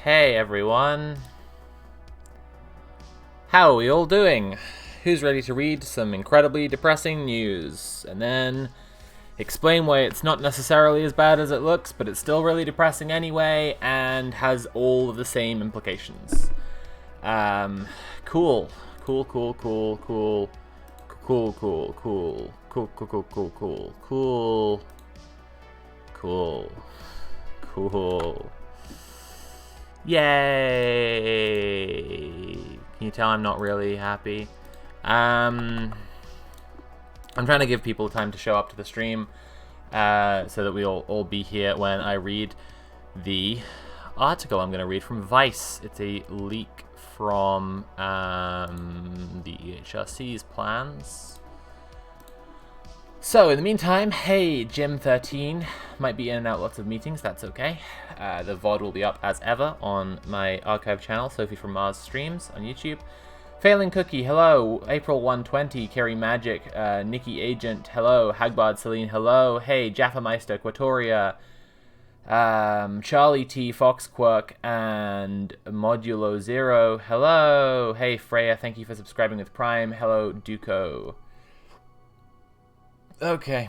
Hey everyone. How are we all doing? Who's ready to read some incredibly depressing news and then explain why it's not necessarily as bad as it looks, but it's still really depressing anyway and has all of the same implications? Cool. Cool, cool, cool, cool. Cool, cool, cool. Cool, cool, cool, cool, cool. Cool. Cool. Cool. Yay! Can you tell I'm not really happy? I'm trying to give people time to show up to the stream so that we'll all be here when I read the article I'm going to read from Vice. It's a leak from the EHRC's plans. So, in the meantime, hey, Jim13 might be in and out lots of meetings, that's okay. The VOD will be up as ever on my archive channel, Sophie from Mars Streams on YouTube. Failing Cookie, hello. April 120, Kerry Magic, Nikki Agent, hello. Hagbard Celine, hello. Hey, Jaffa Meister, Quatoria, Charlie T, Foxquirk, and Modulo Zero, hello. Hey, Freya, thank you for subscribing with Prime. Hello, Duco. Okay.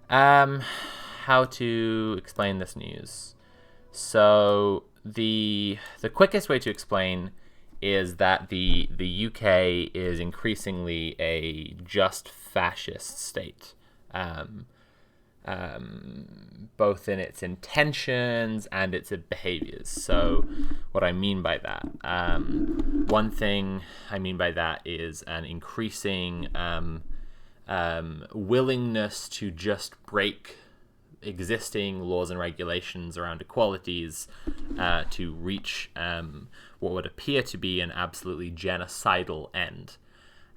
How to explain this news? So the quickest way to explain is that the UK is increasingly a just fascist state, both in its intentions and its behaviors. So what I mean by that, one thing I mean by that is an increasing willingness to just break existing laws and regulations around equalities to reach what would appear to be an absolutely genocidal end.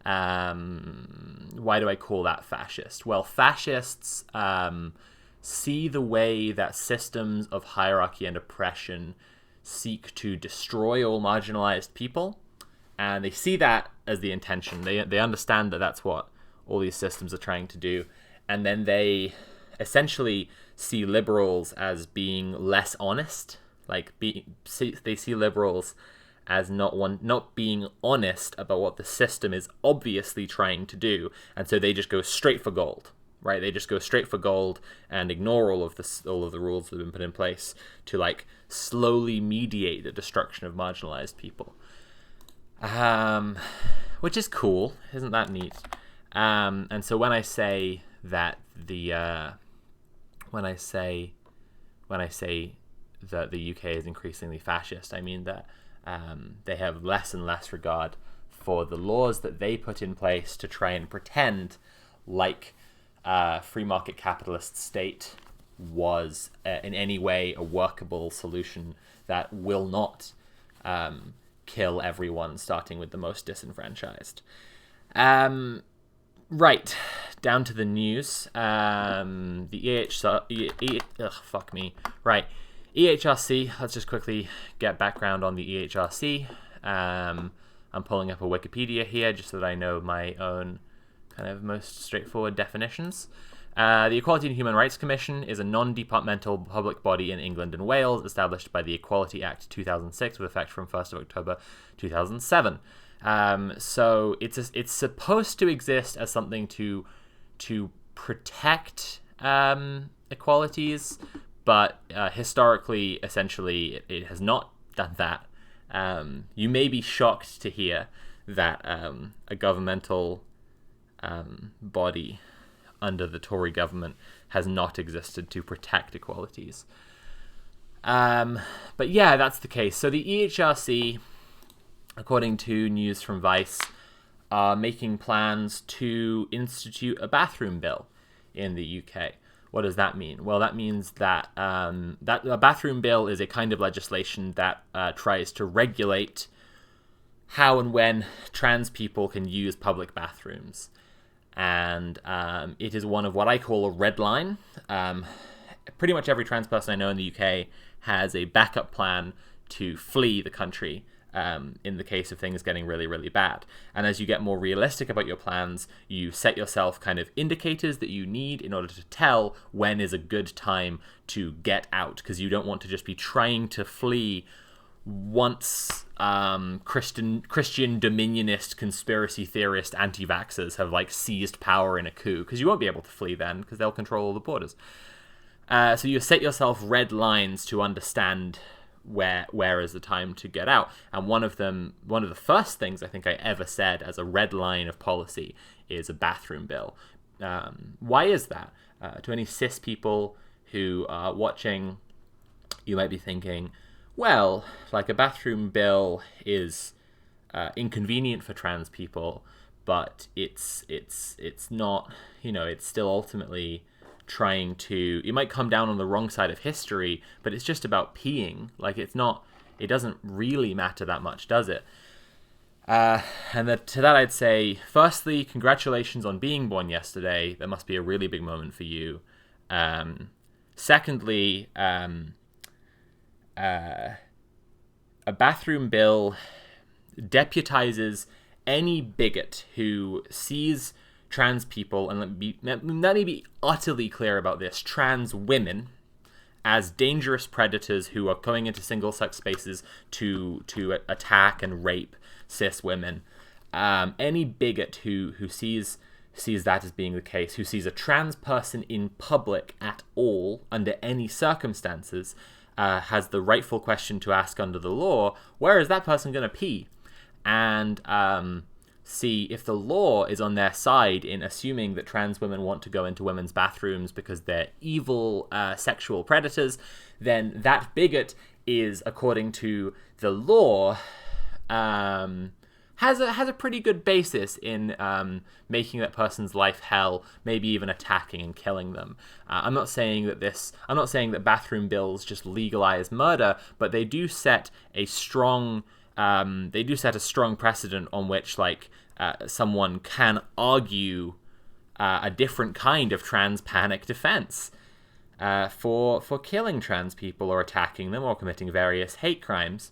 Why do I call that fascist? Well, fascists see the way that systems of hierarchy and oppression seek to destroy all marginalized people, and they see that as the intention. They understand that that's what all these systems are trying to do, and then they essentially see liberals as being less honest. They see liberals as not being honest about what the system is obviously trying to do, and so they just go straight for gold, right? They just go straight for gold and ignore all of the rules that have been put in place to slowly mediate the destruction of marginalized people, which is cool, isn't that neat? And so when I say that the UK is increasingly fascist, I mean that they have less and less regard for the laws that they put in place to try and pretend like a free market capitalist state was in any way a workable solution that will not kill everyone, starting with the most disenfranchised. Right, down to the news. EHRC, let's just quickly get background on the EHRC. I'm pulling up a Wikipedia here just so that I know my own kind of most straightforward definitions. The Equality and Human Rights Commission is a non-departmental public body in England and Wales established by the Equality Act 2006 with effect from 1st of October 2007. So it's supposed to exist as something to protect equalities, but historically, essentially, it has not done that. You may be shocked to hear that a governmental body under the Tory government has not existed to protect equalities. But yeah, that's the case. So the EHRC, according to news from Vice, are making plans to institute a bathroom bill in the UK. What does that mean? Well, that means that that a bathroom bill is a kind of legislation that tries to regulate how and when trans people can use public bathrooms. And it is one of what I call a red line. Pretty much every trans person I know in the UK has a backup plan to flee the country in the case of things getting really, really bad. And as you get more realistic about your plans, you set yourself kind of indicators that you need in order to tell when is a good time to get out, because you don't want to just be trying to flee once Christian dominionist conspiracy theorist anti-vaxxers have like seized power in a coup, because you won't be able to flee then because they'll control all the borders. So you set yourself red lines to understand where is the time to get out. And one of the first things I think I ever said as a red line of policy is a bathroom bill. Why is that? To any cis people who are watching, you might be thinking, well, like a bathroom bill is inconvenient for trans people, but it's not, it's still ultimately trying to, it might come down on the wrong side of history, but it's just about peeing. Like it doesn't really matter that much, does it? To that I'd say, firstly, congratulations on being born yesterday. That must be a really big moment for you. Secondly, a bathroom bill deputizes any bigot who sees trans people, and let me be utterly clear about this, trans women, as dangerous predators who are going into single-sex spaces to attack and rape cis women. Any bigot who sees that as being the case, who sees a trans person in public at all, under any circumstances, has the rightful question to ask under the law: where is that person going to pee? And see if the law is on their side in assuming that trans women want to go into women's bathrooms because they're evil sexual predators, then that bigot is, according to the law, has a pretty good basis in making that person's life hell, maybe even attacking and killing them. I'm not saying that bathroom bills just legalize murder, but they do set a strong precedent on which someone can argue a different kind of trans panic defense for killing trans people or attacking them or committing various hate crimes.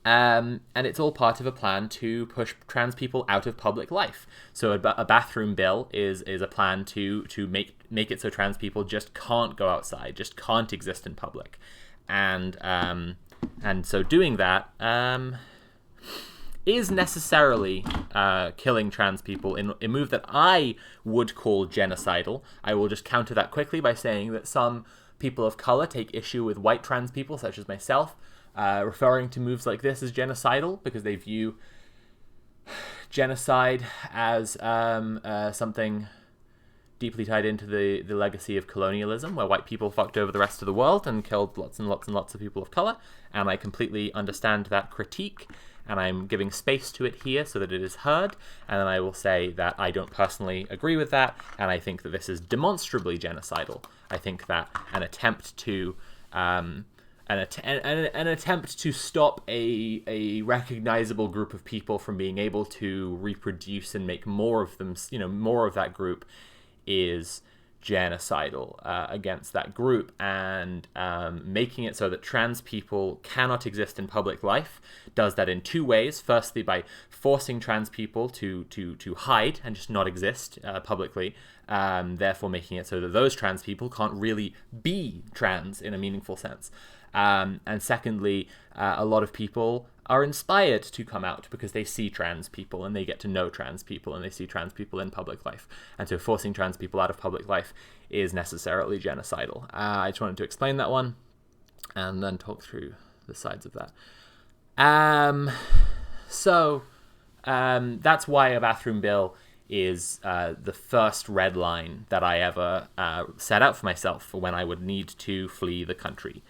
And it's all part of a plan to push trans people out of public life. So a bathroom bill is a plan to make it so trans people just can't go outside, just can't exist in public. And so doing that is necessarily killing trans people in a move that I would call genocidal. I will just counter that quickly by saying that some people of color take issue with white trans people, such as myself, referring to moves like this as genocidal because they view genocide as something deeply tied into the legacy of colonialism, where white people fucked over the rest of the world and killed lots and lots and lots of people of color. And I completely understand that critique, and I'm giving space to it here so that it is heard. And then I will say that I don't personally agree with that, and I think that this is demonstrably genocidal. I think that an attempt to stop a recognizable group of people from being able to reproduce and make more of them, more of that group, is genocidal against that group. And making it so that trans people cannot exist in public life does that in two ways. Firstly, by forcing trans people to hide and just not exist publicly, therefore making it so that those trans people can't really be trans in a meaningful sense. And secondly, a lot of people are inspired to come out because they see trans people and they get to know trans people and they see trans people in public life. And so forcing trans people out of public life is necessarily genocidal. I just wanted to explain that one and then talk through the sides of that. So that's why a bathroom bill is the first red line that I ever set out for myself for when I would need to flee the country.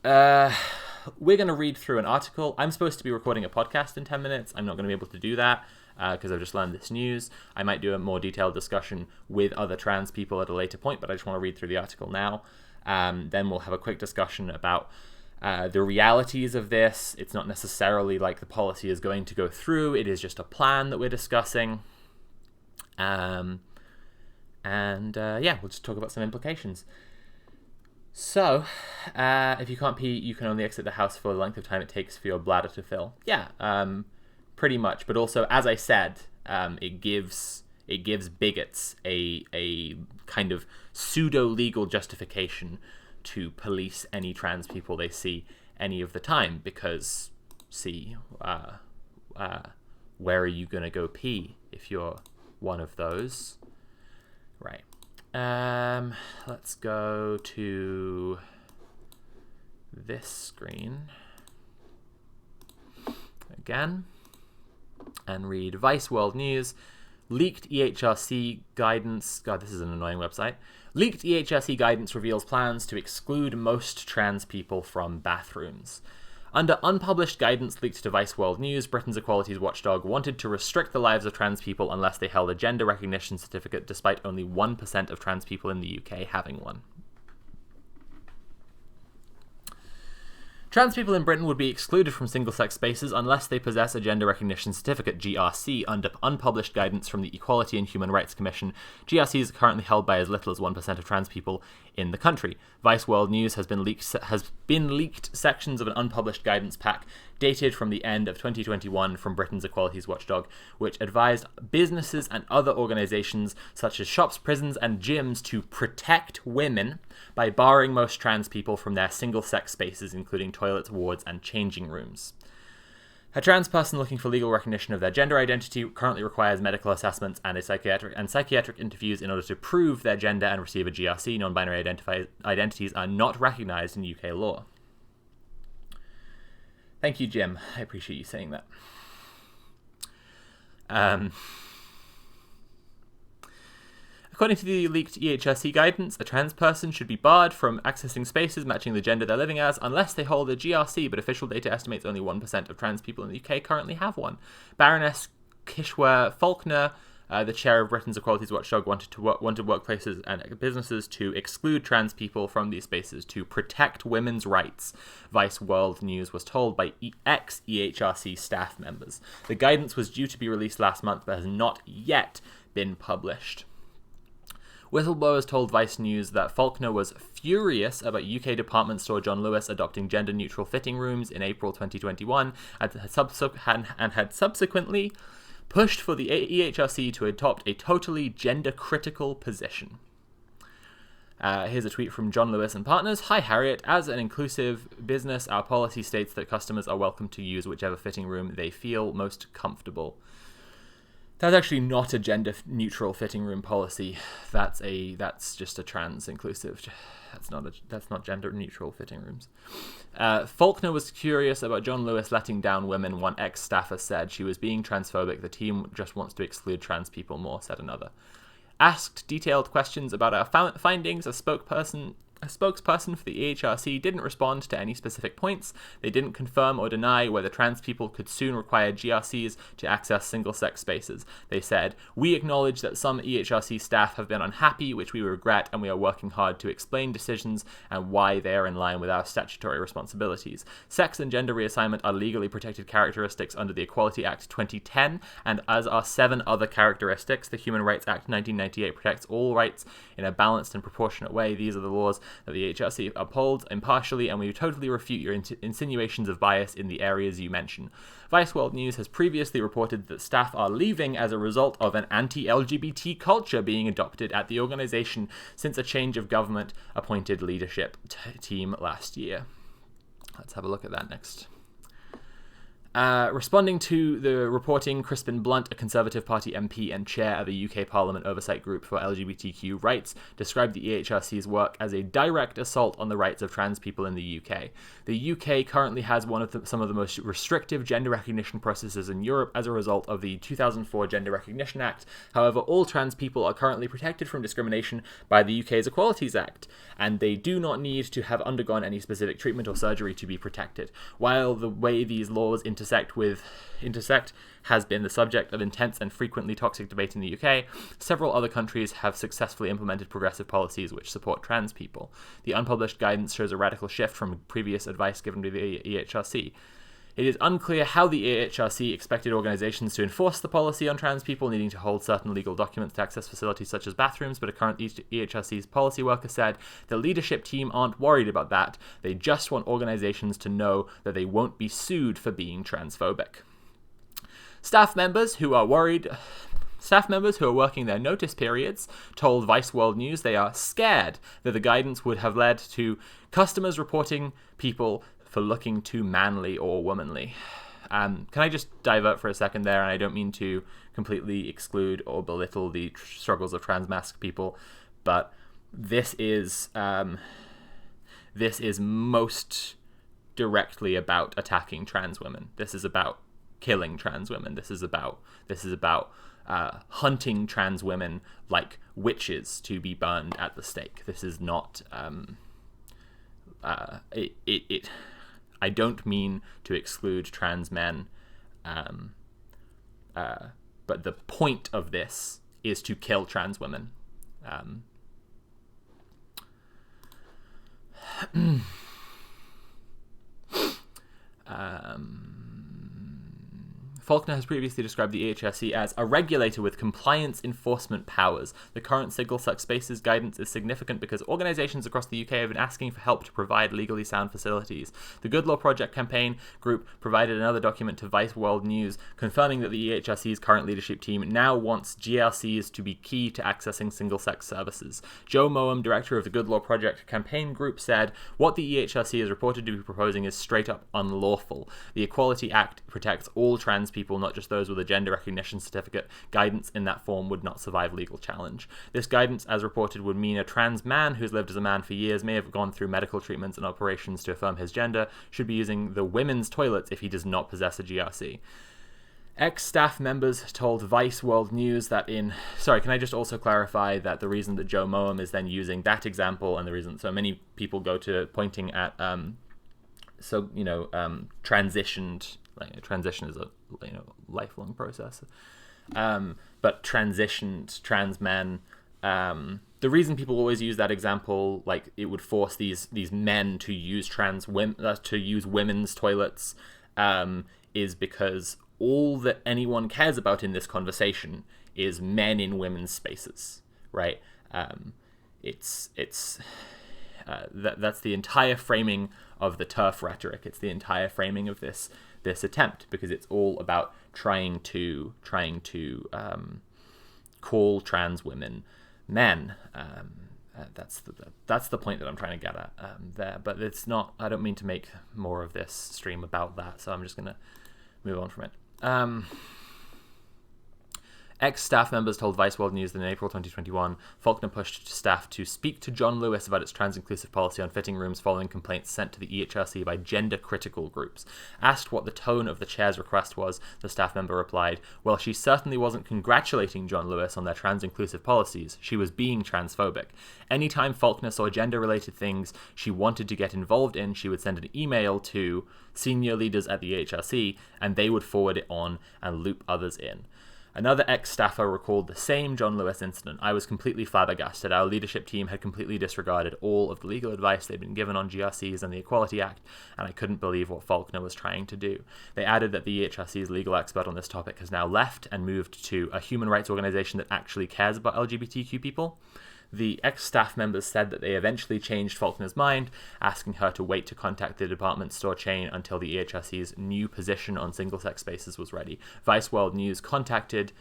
We're going to read through an article. I'm supposed to be recording a podcast in 10 minutes. I'm not going to be able to do that because I've just learned this news. I might do a more detailed discussion with other trans people at a later point, but I just want to read through the article now. Then we'll have a quick discussion about the realities of this. It's not necessarily like the policy is going to go through. It is just a plan that we're discussing. We'll just talk about some implications. So, if you can't pee, you can only exit the house for the length of time it takes for your bladder to fill. Yeah, pretty much. But also, as I said, it gives bigots a kind of pseudo-legal justification to police any trans people they see any of the time, because, see, where are you going to go pee if you're one of those? Right. Let's go to this screen again and read Vice World News. Leaked EHRC guidance. God, this is an annoying website. Leaked EHRC guidance reveals plans to exclude most trans people from bathrooms. Under unpublished guidance leaked to Vice World News, Britain's equalities watchdog wanted to restrict the lives of trans people unless they held a gender recognition certificate, despite only 1% of trans people in the UK having one. Trans people in Britain would be excluded from single-sex spaces unless they possess a gender recognition certificate, GRC, under unpublished guidance from the Equality and Human Rights Commission. GRC is currently held by as little as 1% of trans people in the country. Vice World News has been leaked sections of an unpublished guidance pack dated from the end of 2021 from Britain's equalities watchdog, which advised businesses and other organisations such as shops, prisons and gyms to protect women by barring most trans people from their single-sex spaces, including toilets, wards and changing rooms. A trans person looking for legal recognition of their gender identity currently requires medical assessments and psychiatric interviews in order to prove their gender and receive a GRC. Non-binary identities are not recognised in UK law. Thank you, Jim. I appreciate you saying that. According to the leaked EHRC guidance, a trans person should be barred from accessing spaces matching the gender they're living as unless they hold a GRC, but official data estimates only 1% of trans people in the UK currently have one. Baroness Kishore Faulkner, the chair of Britain's Equalities Watchdog, wanted workplaces and businesses to exclude trans people from these spaces to protect women's rights, Vice World News was told by ex-EHRC staff members. The guidance was due to be released last month but has not yet been published. Whistleblowers told Vice News that Faulkner was furious about UK department store John Lewis adopting gender-neutral fitting rooms in April 2021 and had subsequently pushed for the EHRC to adopt a totally gender-critical position. Here's a tweet from John Lewis and Partners. Hi Harriet, as an inclusive business, our policy states that customers are welcome to use whichever fitting room they feel most comfortable. That's actually not a gender-neutral fitting room policy. That's just a trans-inclusive. That's not gender-neutral fitting rooms. Faulkner was curious about John Lewis letting down women. One ex-staffer said she was being transphobic. The team just wants to exclude trans people more, said another. Asked detailed questions about our findings, a spokesperson for the EHRC didn't respond to any specific points. They didn't confirm or deny whether trans people could soon require GRCs to access single-sex spaces. They said, "We acknowledge that some EHRC staff have been unhappy, which we regret, and we are working hard to explain decisions and why they are in line with our statutory responsibilities. Sex and gender reassignment are legally protected characteristics under the Equality Act 2010, and as are 7 other characteristics, the Human Rights Act 1998 protects all rights in a balanced and proportionate way. These are the laws that the EHRC upholds impartially, and we totally refute your insinuations of bias in the areas you mention." Vice World News has previously reported that staff are leaving as a result of an anti-LGBT culture being adopted at the organisation since a change of government-appointed leadership team last year. Let's have a look at that next. Responding to the reporting, Crispin Blunt, a Conservative Party MP and chair of a UK Parliament oversight group for LGBTQ rights, described the EHRC's work as a direct assault on the rights of trans people in the UK. The UK currently has some of the most restrictive gender recognition processes in Europe as a result of the 2004 Gender Recognition Act. However, all trans people are currently protected from discrimination by the UK's Equalities Act, and they do not need to have undergone any specific treatment or surgery to be protected. While the way these laws intersect has been the subject of intense and frequently toxic debate in the UK, several other countries have successfully implemented progressive policies which support trans people. The unpublished guidance shows a radical shift from previous advice given to the EHRC. It is unclear how the EHRC expected organizations to enforce the policy on trans people needing to hold certain legal documents to access facilities such as bathrooms, but a current EHRC's policy worker said the leadership team aren't worried about that. They just want organizations to know that they won't be sued for being transphobic. Staff members who are working their notice periods told Vice World News they are scared that the guidance would have led to customers reporting people for looking too manly or womanly. Can I just divert for a second there? And I don't mean to completely exclude or belittle the struggles of trans-masc people, but this is most directly about attacking trans women. This is about killing trans women. This is about hunting trans women like witches to be burned at the stake. This is not I don't mean to exclude trans men, but the point of this is to kill trans women. Faulkner has previously described the EHRC as a regulator with compliance enforcement powers. The current single-sex spaces guidance is significant because organizations across the UK have been asking for help to provide legally sound facilities. The Good Law Project campaign group provided another document to Vice World News confirming that the EHRC's current leadership team now wants GRCs to be key to accessing single-sex services. Joe Moam, director of the Good Law Project campaign group, said, "What the EHRC is reported to be proposing is straight-up unlawful. The Equality Act protects all trans people, not just those with a gender recognition certificate. Guidance in that form would not survive legal challenge. This guidance, as reported, would mean a trans man who's lived as a man for years, may have gone through medical treatments and operations to affirm his gender, should be using the women's toilets if he does not possess a GRC." Ex-staff members told Vice World News that can I just also clarify that the reason that Joe Moam is then using that example, and the reason so many people go to pointing at transitioned, like transition is a lifelong process, but transitioned trans men, the reason people always use that example, like it would force these men to use women's toilets, is because all that anyone cares about in this conversation is men in women's spaces, right? That's the entire framing of the TERF rhetoric. It's the entire framing of this attempt, because it's all about trying to call trans women men. That's the point that I'm trying to get at there. But it's not. I don't mean to make more of this stream about that, so I'm just gonna move on from it. Ex-staff members told Vice World News that in April 2021, Faulkner pushed staff to speak to John Lewis about its trans-inclusive policy on fitting rooms following complaints sent to the EHRC by gender-critical groups. Asked what the tone of the chair's request was, the staff member replied, "Well, she certainly wasn't congratulating John Lewis on their trans-inclusive policies. She was being transphobic. Anytime Faulkner saw gender-related things she wanted to get involved in, she would send an email to senior leaders at the EHRC, and they would forward it on and loop others in." Another ex-staffer recalled the same John Lewis incident. "I was completely flabbergasted. Our leadership team had completely disregarded all of the legal advice they'd been given on GRCs and the Equality Act, and I couldn't believe what Faulkner was trying to do." They added that the EHRC's legal expert on this topic has now left and moved to a human rights organization that actually cares about LGBTQ people. The ex-staff members said that they eventually changed Faulkner's mind, asking her to wait to contact the department store chain until the EHRC's new position on single-sex spaces was ready. Vice World News contacted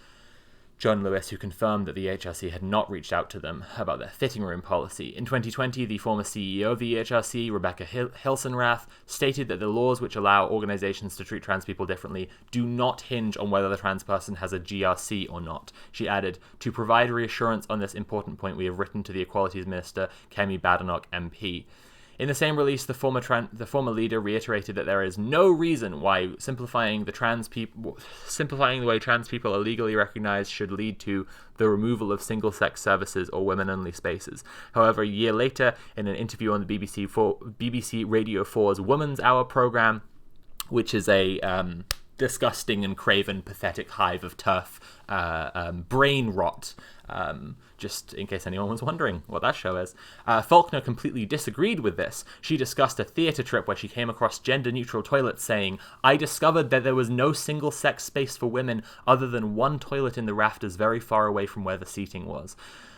John Lewis, who confirmed that the EHRC had not reached out to them about their fitting room policy. In 2020, the former CEO of the EHRC, Rebecca Hilsenrath, stated that the laws which allow organizations to treat trans people differently do not hinge on whether the trans person has a GRC or not. She added, "To provide reassurance on this important point, we have written to the Equalities Minister, Kemi Badenoch MP." In the same release, the former leader reiterated that there is no reason why simplifying the way trans people are legally recognized should lead to the removal of single-sex services or women-only spaces. However, a year later, in an interview on the BBC Radio 4's Woman's Hour program, which is a disgusting and craven, pathetic hive of turf brain rot. Just in case anyone was wondering what that show is. Faulkner completely disagreed with this. She discussed a theatre trip where she came across gender-neutral toilets, saying, "I discovered that there was no single-sex space for women other than one toilet in the rafters very far away from where the seating was.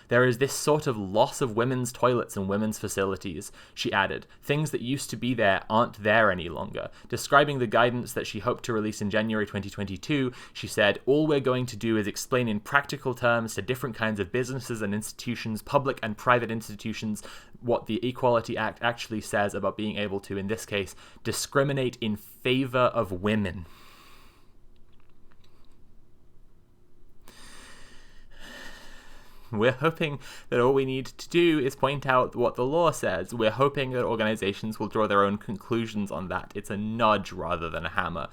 There is this sort of loss of women's toilets and women's facilities," she added. "Things that used to be there aren't there any longer." Describing the guidance that she hoped to release in January 2022, she said, "All we're going to do is explain in practical terms to different kinds of businesses and institutions, public and private institutions, what the Equality Act actually says about being able to, in this case, discriminate in favor of women." We're hoping that all we need to do is point out what the law says. We're hoping that organizations will draw their own conclusions on that. It's a nudge rather than a hammer.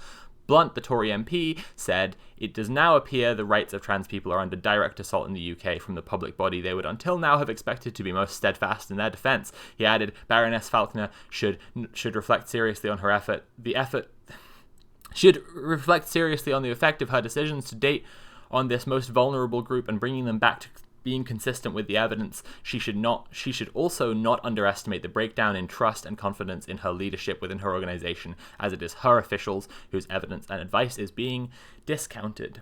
Blunt, the Tory MP, said, "It does now appear the rights of trans people are under direct assault in the UK from the public body they would until now have expected to be most steadfast in their defence." He added, "Baroness Faulkner should reflect seriously on her effort. Should reflect seriously on the effect of her decisions to date on this most vulnerable group and bringing them back to being consistent with the evidence. She should also not underestimate the breakdown in trust and confidence in her leadership within her organization, as it is her officials whose evidence and advice is being discounted."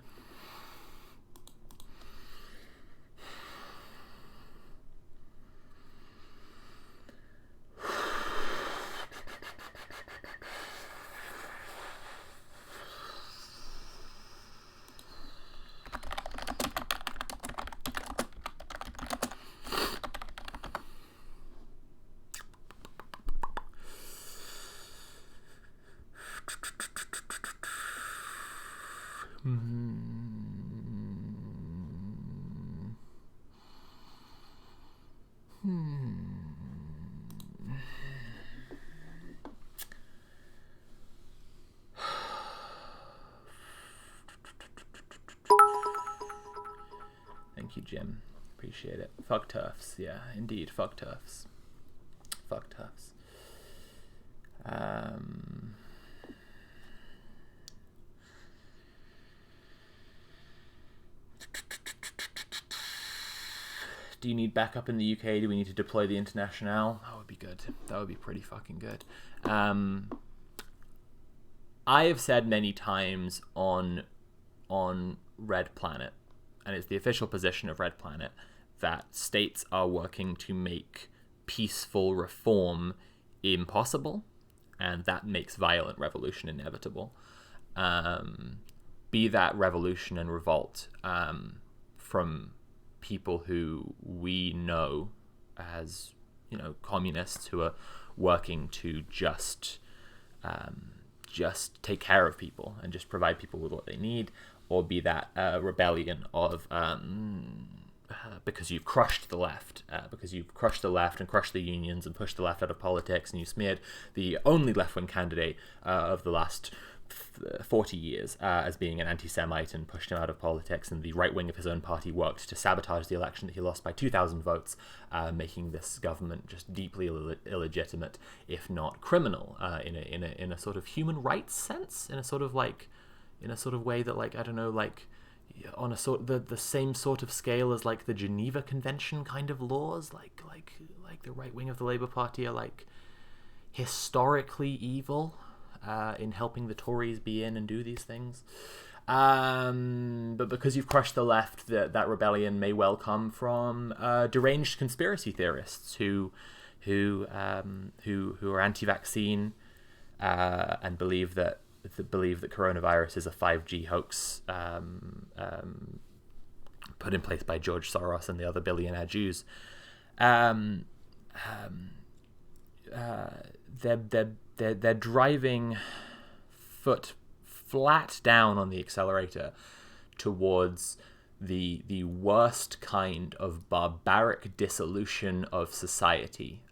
Thank you, Jim. Appreciate it. Fuck turfs. Yeah, indeed. Fuck turfs. Fuck turfs. Do you need backup in the UK? Do we need to deploy the Internationale? That would be good. That would be pretty fucking good. I have said many times on Red Planet, and it's the official position of Red Planet, that states are working to make peaceful reform impossible, and that makes violent revolution inevitable. Be that revolution and revolt from people who we know as, communists who are working to just take care of people and just provide people with what they need, or be that rebellion of because you've crushed the left, and crushed the unions and pushed the left out of politics, and you smeared the only left-wing candidate of the last 40 years as being an anti-Semite and pushed him out of politics, and the right wing of his own party worked to sabotage the election that he lost by 2,000 votes, making this government just deeply illegitimate, if not criminal, in a sort of human rights sense, in a sort of way that, like, I don't know, like on a sort the same sort of scale as like the Geneva Convention kind of laws, like the right wing of the Labour Party are like historically evil in helping the Tories be in and do these things. But because you've crushed the left, that rebellion may well come from deranged conspiracy theorists who are anti-vaccine and believe that coronavirus is a 5G hoax put in place by George Soros and the other billionaire Jews. They're driving foot flat down on the accelerator towards the worst kind of barbaric dissolution of society,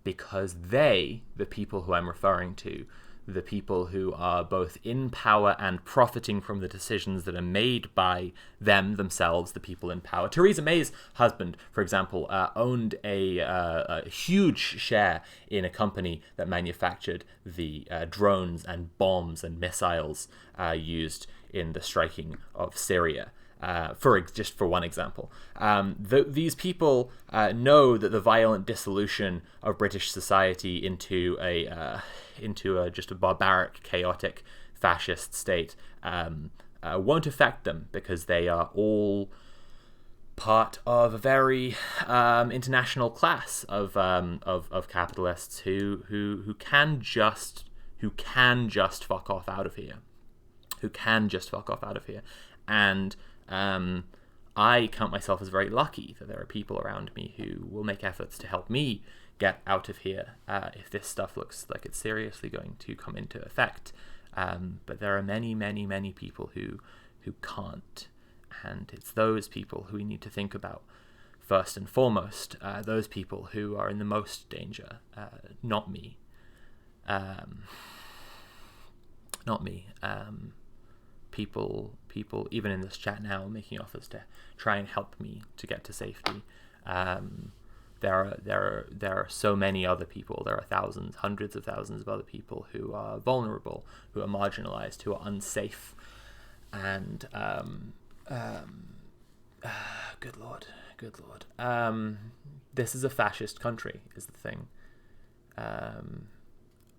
because the people who I'm referring to, the people who are both in power and profiting from the decisions that are made by themselves, the people in power. Theresa May's husband, for example, owned a huge share in a company that manufactured the drones and bombs and missiles used in the striking of Syria. Just for one example, these people know that the violent dissolution of British society into just a barbaric, chaotic, fascist state won't affect them, because they are all part of a very international class of capitalists who can just fuck off out of here, and I count myself as very lucky that there are people around me who will make efforts to help me get out of here if this stuff looks like it's seriously going to come into effect. But there are many, many, many people who can't, and it's those people who we need to think about first and foremost. Those people who are in the most danger, not me. People, even in this chat now, making offers to try and help me to get to safety. There are so many other people. There are thousands, hundreds of thousands of other people who are vulnerable, who are marginalized, who are unsafe, and good lord. This is a fascist country, is the thing.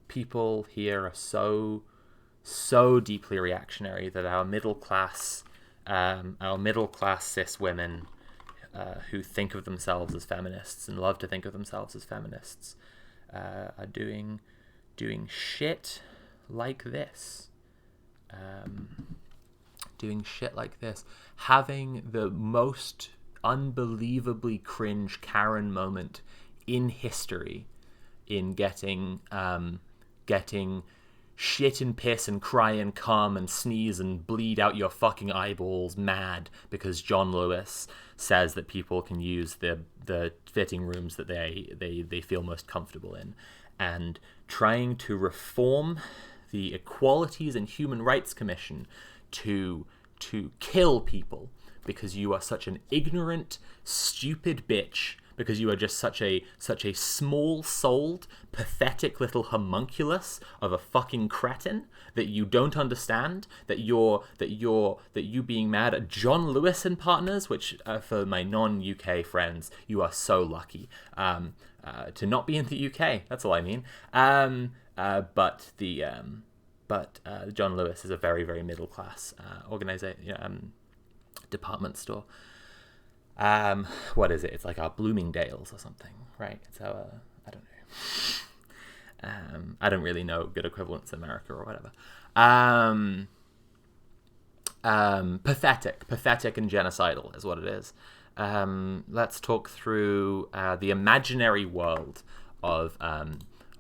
People here are so deeply reactionary that our middle class cis women who think of themselves as feminists and love to think of themselves as feminists are doing shit like this. Having the most unbelievably cringe Karen moment in history in getting shit and piss and cry and come and sneeze and bleed out your fucking eyeballs mad because John Lewis says that people can use the fitting rooms that they feel most comfortable in, and trying to reform the Equalities and Human Rights Commission to kill people because you are such an ignorant, stupid bitch, because you are just such a small-souled, pathetic little homunculus of a fucking cretin that you don't understand that you being mad at John Lewis and Partners, which for my non-UK friends, you are so lucky to not be in the UK. That's all I mean. But John Lewis is a very, very middle-class department store. What is it? It's like our Bloomingdale's or something, right? So I don't know. I don't really know good equivalents in America or whatever. Pathetic and genocidal is what it is. Let's talk through the imaginary world of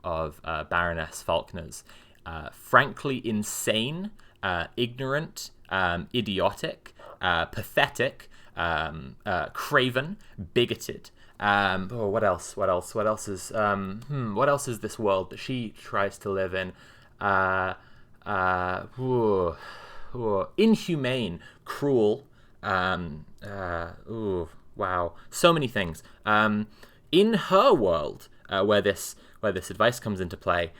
Baroness Faulkner's frankly insane, ignorant, idiotic, pathetic, craven, bigoted. What else is this world that she tries to live in? Inhumane, cruel. Wow, so many things. In her world, where this advice comes into play,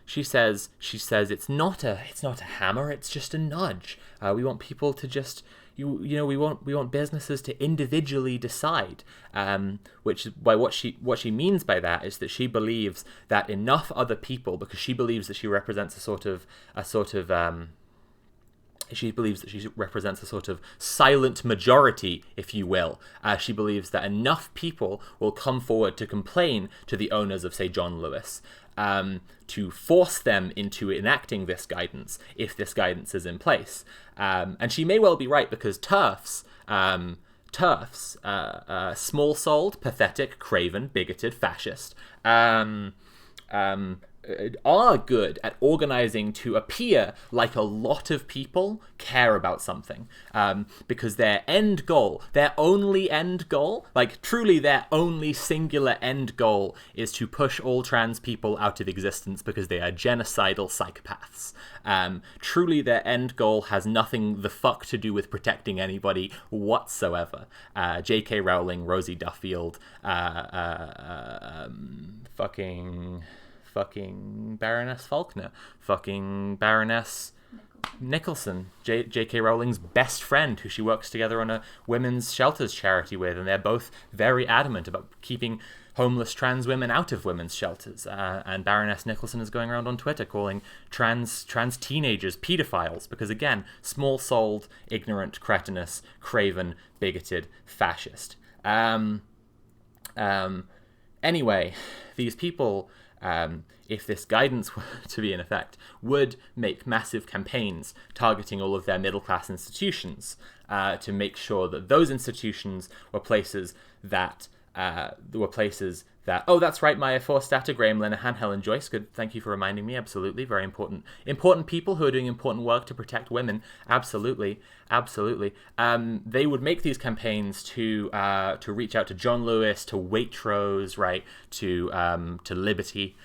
she says it's not a hammer, it's just a nudge. We want people to just we want businesses to individually decide, which is by what she means by that is that she believes that enough other people, because she believes that she represents a sort of silent majority, if you will. She believes that enough people will come forward to complain to the owners of, say, John Lewis, to force them into enacting this guidance, if this guidance is in place. And she may well be right, because TERFs, small-souled, pathetic, craven, bigoted, fascist, are good at organizing to appear like a lot of people care about something, because their end goal, their only end goal, like truly their only singular end goal, is to push all trans people out of existence because they are genocidal psychopaths. Truly their end goal has nothing the fuck to do with protecting anybody whatsoever. J.K. Rowling, Rosie Duffield, fucking Baroness Faulkner, fucking Baroness Nicholson, J.K. Rowling's best friend, who she works together on a women's shelters charity with, and they're both very adamant about keeping homeless trans women out of women's shelters. And Baroness Nicholson is going around on Twitter calling trans teenagers pedophiles because, again, small-souled, ignorant, cretinous, craven, bigoted, fascist. Anyway, these people, if this guidance were to be in effect, would make massive campaigns targeting all of their middle-class institutions to make sure that those institutions were places that oh, that's right, Maya Forstater, Graham Linehan, Helen Joyce, good, thank you for reminding me, absolutely, very important people who are doing important work to protect women, absolutely. They would make these campaigns to reach out to John Lewis, to Waitrose, right, to Liberty,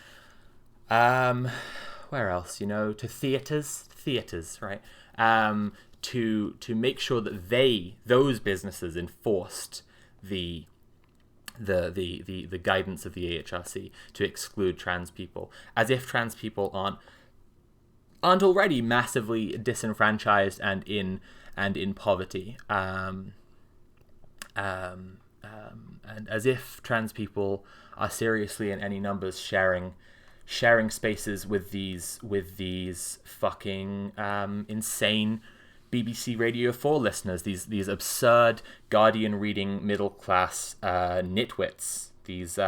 where else, to theaters, right, to make sure that those businesses enforced the guidance of the EHRC to exclude trans people, as if trans people aren't already massively disenfranchised and in poverty, and as if trans people are seriously in any numbers sharing spaces with these fucking insane BBC Radio 4 listeners, these absurd Guardian reading middle class nitwits, these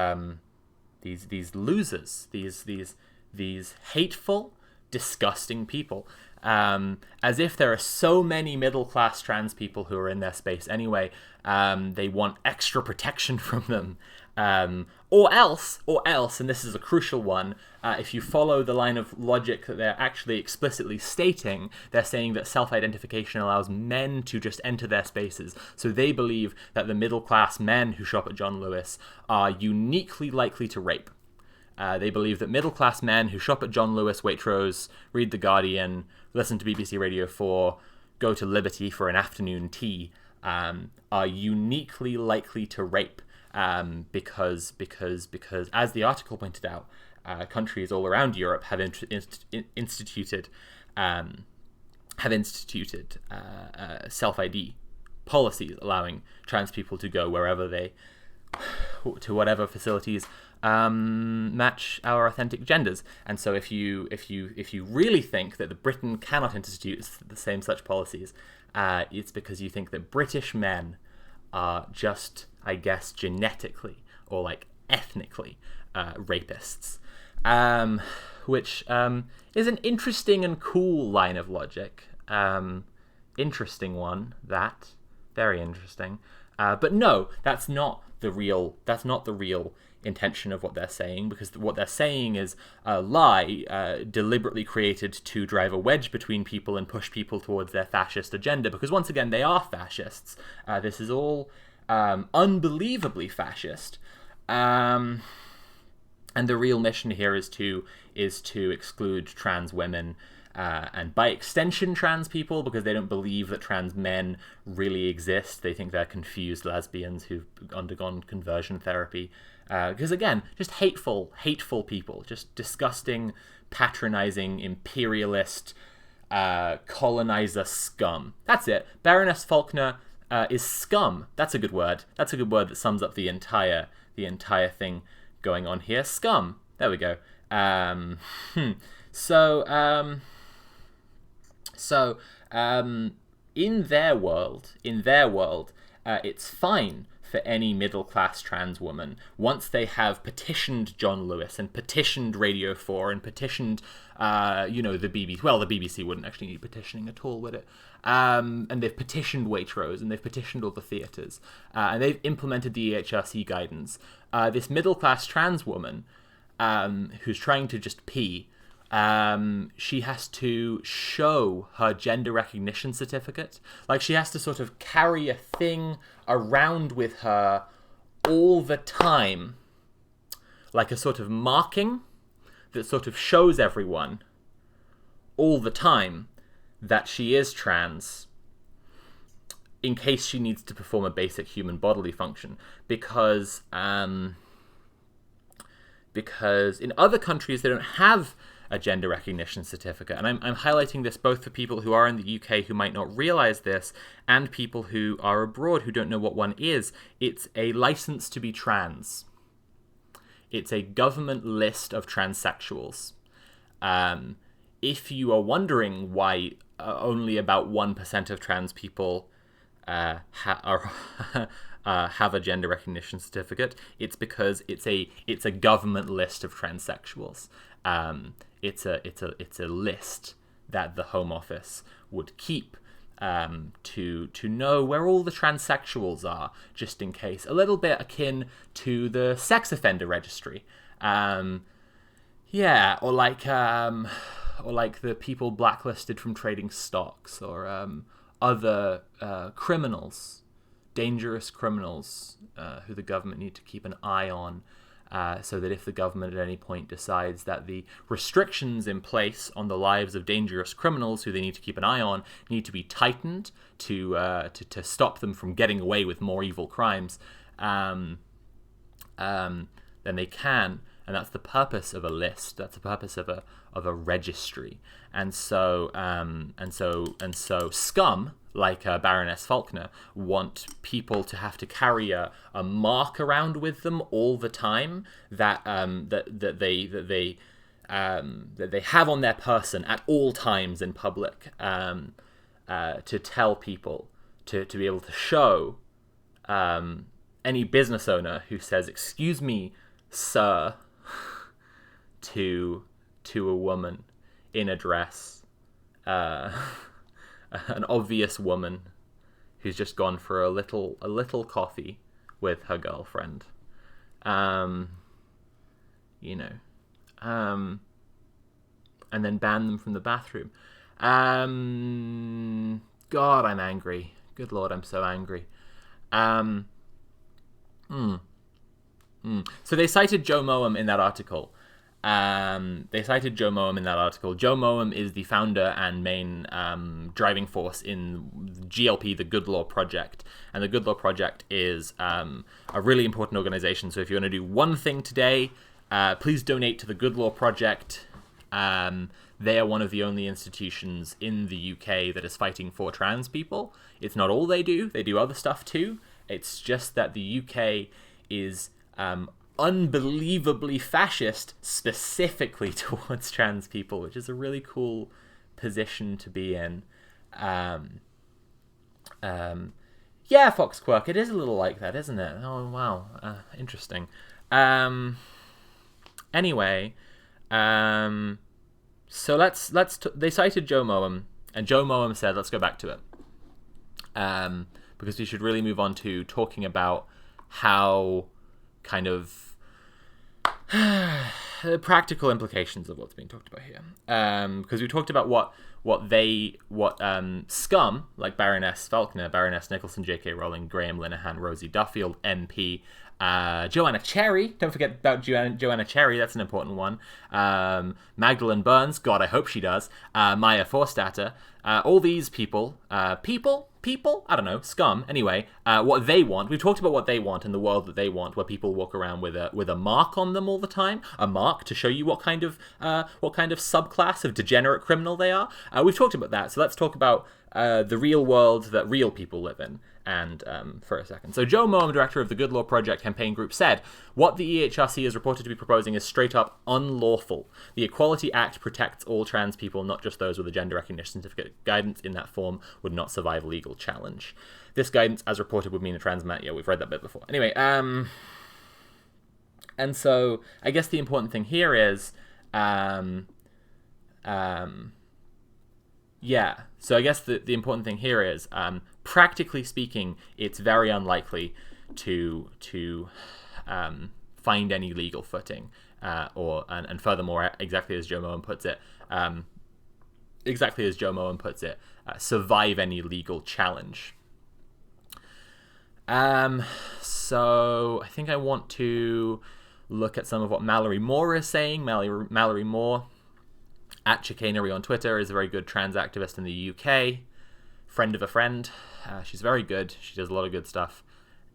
losers, these hateful, disgusting people. As if there are so many middle class trans people who are in their space anyway, they want extra protection from them. Or else, and this is a crucial one, if you follow the line of logic that they're actually explicitly stating, they're saying that self-identification allows men to just enter their spaces. So they believe that the middle-class men who shop at John Lewis are uniquely likely to rape. They believe that middle-class men who shop at John Lewis, Waitrose, read The Guardian, listen to BBC Radio 4, go to Liberty for an afternoon tea, are uniquely likely to rape. Because as the article pointed out, countries all around Europe have instituted self-ID policies allowing trans people to go to whatever facilities match our authentic genders. And so if you really think that Britain cannot institute the same such policies, it's because you think that British men are just, I guess, genetically or like ethnically rapists, which is an interesting and cool line of logic. Interesting one, that, very interesting. But no, that's not the real intention of what they're saying, because what they're saying is a lie deliberately created to drive a wedge between people and push people towards their fascist agenda, because once again, they are fascists. This is all unbelievably fascist. And the real mission here is to exclude trans women, and by extension trans people, because they don't believe that trans men really exist. They think they're confused lesbians who've undergone conversion therapy. Because again, just hateful people, just disgusting, patronizing, imperialist, colonizer scum. That's it. Baroness Faulkner is scum. That's a good word. That's a good word that sums up the entire thing going on here. Scum. There we go. So in their world, it's fine for any middle-class trans woman, once they have petitioned John Lewis and petitioned Radio 4 and petitioned, the BBC. Well, the BBC wouldn't actually need petitioning at all, would it? And they've petitioned Waitrose, and they've petitioned all the theatres, and they've implemented the EHRC guidance. This middle-class trans woman who's trying to just pee, she has to show her gender recognition certificate. Like, she has to sort of carry a thing around with her all the time, like a sort of marking that sort of shows everyone all the time that she is trans, in case she needs to perform a basic human bodily function. Because in other countries they don't have a gender recognition certificate. And I'm highlighting this both for people who are in the UK who might not realize this, and people who are abroad who don't know what one is. It's a license to be trans. It's a government list of transsexuals. If you are wondering why only about 1% of trans people have a gender recognition certificate, it's because it's a government list of transsexuals. It's a list that the Home Office would keep to know where all the transsexuals are, just in case. A little bit akin to the sex offender registry. Or like the people blacklisted from trading stocks, or other criminals, dangerous criminals, who the government need to keep an eye on, so that if the government at any point decides that the restrictions in place on the lives of dangerous criminals who they need to keep an eye on need to be tightened to stop them from getting away with more evil crimes, then they can. And that's the purpose of a list. That's the purpose of a registry. And so scum, like Baroness Faulkner, want people to have to carry a mark around with them all the time that they have on their person at all times in public, to tell people, to be able to show any business owner who says, "Excuse me, sir," to a woman in a dress, an obvious woman who's just gone for a little coffee with her girlfriend, and then ban them from the bathroom. God, I'm angry. Good Lord, I'm so angry. So they cited Joe Moem in that article. Joe Moem is the founder and main driving force in GLP, the Good Law Project. And the Good Law Project is a really important organization. So if you want to do one thing today, please donate to the Good Law Project. They are one of the only institutions in the UK that is fighting for trans people. It's not all they do. They do other stuff too. It's just that the UK is unbelievably fascist specifically towards trans people, which is a really cool position to be in. Foxquirk, it is a little like that, isn't it? Oh wow, interesting. Anyway, so they cited Joe Moem, and Joe Moem said, let's go back to it, because we should really move on to talking about how kind of the practical implications of what's being talked about here, because we talked about what scum like Baroness Faulkner, Baroness Nicholson, J.K. Rowling, Graham Linehan, Rosie Duffield, MP, Joanna Cherry, don't forget about Joanna Cherry, that's an important one, Magdalene Burns, God I hope she does, Maya Forstater, all these people, I don't know, scum, anyway, what they want. We've talked about what they want in the world that they want, where people walk around with a mark on them all the time, a mark to show you what kind of subclass of degenerate criminal they are. We've talked about that, so let's talk about the real world that real people live in, and for a second. So Joe Moem, director of the Good Law Project campaign group, said, what the EHRC is reported to be proposing is straight up unlawful. The Equality Act protects all trans people, not just those with a gender recognition certificate. Guidance in that form would not survive legal challenge. This guidance, as reported, would mean a trans man. Yeah, we've read that bit before. Anyway, and so I guess the important thing here is, so I guess the important thing here is, find any legal footing, and furthermore, exactly as Joe Moen puts it, survive any legal challenge. So I think I want to look at some of what Mallory Moore is saying. Mallory Moore, at Chicanery on Twitter, is a very good trans activist in the UK, friend of a friend. She's very good. She does a lot of good stuff,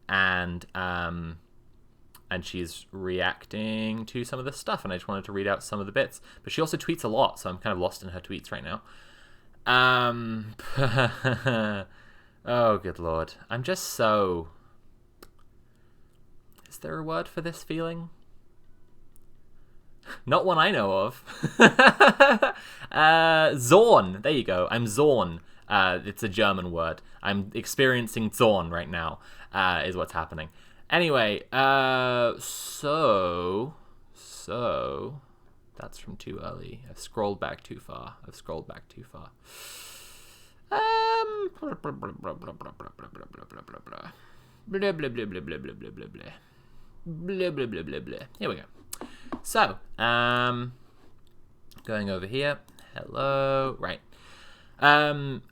and she's reacting to some of this stuff, and I just wanted to read out some of the bits. But she also tweets a lot, so I'm kind of lost in her tweets right now. Oh, good Lord. I'm just so... Is there a word for this feeling? Not one I know of. Zorn. There you go. I'm Zorn. It's a German word. I'm experiencing Zorn right now, is what's happening. Anyway, so... That's from too early. I've scrolled back too far. Blah, blah, blah, blah, blah, blah, blah, blah, blah, blah, blah, blah. Blah, blah, blah, blah, blah, blah, blah, blah, blah. Blah, blah, blah, blah, blah. Here we go. So, going over here. Hello. Right.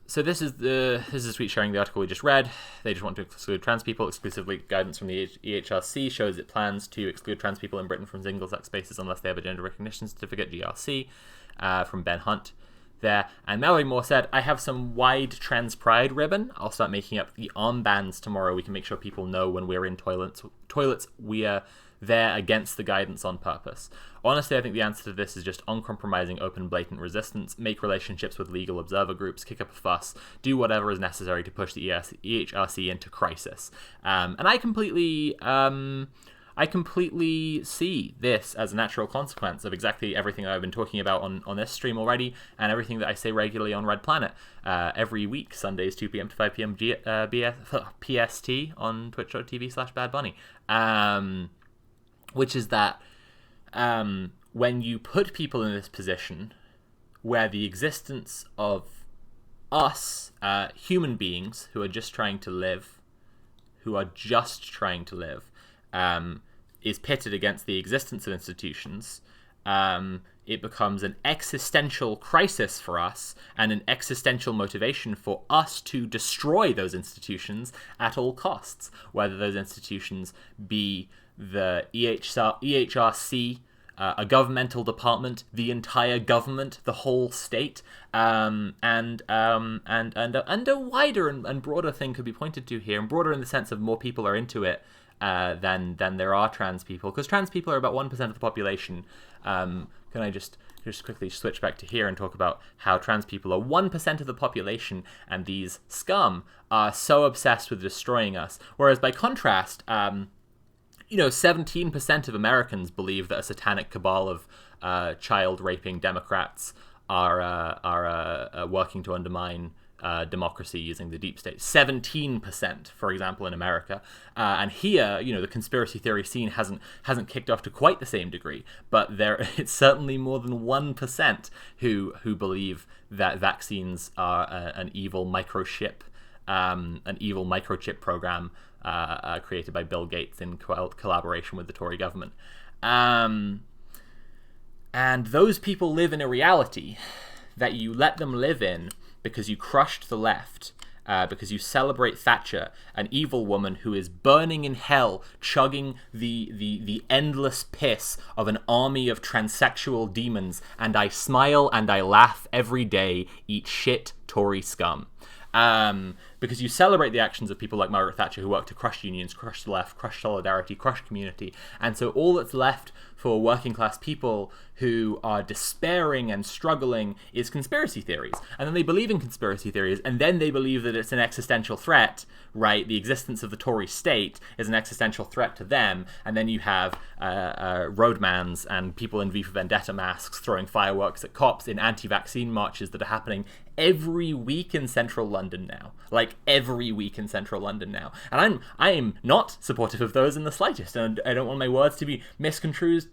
So this is a tweet sharing the article we just read. They just want to exclude trans people. Exclusively guidance from the EHRC shows it plans to exclude trans people in Britain from single-sex spaces unless they have a gender recognition certificate, GRC, from Ben Hunt there. And Mallory Moore said, I have some wide trans pride ribbon. I'll start making up the armbands tomorrow. We can make sure people know when we're in toilets we are there against the guidance on purpose. Honestly, I think the answer to this is just uncompromising, open, blatant resistance, make relationships with legal observer groups, kick up a fuss, do whatever is necessary to push the EHRC into crisis. And I completely see this as a natural consequence of exactly everything I've been talking about on this stream already, and everything that I say regularly on Red Planet every week, Sundays 2 p.m. to 5 p.m. PST on twitch.tv/badbunny. Which is that when you put people in this position where the existence of us, human beings who are just trying to live, is pitted against the existence of institutions, it becomes an existential crisis for us and an existential motivation for us to destroy those institutions at all costs, whether those institutions be the EHRC, a governmental department, the entire government, the whole state, and a wider and broader thing could be pointed to here, and broader in the sense of more people are into it than there are trans people, because trans people are about 1% of the population. Can I just quickly switch back to here and talk about how trans people are 1% of the population, and these scum are so obsessed with destroying us, whereas by contrast, 17% of Americans believe that a satanic cabal of child-raping Democrats are working to undermine democracy using the deep state. 17%, for example, in America. And here, the conspiracy theory scene hasn't kicked off to quite the same degree, but it's certainly more than 1% who believe that vaccines are an evil microchip program created by Bill Gates in collaboration with the Tory government. And those people live in a reality that you let them live in because you crushed the left, because you celebrate Thatcher, an evil woman who is burning in hell, chugging the endless piss of an army of transsexual demons, and I smile and I laugh every day, eat shit, Tory scum. Because you celebrate the actions of people like Margaret Thatcher who work to crush unions, crush the left, crush solidarity, crush community. And so all that's left for working class people who are despairing and struggling is conspiracy theories. And then they believe in conspiracy theories, and then they believe that it's an existential threat, right? The existence of the Tory state is an existential threat to them. And then you have roadmans and people in V for Vendetta masks throwing fireworks at cops in anti-vaccine marches that are happening every week in central London now. Like, every week in central London now. And I am not supportive of those in the slightest, and I don't want my words to be misconstrued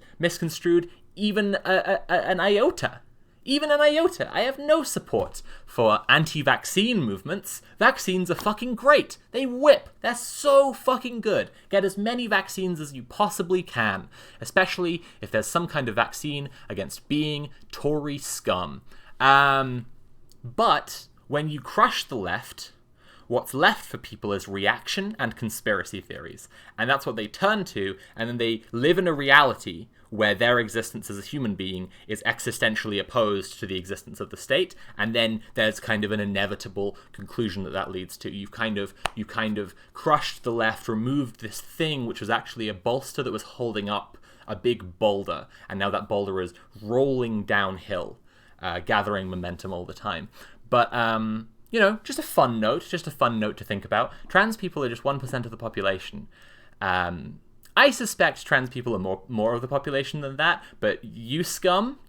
even an iota. even an iota. I have no support for anti-vaccine movements. Vaccines are fucking great. They whip. They're so fucking good. Get as many vaccines as you possibly can, especially if there's some kind of vaccine against being Tory scum. But when you crush the left, what's left for people is reaction and conspiracy theories. And that's what they turn to, and then they live in a reality where their existence as a human being is existentially opposed to the existence of the state, and then there's kind of an inevitable conclusion that leads to. You've kind of crushed the left, removed this thing which was actually a bolster that was holding up a big boulder, and now that boulder is rolling downhill, gathering momentum all the time. But just a fun note to think about. Trans people are just 1% of the population. I suspect trans people are more of the population than that, but you scum,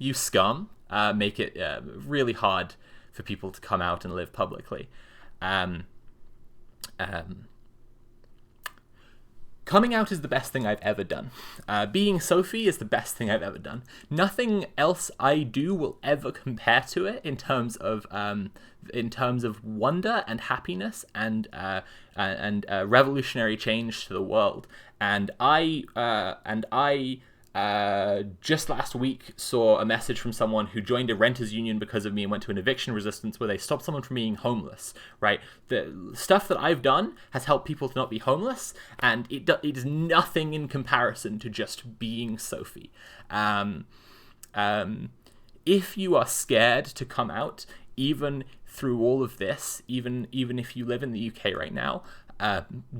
make it really hard for people to come out and live publicly. Coming out is the best thing I've ever done. Being Sophie is the best thing I've ever done. Nothing else I do will ever compare to it in terms of wonder and happiness and revolutionary change to the world. And I just last week saw a message from someone who joined a renters union because of me and went to an eviction resistance where they stopped someone from being homeless, right? The stuff that I've done has helped people to not be homeless, and it is nothing in comparison to just being Sophie. If you are scared to come out, even through all of this, even if you live in the UK right now,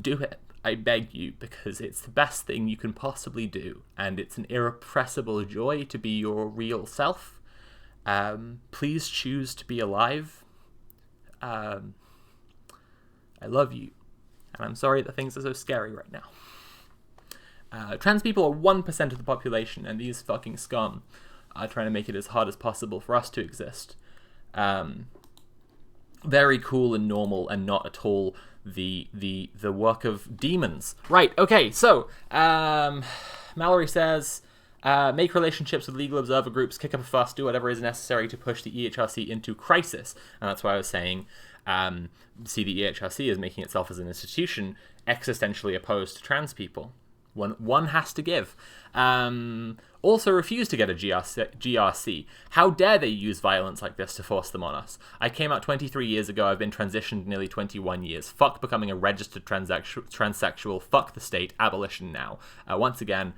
do it. I beg you, because it's the best thing you can possibly do, and it's an irrepressible joy to be your real self. Please choose to be alive. I love you, and I'm sorry that things are so scary right now. Trans people are 1% of the population, and these fucking scum are trying to make it as hard as possible for us to exist. Very cool and normal, and not at all the work of demons. Right, okay, so Mallory says, make relationships with legal observer groups, kick up a fuss, do whatever is necessary to push the EHRC into crisis. And that's why I was saying, see the EHRC as making itself as an institution existentially opposed to trans people. One has to give. Also refuse to get a GRC. How dare they use violence like this to force them on us? I came out 23 years ago. I've been transitioned nearly 21 years. Fuck becoming a registered transsexual. Fuck the state. Abolition now. Once again,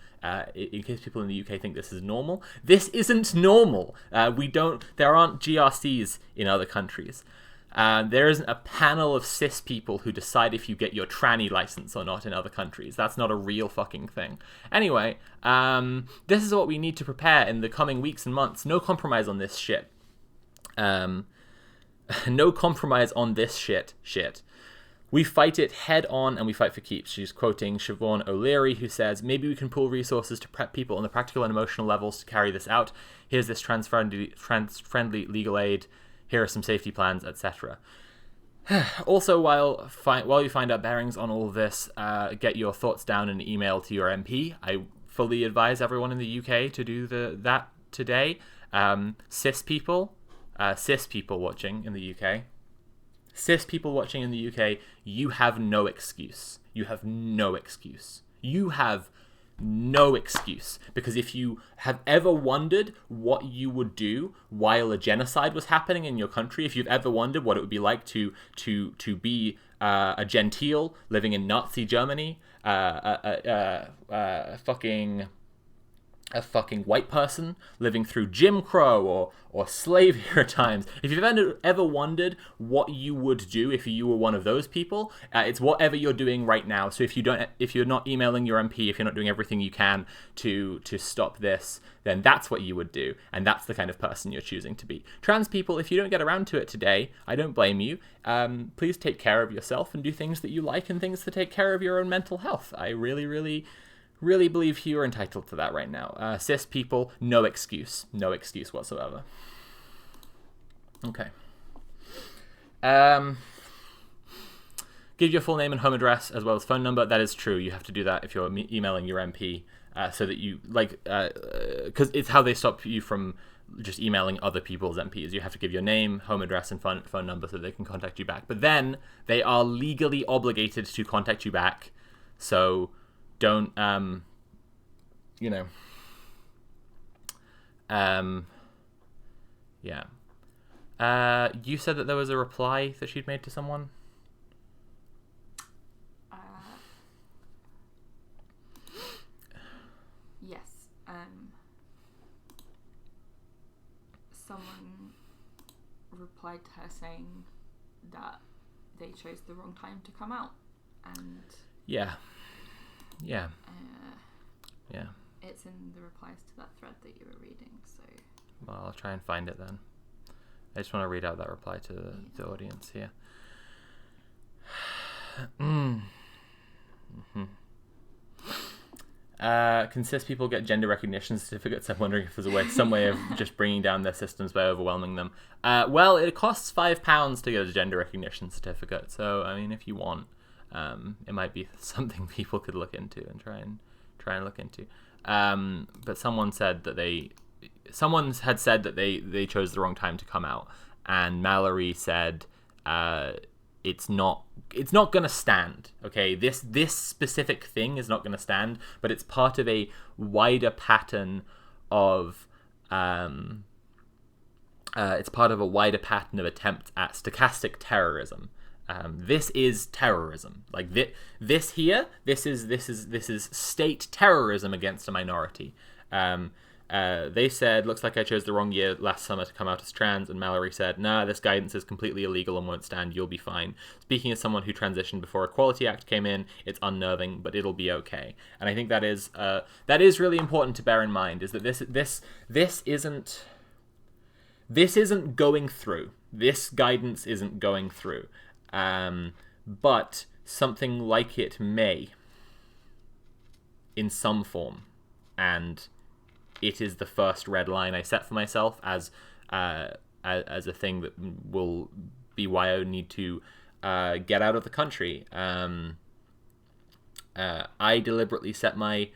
in case people in the UK think this is normal, this isn't normal. There aren't GRCs in other countries. There isn't a panel of cis people who decide if you get your tranny license or not in other countries. That's not a real fucking thing. Anyway, this is what we need to prepare in the coming weeks and months. No compromise on this shit. No compromise on this shit. We fight it head on and we fight for keeps. She's quoting Siobhan O'Leary, who says, maybe we can pool resources to prep people on the practical and emotional levels to carry this out. Here's this trans-friendly legal aid. Here are some safety plans, etc. Also, while you find out bearings on all of this, get your thoughts down in an email to your MP. I fully advise everyone in the UK to do that today. Cis people watching in the UK. Cis people watching in the UK, you have no excuse. You have no excuse. Because if you have ever wondered what you would do while a genocide was happening in your country, if you've ever wondered what it would be like to be a gentile living in Nazi Germany, a fucking white person living through Jim Crow or slave era times. If you've ever wondered what you would do if you were one of those people, it's whatever you're doing right now. So if you're not emailing your MP, if you're not doing everything you can to stop this, then that's what you would do, and that's the kind of person you're choosing to be. Trans people, if you don't get around to it today, I don't blame you. Please take care of yourself and do things that you like and things to take care of your own mental health. I really believe you're entitled to that right now. Cis people, no excuse whatsoever. Okay. Give your full name and home address as well as phone number. That is true. You have to do that if you're emailing your MP. so that you because it's how they stop you from just emailing other people's MPs. You have to give your name, home address, and phone number so they can contact you back. But then they are legally obligated to contact you back. So don't, yeah. You said that there was a reply that she'd made to someone? Yes. Someone replied to her saying that they chose the wrong time to come out, and yeah, it's in the replies to that thread that you were reading. So, well, I'll try and find it then. I just want to read out that reply to the audience here. Can cis people get gender recognition certificates? I'm wondering if there's some way of just bringing down their systems by overwhelming them. Well, it costs £5 to get a gender recognition certificate. So, I mean, if you want, it might be something people could look into and try and look into. But someone had said that they chose the wrong time to come out, and Mallory said, it's not going to stand. Okay, this specific thing is not going to stand, but it's part of a wider pattern of attempts at stochastic terrorism. This is terrorism. Like this is state terrorism against a minority. They said, looks like I chose the wrong year last summer to come out as trans, and Mallory said, nah, this guidance is completely illegal and won't stand, you'll be fine. Speaking as someone who transitioned before Equality Act came in, it's unnerving, but it'll be okay. And I think that is really important to bear in mind, is that this isn't going through. This guidance isn't going through. But something like it may, in some form, and it is the first red line I set for myself as a thing that will be why I need to get out of the country. I deliberately set my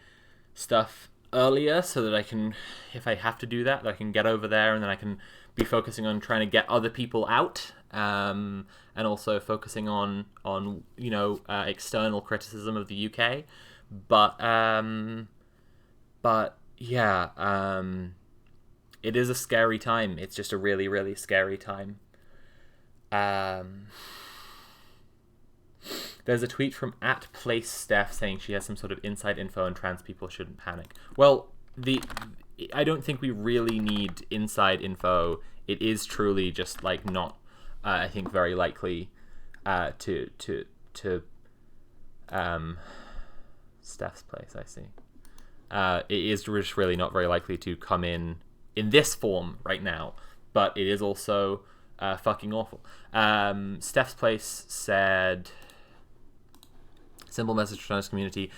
stuff earlier so that I can, if I have to do that, I can get over there, and then I can be focusing on trying to get other people out, and also focusing on external criticism of the UK. But yeah, it is a scary time. It's just a really, really scary time. There's a tweet from @PlaceSteph saying she has some sort of inside info and trans people shouldn't panic. Well, I don't think we really need inside info. It is truly just not, I think, very likely to Steph's place. I see. It is just really not very likely to come in this form right now, but it is also fucking awful. Steph's place said, simple message to trans community.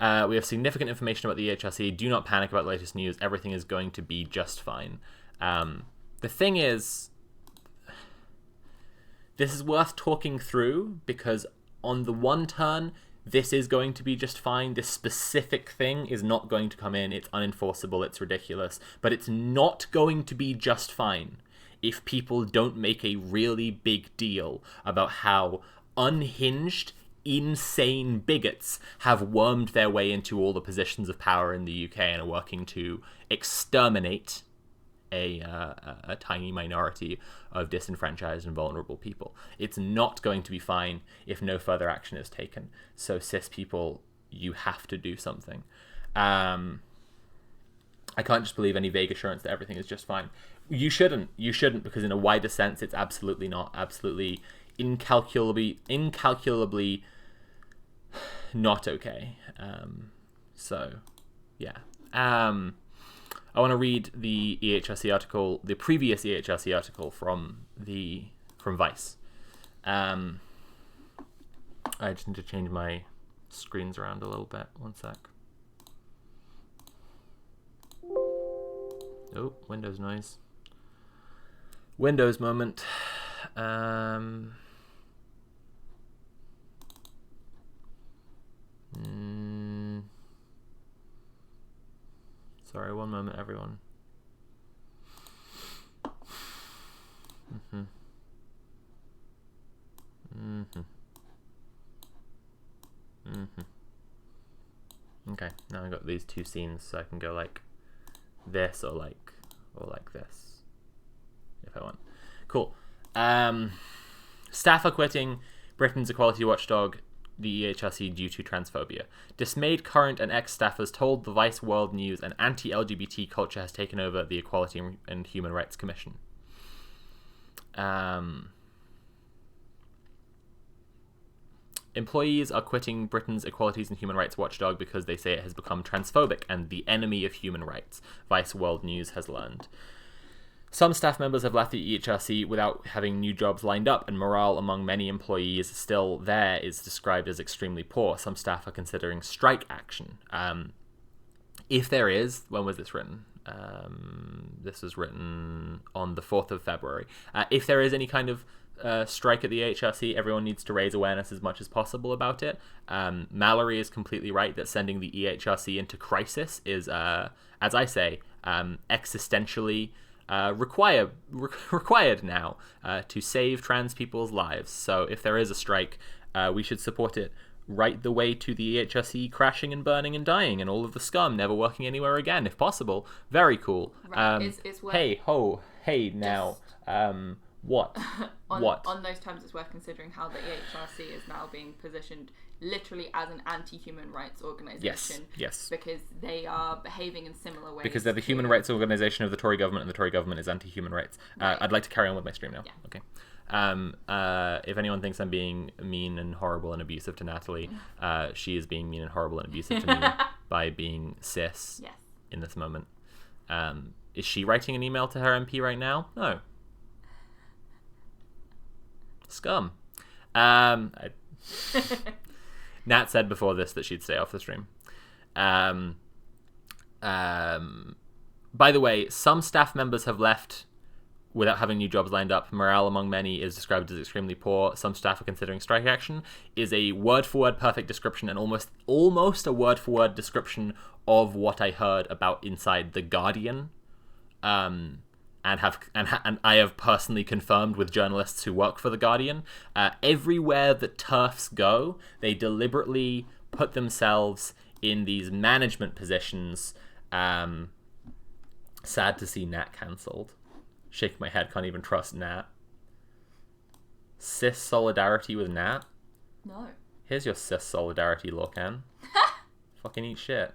We have significant information about the EHRC. Do not panic about the latest news. Everything is going to be just fine. The thing is, this is worth talking through, because on the one turn, this is going to be just fine. This specific thing is not going to come in. It's unenforceable. It's ridiculous. But it's not going to be just fine if people don't make a really big deal about how unhinged, insane bigots have wormed their way into all the positions of power in the UK and are working to exterminate a tiny minority of disenfranchised and vulnerable people. It's not going to be fine if no further action is taken. So cis people, you have to do something. I can't just believe any vague assurance that everything is just fine. You shouldn't, because in a wider sense, it's absolutely not. Absolutely incalculably not okay. So, yeah. I want to read the EHRC article, the previous EHRC article from Vice. I just need to change my screens around a little bit. One sec. Oh, Windows noise. Windows moment. Sorry, one moment, everyone. Okay, now I've got these two scenes, so I can go like this or like this if I want. Cool. Staff are quitting Britain's equality watchdog, the EHRC, due to transphobia. Dismayed current and ex-staffers told the Vice World News an anti-LGBT culture has taken over the Equality and Human Rights Commission. Employees are quitting Britain's Equalities and Human Rights watchdog because they say it has become transphobic and the enemy of human rights, Vice World News has learned. Some staff members have left the EHRC without having new jobs lined up, and morale among many employees still there is described as extremely poor. Some staff are considering strike action. If there is, when was this written? This was written on the 4th of February. If there is any kind of strike at the EHRC, everyone needs to raise awareness as much as possible about it. Mallory is completely right that sending the EHRC into crisis is, as I say, existentially required now to save trans people's lives. So if there is a strike, we should support it right the way to the EHRC crashing and burning and dying and all of the scum never working anywhere again, if possible. Very cool. Right. It's worth now. What? On those terms, it's worth considering how the EHRC is now being positioned literally as an anti-human rights organisation. Yes. Because they are behaving in similar ways. Because they're the human rights organisation of the Tory government, and the Tory government is anti-human rights. Right. I'd like to carry on with my stream now. Yeah. Okay. If anyone thinks I'm being mean and horrible and abusive to Natalie, she is being mean and horrible and abusive to me by being cis in this moment. Is she writing an email to her MP right now? No. Scum. Nat said before this that she'd stay off the stream. By the way, some staff members have left without having new jobs lined up. Morale among many is described as extremely poor. Some staff are considering strike action. Is a word-for-word perfect description and almost a word-for-word description of what I heard about inside The Guardian. And I have personally confirmed with journalists who work for The Guardian, everywhere that TERFs go, they deliberately put themselves in these management positions. Sad to see Nat cancelled. Shake my head, can't even trust Nat. Cis solidarity with Nat? No. Here's your cis solidarity, Lorcan. Fucking eat shit.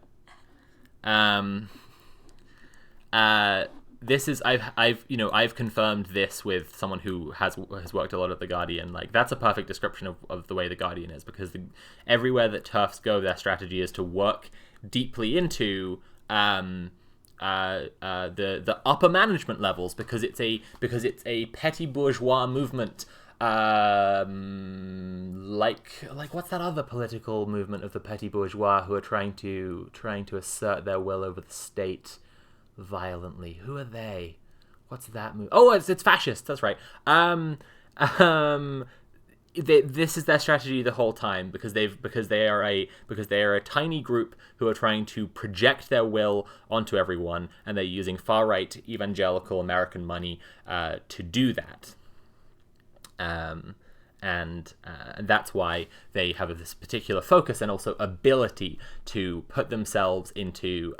This is I've confirmed this with someone who has worked a lot at The Guardian. Like, that's a perfect description of the way The Guardian is, because everywhere that TERFs go, their strategy is to work deeply into the upper management levels, because it's a petty bourgeois movement, like what's that other political movement of the petty bourgeois who are trying to assert their will over the state violently? Who are they? What's that move? Oh, it's fascist. That's right. This is their strategy the whole time, because they are a tiny group who are trying to project their will onto everyone, and they're using far right evangelical American money to do that. And that's why they have this particular focus and also ability to put themselves into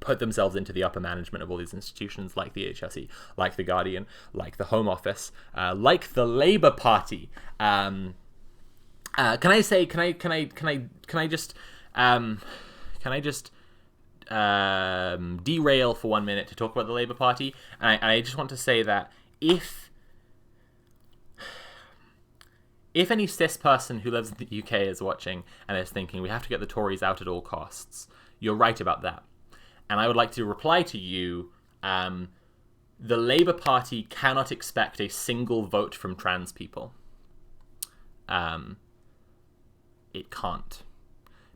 the upper management of all these institutions, like the HRC, like the Guardian, like the Home Office, like the Labour Party. Can I just derail for 1 minute to talk about the Labour Party? And I just want to say that if any cis person who lives in the UK is watching and is thinking we have to get the Tories out at all costs, you're right about that. And I would like to reply to you, the Labour Party cannot expect a single vote from trans people. It can't.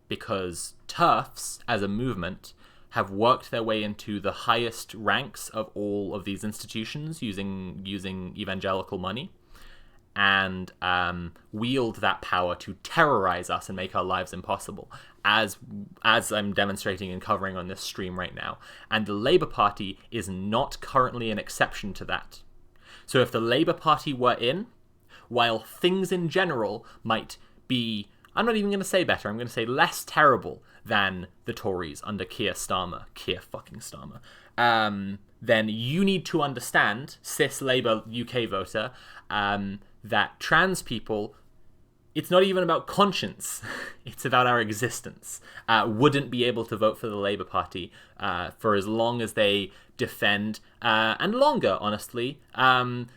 Because TERFs, as a movement, have worked their way into the highest ranks of all of these institutions using evangelical money, and wield that power to terrorize us and make our lives impossible. as I'm demonstrating and covering on this stream right now. And the Labour Party is not currently an exception to that. So if the Labour Party were in, while things in general might be, I'm not even going to say better, I'm going to say less terrible than the Tories under Keir fucking Starmer, then you need to understand, cis Labour UK voter, that trans people, it's not even about conscience, it's about our existence, wouldn't be able to vote for the Labour Party for as long as they defend, and longer, honestly,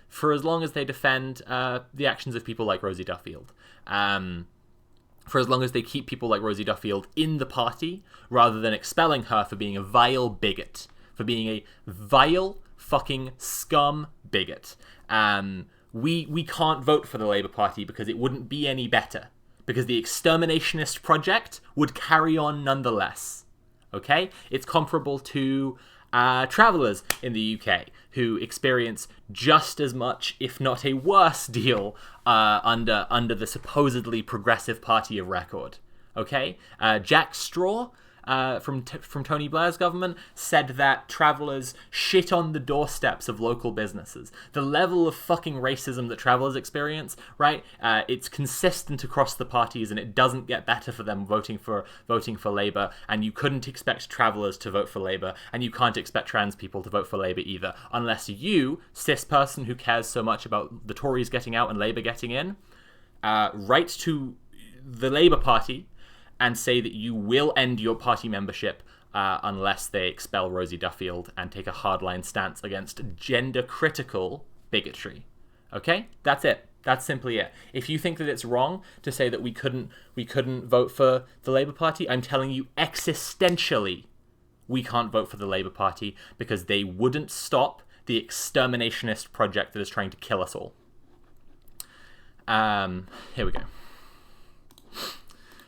for as long as they defend the actions of people like Rosie Duffield. For as long as they keep people like Rosie Duffield in the party, rather than expelling her for being a vile bigot, for being a vile fucking scum bigot. We can't vote for the Labour Party because it wouldn't be any better. Because the exterminationist project would carry on nonetheless. Okay? It's comparable to travellers in the UK who experience just as much, if not a worse deal, under the supposedly progressive party of record. Okay? Jack Straw, from Tony Blair's government, said that travellers shit on the doorsteps of local businesses. The level of fucking racism that travellers experience, right? It's consistent across the parties, and it doesn't get better for them voting for Labour. And you couldn't expect travellers to vote for Labour, and you can't expect trans people to vote for Labour either, unless you, cis person who cares so much about the Tories getting out and Labour getting in, write to the Labour Party and say that you will end your party membership unless they expel Rosie Duffield and take a hardline stance against gender-critical bigotry. Okay? That's it. That's simply it. If you think that it's wrong to say that we couldn't vote for the Labour Party, I'm telling you existentially we can't vote for the Labour Party because they wouldn't stop the exterminationist project that is trying to kill us all. Here we go.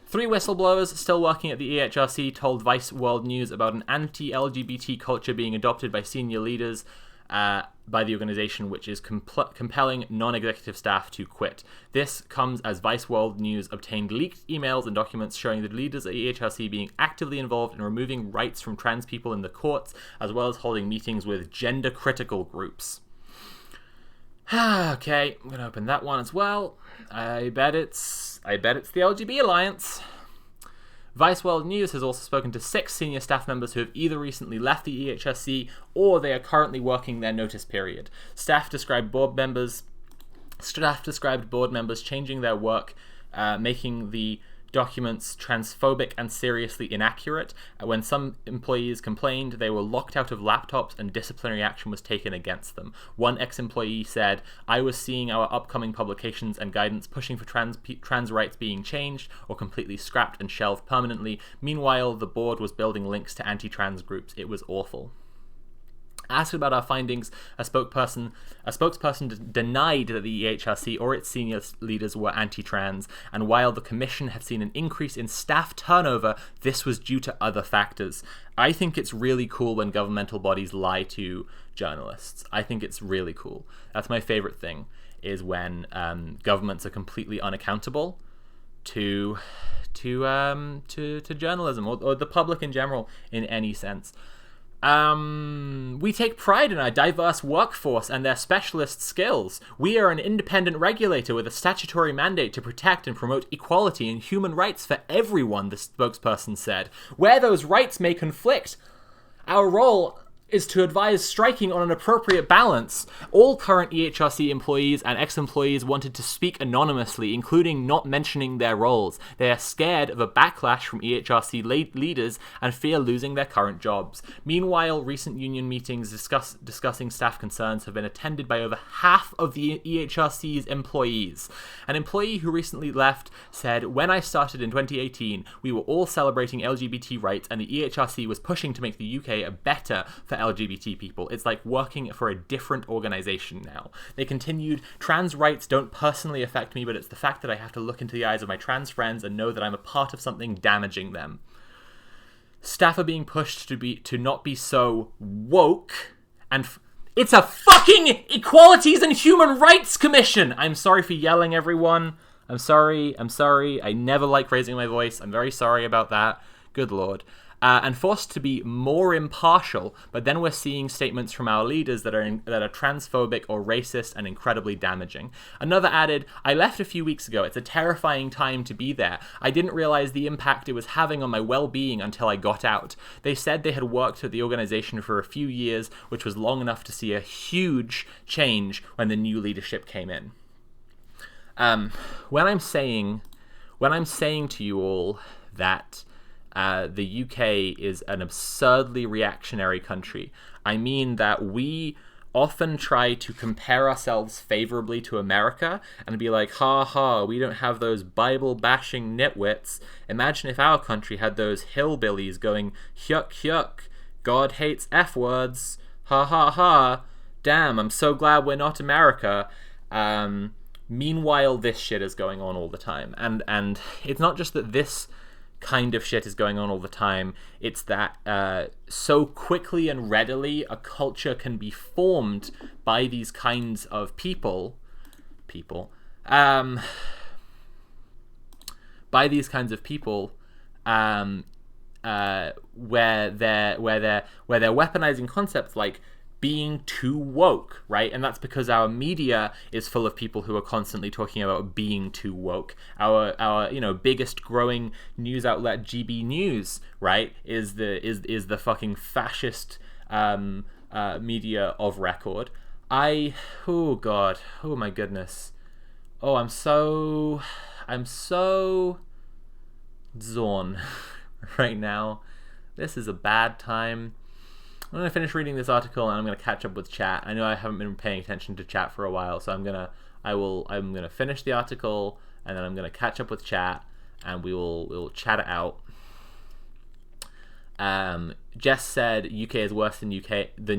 3 whistleblowers still working at the EHRC told Vice World News about an anti-LGBT culture being adopted by senior leaders by the organisation, which is compelling non-executive staff to quit. This comes as Vice World News obtained leaked emails and documents showing the leaders at EHRC being actively involved in removing rights from trans people in the courts, as well as holding meetings with gender-critical groups. Okay, I'm going to open that one as well. I bet it's the LGB Alliance. Vice World News has also spoken to 6 senior staff members who have either recently left the EHRC or they are currently working their notice period. Staff described board members changing their work, making the documents transphobic and seriously inaccurate. When some employees complained, they were locked out of laptops and disciplinary action was taken against them. One ex-employee said, "I was seeing our upcoming publications and guidance pushing for trans rights being changed or completely scrapped and shelved permanently. Meanwhile, the board was building links to anti-trans groups. It was awful." Asked about our findings, a spokesperson denied that the EHRC or its senior leaders were anti-trans, and while the Commission have seen an increase in staff turnover, this was due to other factors. I think it's really cool when governmental bodies lie to journalists. I think it's really cool. That's my favorite thing, is when governments are completely unaccountable to journalism or the public in general in any sense. We take pride in our diverse workforce and their specialist skills. We are an independent regulator with a statutory mandate to protect and promote equality and human rights for everyone, the spokesperson said. Where those rights may conflict, our role is to advise striking on an appropriate balance. All current EHRC employees and ex-employees wanted to speak anonymously, including not mentioning their roles. They are scared of a backlash from EHRC leaders and fear losing their current jobs. Meanwhile, recent union meetings discussing staff concerns have been attended by over half of the EHRC's employees. An employee who recently left said, "When I started in 2018, we were all celebrating LGBT rights and the EHRC was pushing to make the UK better for LGBT people. It's like working for a different organization now." They continued, "Trans rights don't personally affect me, but it's the fact that I have to look into the eyes of my trans friends and know that I'm a part of something damaging them. Staff are being pushed to not be so woke, and it's a fucking Equalities and Human Rights Commission!" I'm sorry for yelling, everyone. I'm sorry. I never like raising my voice. I'm very sorry about that. Good Lord. And forced to be more impartial, but then we're seeing statements from our leaders that are transphobic or racist and incredibly damaging. Another added, I left a few weeks ago. It's a terrifying time to be there. I didn't realize the impact it was having on my well-being until I got out. They said they had worked at the organization for a few years, which was long enough to see a huge change when the new leadership came in. When I'm saying to you all that the UK is an absurdly reactionary country, I mean that we often try to compare ourselves favorably to America and be like, ha ha, we don't have those Bible-bashing nitwits. Imagine if our country had those hillbillies going, hyuk hyuk, God hates F-words, ha ha ha, damn, I'm so glad we're not America. Meanwhile, this shit is going on all the time. And it's not just that this kind of shit is going on all the time, it's that so quickly and readily a culture can be formed by these kinds of people where they're weaponizing concepts like being too woke, right? And that's because our media is full of people who are constantly talking about being too woke. Our biggest growing news outlet, GB News, right, is the fucking fascist media of record. Oh god, oh my goodness, oh I'm so zorn right now. This is a bad time. I'm going to finish reading this article and I'm going to catch up with chat. I know I haven't been paying attention to chat for a while, so I'm going to finish the article and then I'm going to catch up with chat and we will chat it out. Jess said UK is worse than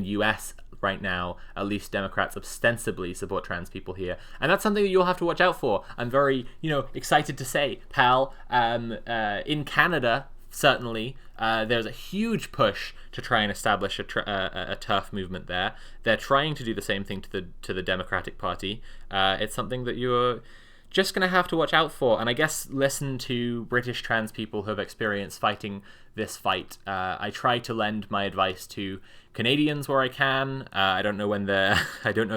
US right now. At least Democrats ostensibly support trans people here, and that's something that you'll have to watch out for. I'm very excited to say, pal, in Canada, certainly, there's a huge push to try and establish a TERF movement there. They're trying to do the same thing to the Democratic Party. It's something that you're just going to have to watch out for, and I guess listen to British trans people who have experienced fighting this fight. I try to lend my advice to Canadians where I can. I don't know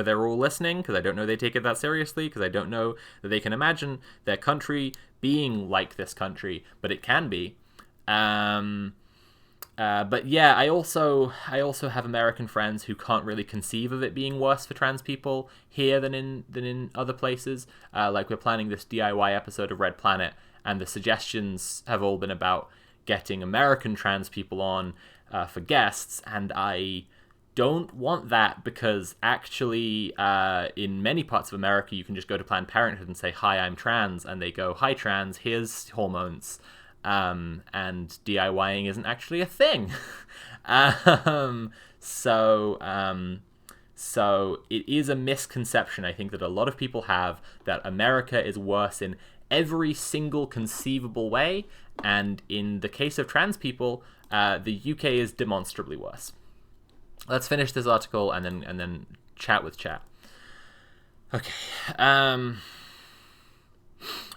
they're all listening, because I don't know they take it that seriously, because I don't know that they can imagine their country being like this country, but it can be. But yeah, I also have American friends who can't really conceive of it being worse for trans people here than in other places. Like, we're planning this DIY episode of Red Planet, and the suggestions have all been about getting American trans people on for guests, and I don't want that, because actually in many parts of America you can just go to Planned Parenthood and say, hi, I'm trans, and they go, hi trans, here's hormones. And DIYing isn't actually a thing. So it is a misconception, I think, that a lot of people have, that America is worse in every single conceivable way, and in the case of trans people, the UK is demonstrably worse. Let's finish this article and then chat with chat. Okay.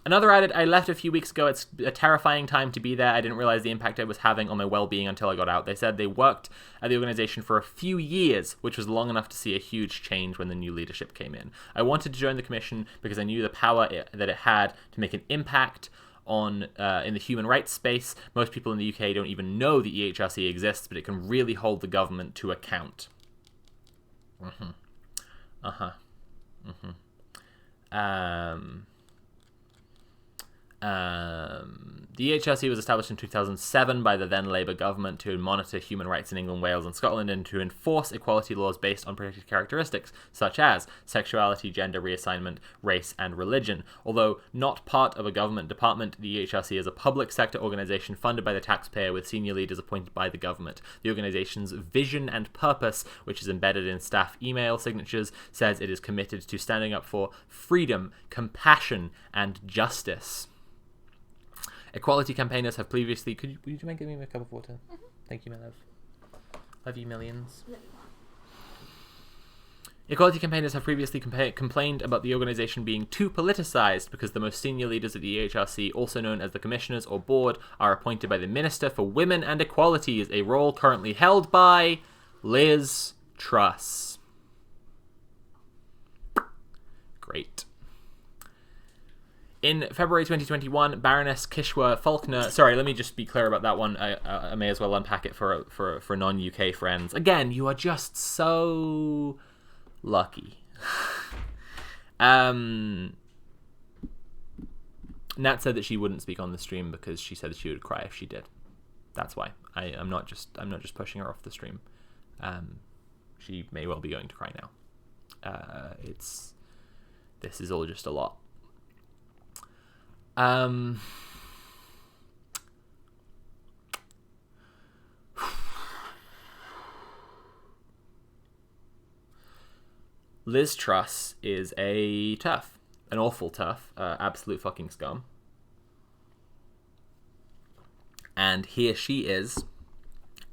Another added, I left a few weeks ago. It's a terrifying time to be there. I didn't realize the impact it was having on my well-being until I got out. They said they worked at the organization for a few years, which was long enough to see a huge change when the new leadership came in. I wanted to join the commission because I knew the power that it had to make an impact on in the human rights space. Most people in the UK don't even know the EHRC exists, but it can really hold the government to account. The EHRC was established in 2007 by the then Labour government to monitor human rights in England, Wales and Scotland, and to enforce equality laws based on protected characteristics such as sexuality, gender reassignment, race and religion. Although not part of a government department, the EHRC is a public sector organisation funded by the taxpayer with senior leaders appointed by the government. The organisation's vision and purpose, which is embedded in staff email signatures, says it is committed to standing up for freedom, compassion and justice. Equality campaigners have previously... Would you mind giving me a cup of water? Mm-hmm. Thank you, my love. Love you millions. Equality campaigners have previously complained about the organisation being too politicised because the most senior leaders of the EHRC, also known as the commissioners or board, are appointed by the Minister for Women and Equalities, a role currently held by Liz Truss. Great. In February 2021, Baroness Kishwa Faulkner... Sorry, let me just be clear about that one. I may as well unpack it for non-UK friends. Again, you are just so... lucky. Nat said that she wouldn't speak on the stream because she said that she would cry if she did. That's why. I'm not just pushing her off the stream. She may well be going to cry now. This is all just a lot. Liz Truss is a TERF, an awful TERF, absolute fucking scum. And here she is,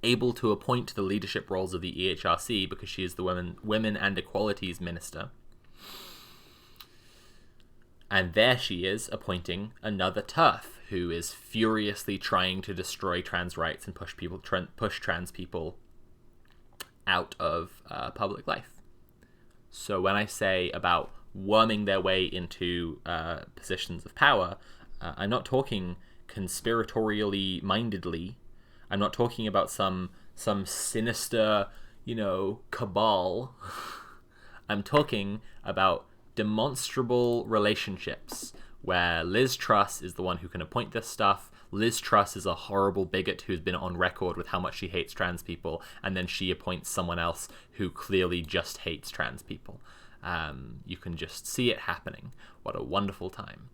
able to appoint the leadership roles of the EHRC because she is the Women and Equalities Minister. And there she is, appointing another TERF, who is furiously trying to destroy trans rights and push trans people out of public life. So when I say about worming their way into positions of power, I'm not talking conspiratorially mindedly. I'm not talking about some sinister, cabal. I'm talking about demonstrable relationships where Liz Truss is the one who can appoint this stuff. Liz Truss is a horrible bigot who's been on record with how much she hates trans people, and then she appoints someone else who clearly just hates trans people. You can just see it happening. What a wonderful time.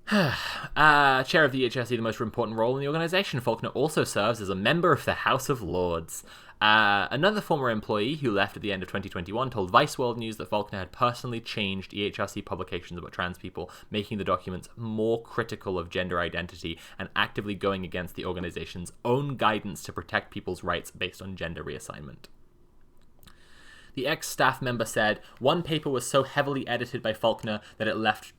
Chair of the EHRC, the most important role in the organisation. Faulkner also serves as a member of the House of Lords. Another former employee who left at the end of 2021 told Vice World News that Faulkner had personally changed EHRC publications about trans people, making the documents more critical of gender identity and actively going against the organization's own guidance to protect people's rights based on gender reassignment. The ex-staff member said, "One paper was so heavily edited by Faulkner that it left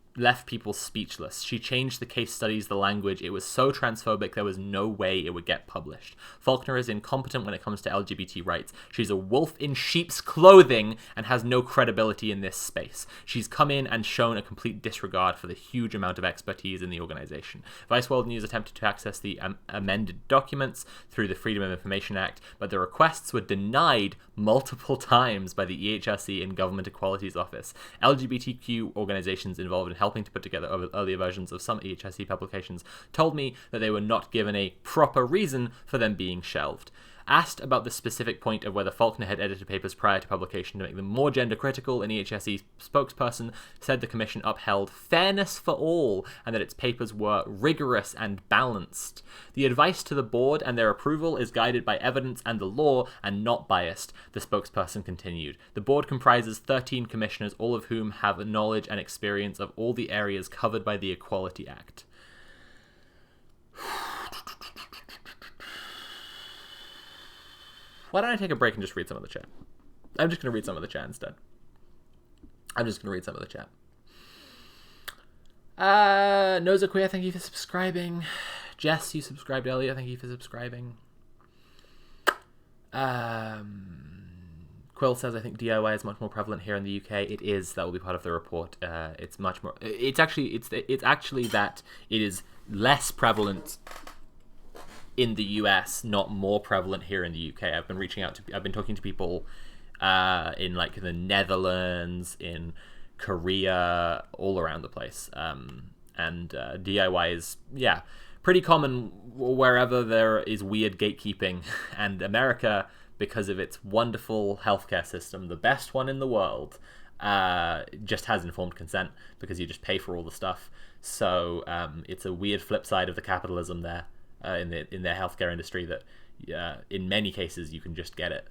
people speechless. She changed the case studies, the language. It was so transphobic there was no way it would get published. Faulkner is incompetent when it comes to LGBT rights. She's a wolf in sheep's clothing and has no credibility in this space. She's come in and shown a complete disregard for the huge amount of expertise in the organization." Vice World News attempted to access the amended documents through the Freedom of Information Act, but the requests were denied multiple times by the EHRC and Government Equalities Office. LGBTQ organizations involved in helping to put together earlier versions of some EHRC publications told me that they were not given a proper reason for them being shelved. Asked about the specific point of whether Faulkner had edited papers prior to publication to make them more gender critical, an EHRC spokesperson said the commission upheld fairness for all and that its papers were rigorous and balanced. The advice to the board and their approval is guided by evidence and the law and not biased, the spokesperson continued. The board comprises 13 commissioners, all of whom have a knowledge and experience of all the areas covered by the Equality Act. Why don't I take a break and just read some of the chat? I'm just going to read some of the chat instead. Noza Queer, thank you for subscribing. Jess, you subscribed earlier. Thank you for subscribing. Quill says, I think DIY is much more prevalent here in the UK. It is. That will be part of the report. It's much more... It's actually that it is less prevalent in the US, not more prevalent here in the UK. I've been talking to people in like the Netherlands, in Korea, all around the place. And DIY is, pretty common wherever there is weird gatekeeping. And America, because of its wonderful healthcare system, the best one in the world, just has informed consent because you just pay for all the stuff. So it's a weird flip side of the capitalism there. In their healthcare industry, that in many cases you can just get it.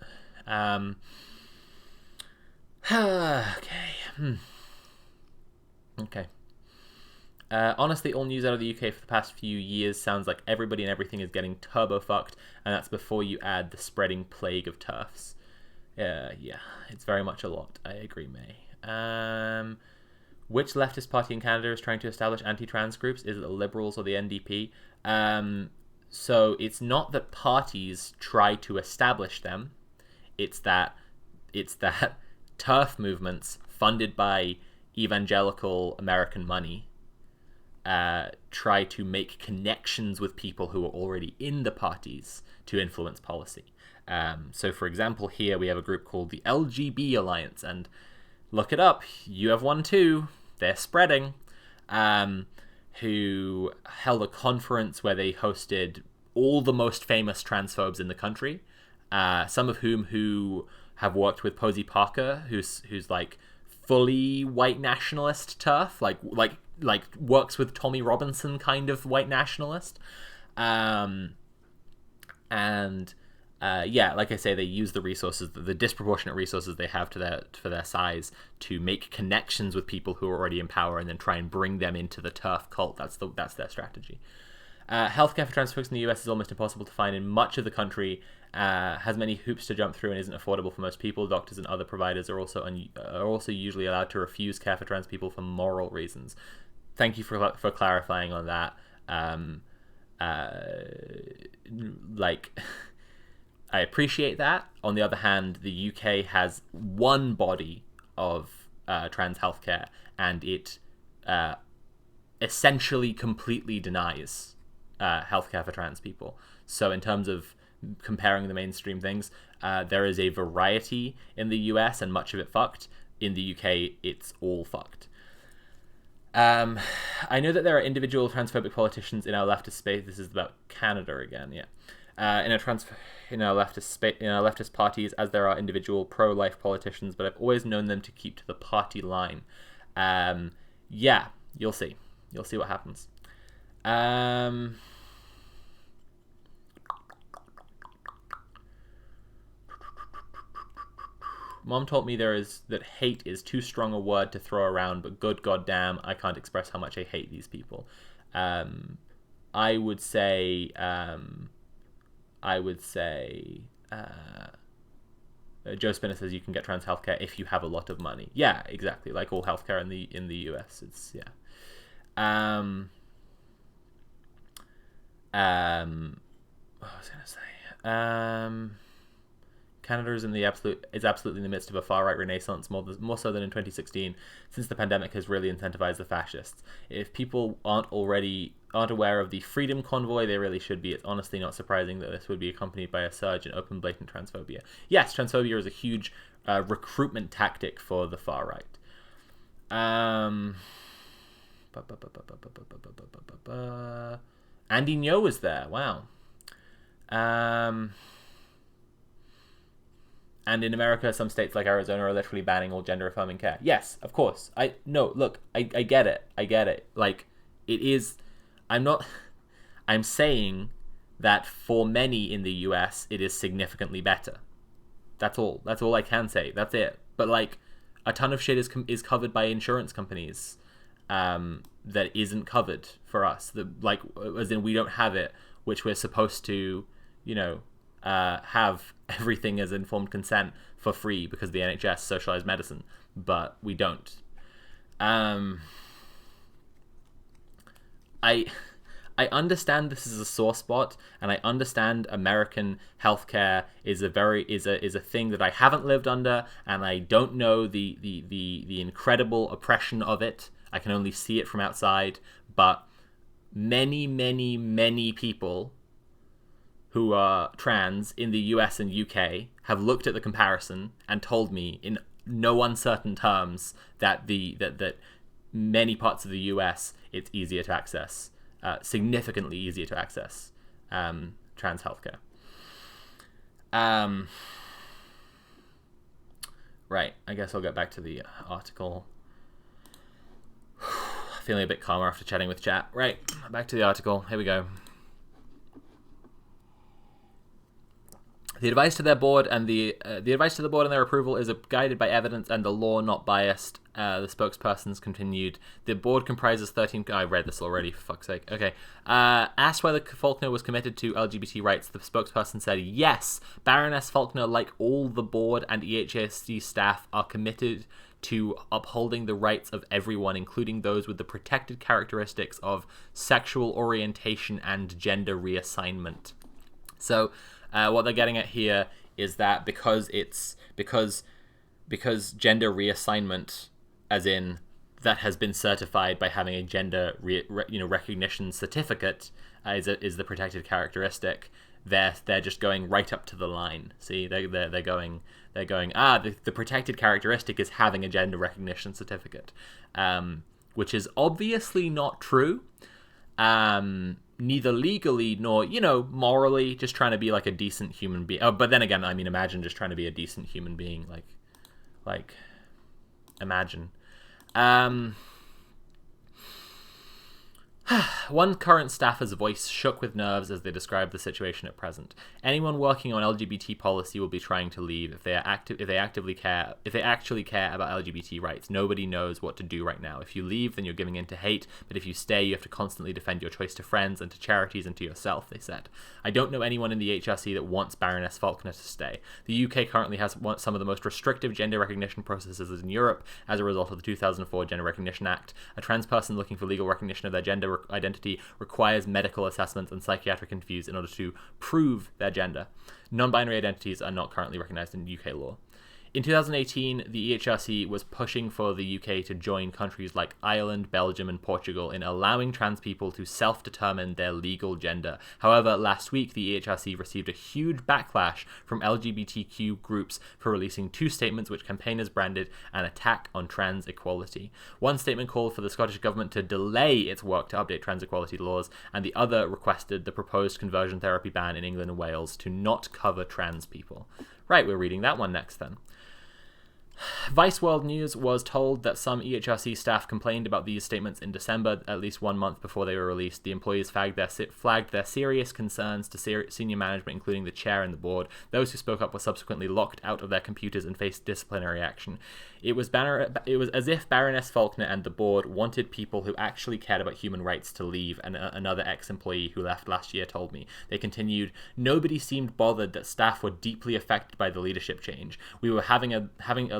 Okay. Honestly, all news out of the UK for the past few years sounds like everybody and everything is getting turbo fucked, and that's before you add the spreading plague of TERFs. Yeah, it's very much a lot. I agree, May. Which leftist party in Canada is trying to establish anti-trans groups? Is it the Liberals or the NDP? So it's not that parties try to establish them. It's that TERF movements funded by evangelical American money try to make connections with people who are already in the parties to influence policy. So, for example, here we have a group called the LGB Alliance, and look it up. You have one too. They're spreading. Who held a conference where they hosted all the most famous transphobes in the country. Some of whom who have worked with Posey Parker, who's like fully white nationalist TERF, like works with Tommy Robinson kind of white nationalist. Like I say, they use the resources, the disproportionate resources they have for their size, to make connections with people who are already in power, and then try and bring them into the TERF cult. That's their strategy. Healthcare for trans folks in the US is almost impossible to find in much of the country. Has many hoops to jump through and isn't affordable for most people. Doctors and other providers are also usually allowed to refuse care for trans people for moral reasons. Thank you for clarifying on that. I appreciate that. On the other hand, the UK has one body of trans healthcare, and it essentially completely denies healthcare for trans people. So in terms of comparing the mainstream things, there is a variety in the US, and much of it fucked. In the UK, it's all fucked. I know that there are individual transphobic politicians in our leftist space. This is about Canada again, yeah. In our leftist parties, as there are individual pro-life politicians, but I've always known them to keep to the party line. Yeah, you'll see what happens. Mom told me that hate is too strong a word to throw around, but good goddamn, I can't express how much I hate these people. I would say Joe Spinner says you can get trans healthcare if you have a lot of money. Yeah, exactly. Like all healthcare in the US, it's yeah. What was I gonna say? Canada is absolutely in the midst of a far right renaissance, more so than in 2016, since the pandemic has really incentivized the fascists. If people aren't aware of the Freedom Convoy, they really should be. It's honestly not surprising that this would be accompanied by a surge in open, blatant transphobia. Yes, transphobia is a huge recruitment tactic for the far right. Andy Ngo was there. Wow. And in America, some states like Arizona are literally banning all gender-affirming care. Yes, of course. I get it. Like, it is... I'm saying that for many in the US, it is significantly better. That's all I can say. That's it. But, like, a ton of shit is covered by insurance companies that isn't covered for us. As in, we don't have it, which we're supposed to, have everything as informed consent for free because the NHS socialized medicine, but we don't. I understand this is a sore spot, and I understand American healthcare is a thing that I haven't lived under, and I don't know the incredible oppression of it. I can only see it from outside, but many people who are trans in the US and UK have looked at the comparison and told me in no uncertain terms that that many parts of the US it's easier to access, significantly easier to access trans healthcare. Right, I guess I'll get back to the article. Feeling a bit calmer after chatting with chat. Right, back to the article. Here we go. The advice to their board and the advice to the board and their approval is guided by evidence and the law, not biased. The spokespersons continued. The board comprises 13... I read this already, for fuck's sake. Okay. Asked whether Faulkner was committed to LGBT rights, the spokesperson said, yes, Baroness Faulkner, like all the board and EHRC staff, are committed to upholding the rights of everyone, including those with the protected characteristics of sexual orientation and gender reassignment. So... what they're getting at here is that because gender reassignment, as in that has been certified by having a gender recognition certificate, is the protected characteristic. They're just going right up to the line. See, they're going the protected characteristic is having a gender recognition certificate, which is obviously not true. Neither legally nor, morally, just trying to be like a decent human being. Oh, but then again, I mean, imagine just trying to be a decent human being. Like, imagine. One current staffer's voice shook with nerves as they described the situation at present. Anyone working on LGBT policy will be trying to leave if they actually care about LGBT rights. Nobody knows what to do right now. If you leave, then you're giving in to hate, but if you stay, you have to constantly defend your choice to friends and to charities and to yourself, they said. I don't know anyone in the HRC that wants Baroness Faulkner to stay. The UK currently has some of the most restrictive gender recognition processes in Europe as a result of the 2004 Gender Recognition Act. A trans person looking for legal recognition of their gender identity requires medical assessments and psychiatric interviews in order to prove their gender. Non-binary identities are not currently recognized in UK law. In 2018, the EHRC was pushing for the UK to join countries like Ireland, Belgium, and Portugal in allowing trans people to self-determine their legal gender. However, last week, the EHRC received a huge backlash from LGBTQ groups for releasing two statements which campaigners branded an attack on trans equality. One statement called for the Scottish Government to delay its work to update trans equality laws, and the other requested the proposed conversion therapy ban in England and Wales to not cover trans people. Right, we're reading that one next then. Vice World News was told that some EHRC staff complained about these statements in December, at least 1 month before they were released. The employees flagged their serious concerns to senior management, including the chair and the board. Those who spoke up were subsequently locked out of their computers and faced disciplinary action. It was as if Baroness Faulkner and the board wanted people who actually cared about human rights to leave, and another ex-employee who left last year told me. They continued, nobody seemed bothered that staff were deeply affected by the leadership change. We were having a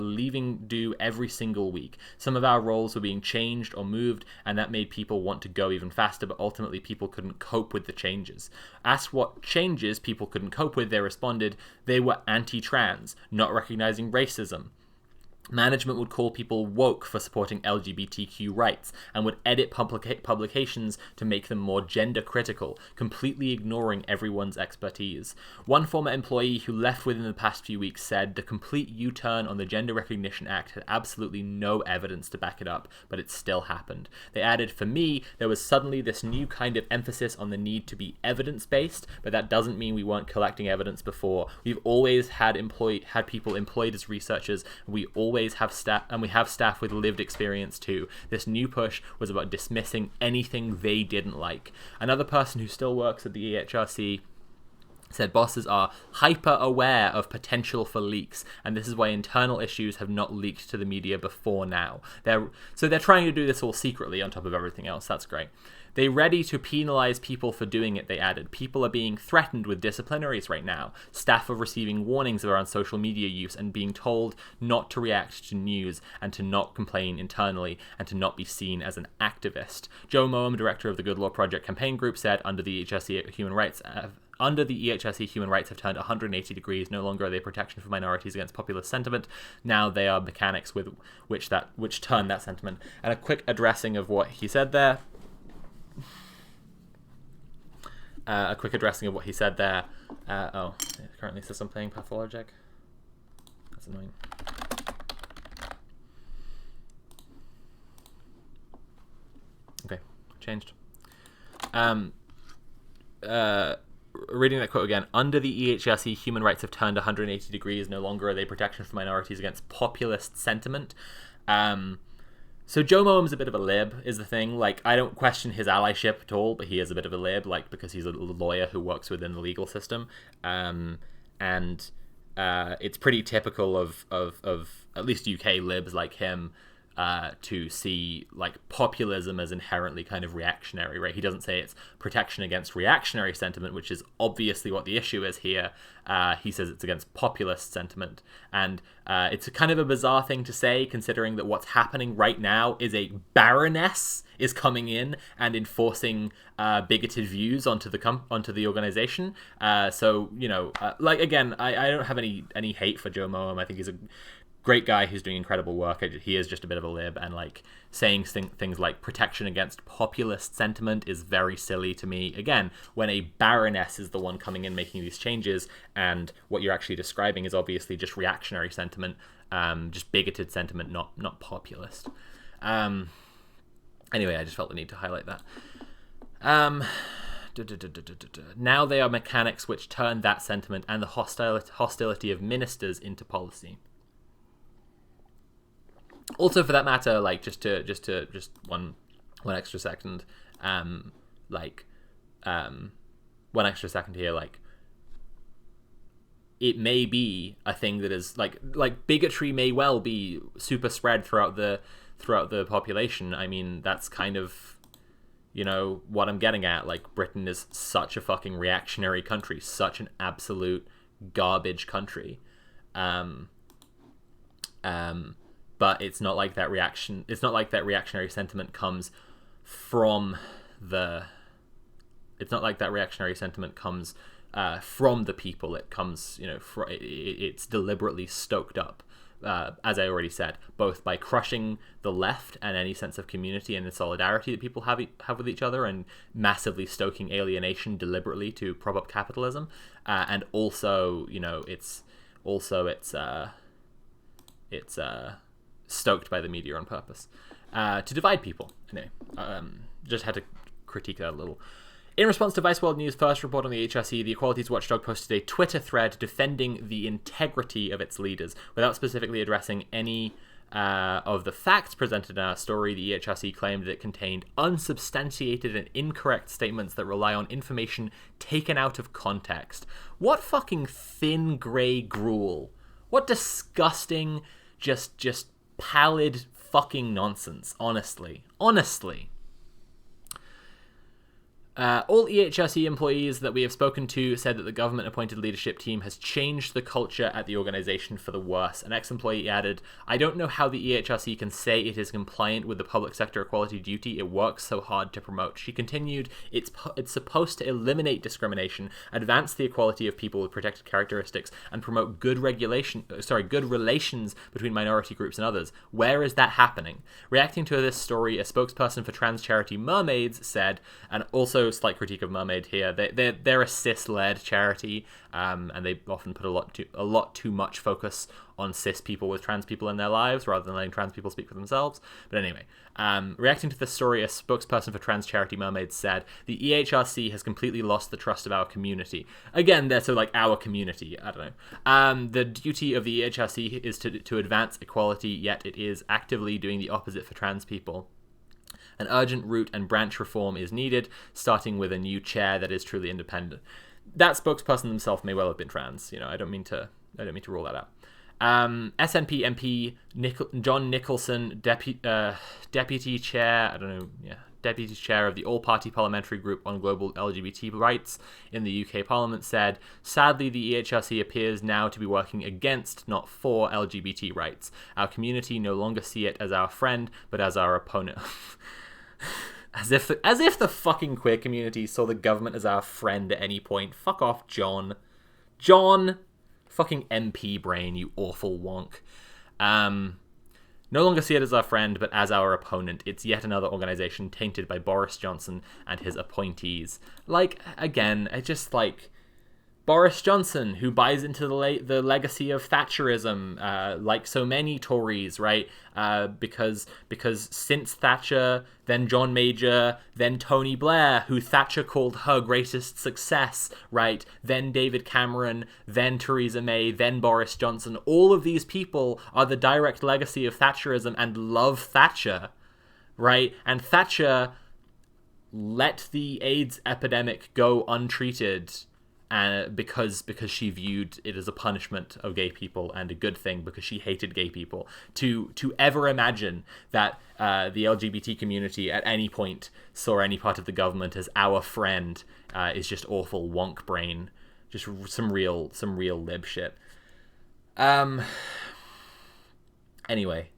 leaving do every single week. Some of our roles were being changed or moved, and that made people want to go even faster, but ultimately people couldn't cope with the changes. Asked what changes people couldn't cope with, they responded, they were anti-trans, not recognizing racism. Management would call people woke for supporting LGBTQ rights and would edit publications to make them more gender critical, completely ignoring everyone's expertise. One former employee who left within the past few weeks said the complete U-turn on the Gender Recognition Act had absolutely no evidence to back it up, but it still happened. They added, for me, there was suddenly this new kind of emphasis on the need to be evidence-based, but that doesn't mean we weren't collecting evidence before. We've always had people employed as researchers, and we always have staff with lived experience too. This new push was about dismissing anything they didn't like. Another person who still works at the EHRC said bosses are hyper aware of potential for leaks, and this is why internal issues have not leaked to the media before now. They're trying to do this all secretly on top of everything else. That's great. They're ready to penalize people for doing it, they added. People are being threatened with disciplinaries right now. Staff are receiving warnings around social media use and being told not to react to news and to not complain internally and to not be seen as an activist. Joe Moam, director of the Good Law Project campaign group, said under the EHRC human rights have turned 180 degrees. No longer are they protection for minorities against populist sentiment. Now they are mechanics with which turn that sentiment. And a quick addressing of what he said there. It currently says I'm playing Pathologic. That's annoying. Okay, changed. Reading that quote again. Under the EHRC, human rights have turned 180 degrees. No longer are they protection for minorities against populist sentiment. So Joe Moam's a bit of a lib, is the thing. Like, I don't question his allyship at all, but he is a bit of a lib, like, because he's a lawyer who works within the legal system. And and it's pretty typical of at least UK libs like him to see like populism as inherently kind of reactionary, right? He doesn't say it's protection against reactionary sentiment, which is obviously what the issue is here. He says it's against populist sentiment, and it's a kind of a bizarre thing to say, considering that what's happening right now is a baroness is coming in and enforcing bigoted views onto the organization. So like again, I don't have any hate for Joe Moam. I think he's a great guy who's doing incredible work. He is just a bit of a lib, and like saying things like protection against populist sentiment is very silly to me. Again, when a baroness is the one coming in making these changes, and what you're actually describing is obviously just reactionary sentiment, just bigoted sentiment, not populist. Anyway, I just felt the need to highlight that. Now they are mechanics which turn that sentiment and the hostility of ministers into policy. Also, for that matter, like just one extra second, one extra second here, like it may be a thing that is like bigotry may well be super spread throughout the population. I mean, that's kind of what I'm getting at. Like, Britain is such a fucking reactionary country, such an absolute garbage country. But it's not like that reaction. It's not like that reactionary sentiment comes from the. It's not like that reactionary sentiment comes from the people. It comes, it's deliberately stoked up, as I already said, both by crushing the left and any sense of community and the solidarity that people have with each other, and massively stoking alienation deliberately to prop up capitalism, and also, it's stoked by the media on purpose to divide people. Anyway, just had to critique that a little. In response to Vice World News' first report on the EHRC, the Equalities Watchdog posted a Twitter thread defending the integrity of its leaders. Without specifically addressing any of the facts presented in our story, the EHRC claimed that it contained unsubstantiated and incorrect statements that rely on information taken out of context. What fucking thin grey gruel. What disgusting, just pallid fucking nonsense, honestly. All EHRC employees that we have spoken to said that the government-appointed leadership team has changed the culture at the organization for the worse. An ex-employee added, "I don't know how the EHRC can say it is compliant with the public sector equality duty it works so hard to promote." She continued, it's supposed to eliminate discrimination, advance the equality of people with protected characteristics, and promote good relations between minority groups and others. Where is that happening? Reacting to this story, a spokesperson for trans charity Mermaids said, and also slight critique of Mermaid here, they're a cis-led charity, and they often put a lot too much focus on cis people with trans people in their lives rather than letting trans people speak for themselves. But anyway, reacting to this story, a spokesperson for trans charity Mermaids said, "The EHRC has completely lost the trust of our community." Again, they're so like our community, I don't know. The duty of the EHRC is to advance equality, yet it is actively doing the opposite for trans people. An urgent root and branch reform is needed, starting with a new chair that is truly independent. That spokesperson themselves may well have been trans. I don't mean to rule that out. SNP MP John Nicholson, deputy chair of the All-Party Parliamentary Group on Global LGBT Rights in the UK Parliament, said, "Sadly, the EHRC appears now to be working against, not for, LGBT rights. Our community no longer see it as our friend, but as our opponent." As if the fucking queer community saw the government as our friend at any point. Fuck off, John. Fucking MP brain, you awful wonk. No longer see it as our friend, but as our opponent. It's yet another organisation tainted by Boris Johnson and his appointees. Like, again, I just like Boris Johnson, who buys into the legacy of Thatcherism, like so many Tories, right? Because since Thatcher, then John Major, then Tony Blair, who Thatcher called her greatest success, right? Then David Cameron, then Theresa May, then Boris Johnson. All of these people are the direct legacy of Thatcherism and love Thatcher, right? And Thatcher let the AIDS epidemic go untreated because she viewed it as a punishment of gay people and a good thing because she hated gay people. To ever imagine that the LGBT community at any point saw any part of the government as our friend is just awful wonk brain, just some real lib shit. Anyway,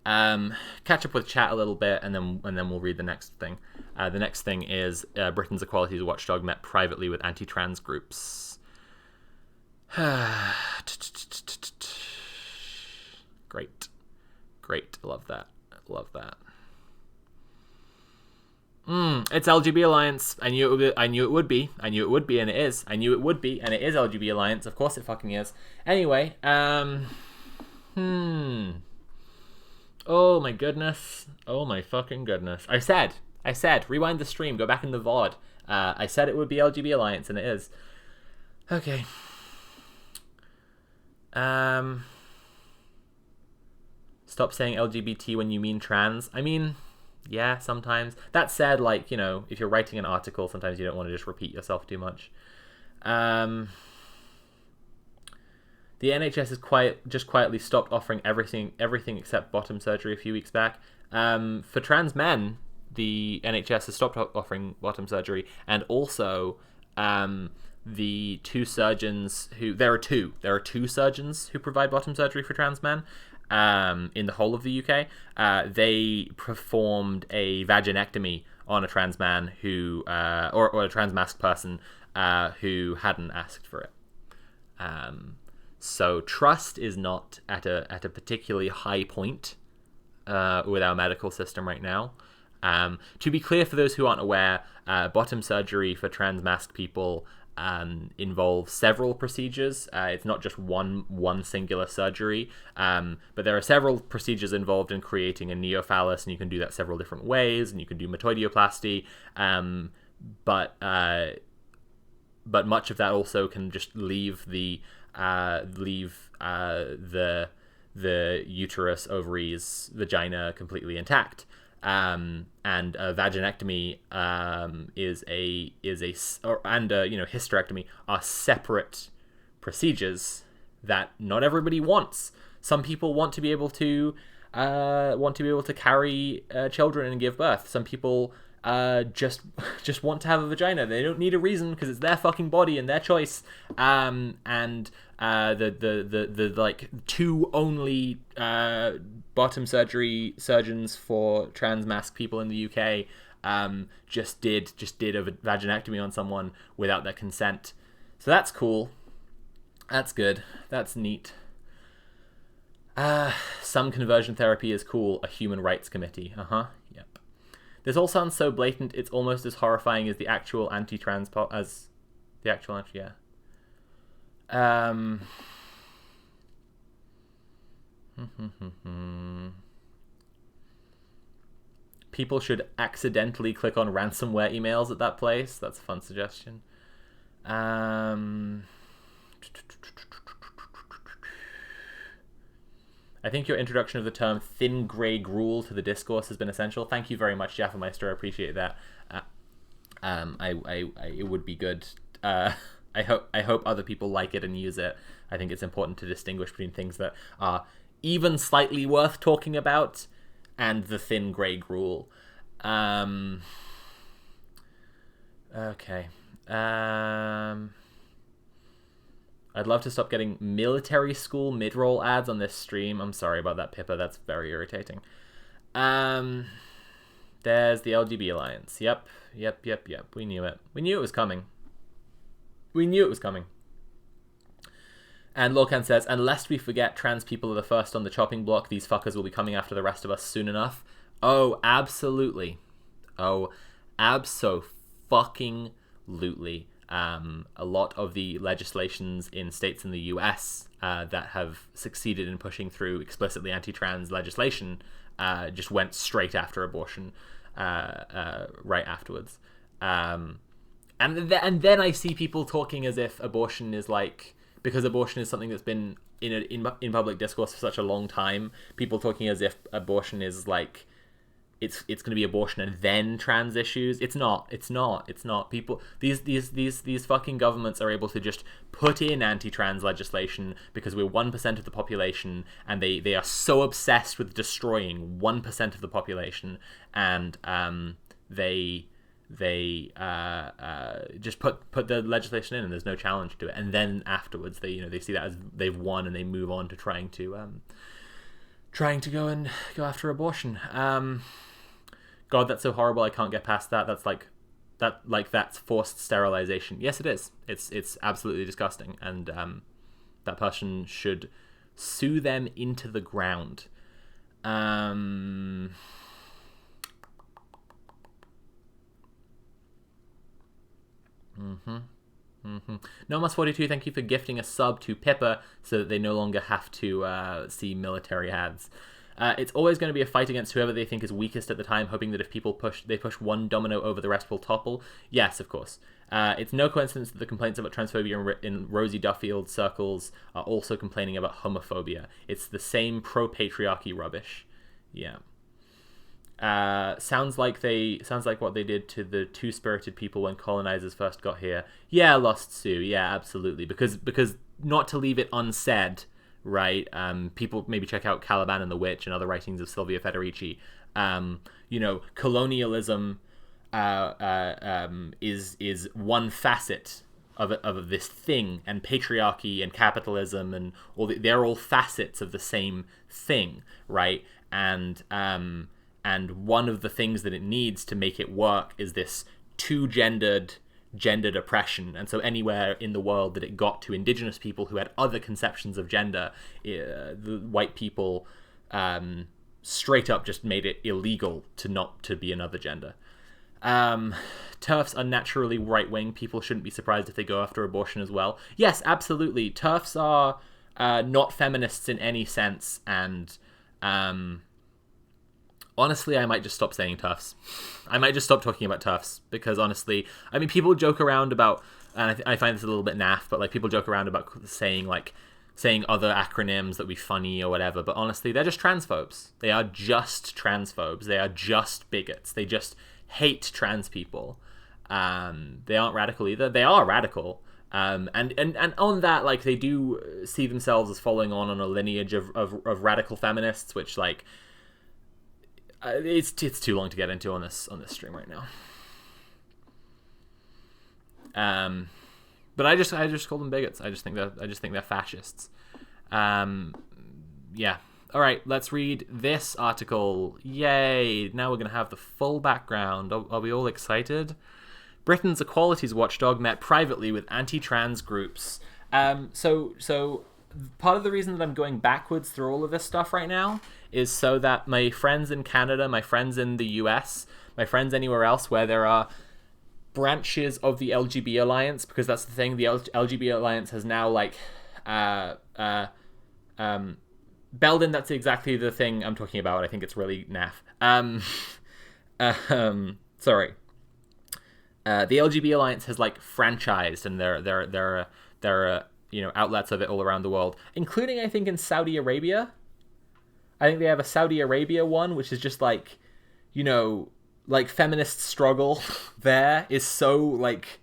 catch up with chat a little bit, and then we'll read the next thing. The next thing is Britain's Equalities Watchdog met privately with anti-trans groups. Great. Love that. It's LGB Alliance. I knew it would be, and it is. I knew it would be, and it is LGB Alliance. Of course it fucking is. Anyway, Oh my goodness. Oh my fucking goodness. I said, rewind the stream, go back in the VOD. I said it would be LGB Alliance, and it is. Okay. Stop saying LGBT when you mean trans. I mean, yeah, sometimes. That said, like, you know, if you're writing an article, sometimes you don't want to just repeat yourself too much. The NHS has quietly stopped offering everything except bottom surgery a few weeks back. For trans men, the NHS has stopped offering bottom surgery, and also the two surgeons there are two surgeons who provide bottom surgery for trans men in the whole of the UK. They performed a vaginectomy on a trans man who or a trans masked person who hadn't asked for it. So trust is not at a particularly high point with our medical system right now. To be clear, for those who aren't aware, bottom surgery for trans masked people involves several procedures. It's not just one singular surgery, but there are several procedures involved in creating a neophallus, and you can do that several different ways, and you can do metoidioplasty, but much of that also can just leave the uterus, ovaries, vagina completely intact. And a vaginectomy hysterectomy are separate procedures that not everybody wants. Some people want to be able to carry children and give birth. Some people just want to have a vagina. They don't need a reason because it's their fucking body and their choice. The like two only bottom surgery surgeons for trans masked people in the UK just did a vaginectomy on someone without their consent. So that's cool. That's good. That's neat. Some conversion therapy is cool. A human rights committee. Yep. This all sounds so blatant. It's almost as horrifying as the actual anti-trans yeah. People should accidentally click on ransomware emails at that place. That's a fun suggestion. I think your introduction of the term thin grey gruel to the discourse has been essential. Thank you very much, Jaffameister. I appreciate that. It would be good. I hope other people like it and use it. I think it's important to distinguish between things that are even slightly worth talking about and the thin grey gruel. Okay. I'd love to stop getting military school mid-roll ads on this stream. I'm sorry about that, Pippa. That's very irritating. There's the LGB Alliance. Yep. We knew it. We knew it was coming. And Lorcan says, and lest we forget, trans people are the first on the chopping block. These fuckers will be coming after the rest of us soon enough. Oh, absolutely. Oh, abso-fucking-lutely. A lot of the legislations in states in the US that have succeeded in pushing through explicitly anti-trans legislation just went straight after abortion right afterwards. And then I see people talking as if abortion is like, because abortion is something that's been in public discourse for such a long time, people talking as if abortion is like it's going to be abortion and then trans issues. It's not. People, these fucking governments are able to just put in anti-trans legislation because we're 1% of the population, and they are so obsessed with destroying 1% of the population, and they just put the legislation in, and there's no challenge to it. And then afterwards, they see that as they've won, and they move on to trying to go after abortion. God, that's so horrible. I can't get past that. That's forced sterilization. Yes, it is. It's absolutely disgusting, and that person should sue them into the ground. Nomas42, thank you for gifting a sub to Pippa so that they no longer have to see military ads. It's always going to be a fight against whoever they think is weakest at the time, hoping that if people push one domino over, the rest will topple. Yes, of course. It's no coincidence that the complaints about transphobia in Rosie Duffield circles are also complaining about homophobia. It's the same pro-patriarchy rubbish. Yeah. Sounds like what they did to the two-spirited people when colonizers first got here. Yeah, Lost Sue. Yeah, absolutely. Because not to leave it unsaid, right? People maybe check out Caliban and the Witch and other writings of Silvia Federici. Colonialism is one facet of this thing, and patriarchy and capitalism and they're all facets of the same thing, right? And one of the things that it needs to make it work is this gendered oppression. And so anywhere in the world that it got to indigenous people who had other conceptions of gender, the white people straight up just made it illegal to be another gender. TERFs are naturally right-wing. People shouldn't be surprised if they go after abortion as well. Yes, absolutely. TERFs are not feminists in any sense, and honestly, I might just stop saying TERFs. I might just stop talking about TERFs, because honestly, I mean, people joke around about, and I find this a little bit naff, but like people joke around about saying other acronyms that would be funny or whatever, but honestly, they're just transphobes. They are just transphobes. They are just bigots. They just hate trans people. They aren't radical either. They are radical. And on that, like, they do see themselves as following on a lineage of radical feminists, which, like, it's too long to get into on this stream right now. But I just call them bigots. I just think they're fascists. Yeah. All right, let's read this article. Yay! Now we're gonna have the full background. Are we all excited? Britain's equalities watchdog met privately with anti-trans groups. So part of the reason that I'm going backwards through all of this stuff right now is so that my friends in Canada, my friends in the US, my friends anywhere else where there are branches of the LGB Alliance, because that's the thing, the LGB Alliance has now, like, Belden, that's exactly the thing I'm talking about. I think it's really naff. Sorry. The LGB Alliance has, like, franchised, and there are outlets of it all around the world, including, I think, in Saudi Arabia. I think they have a Saudi Arabia one, which is just like, like, feminist struggle there is so, like,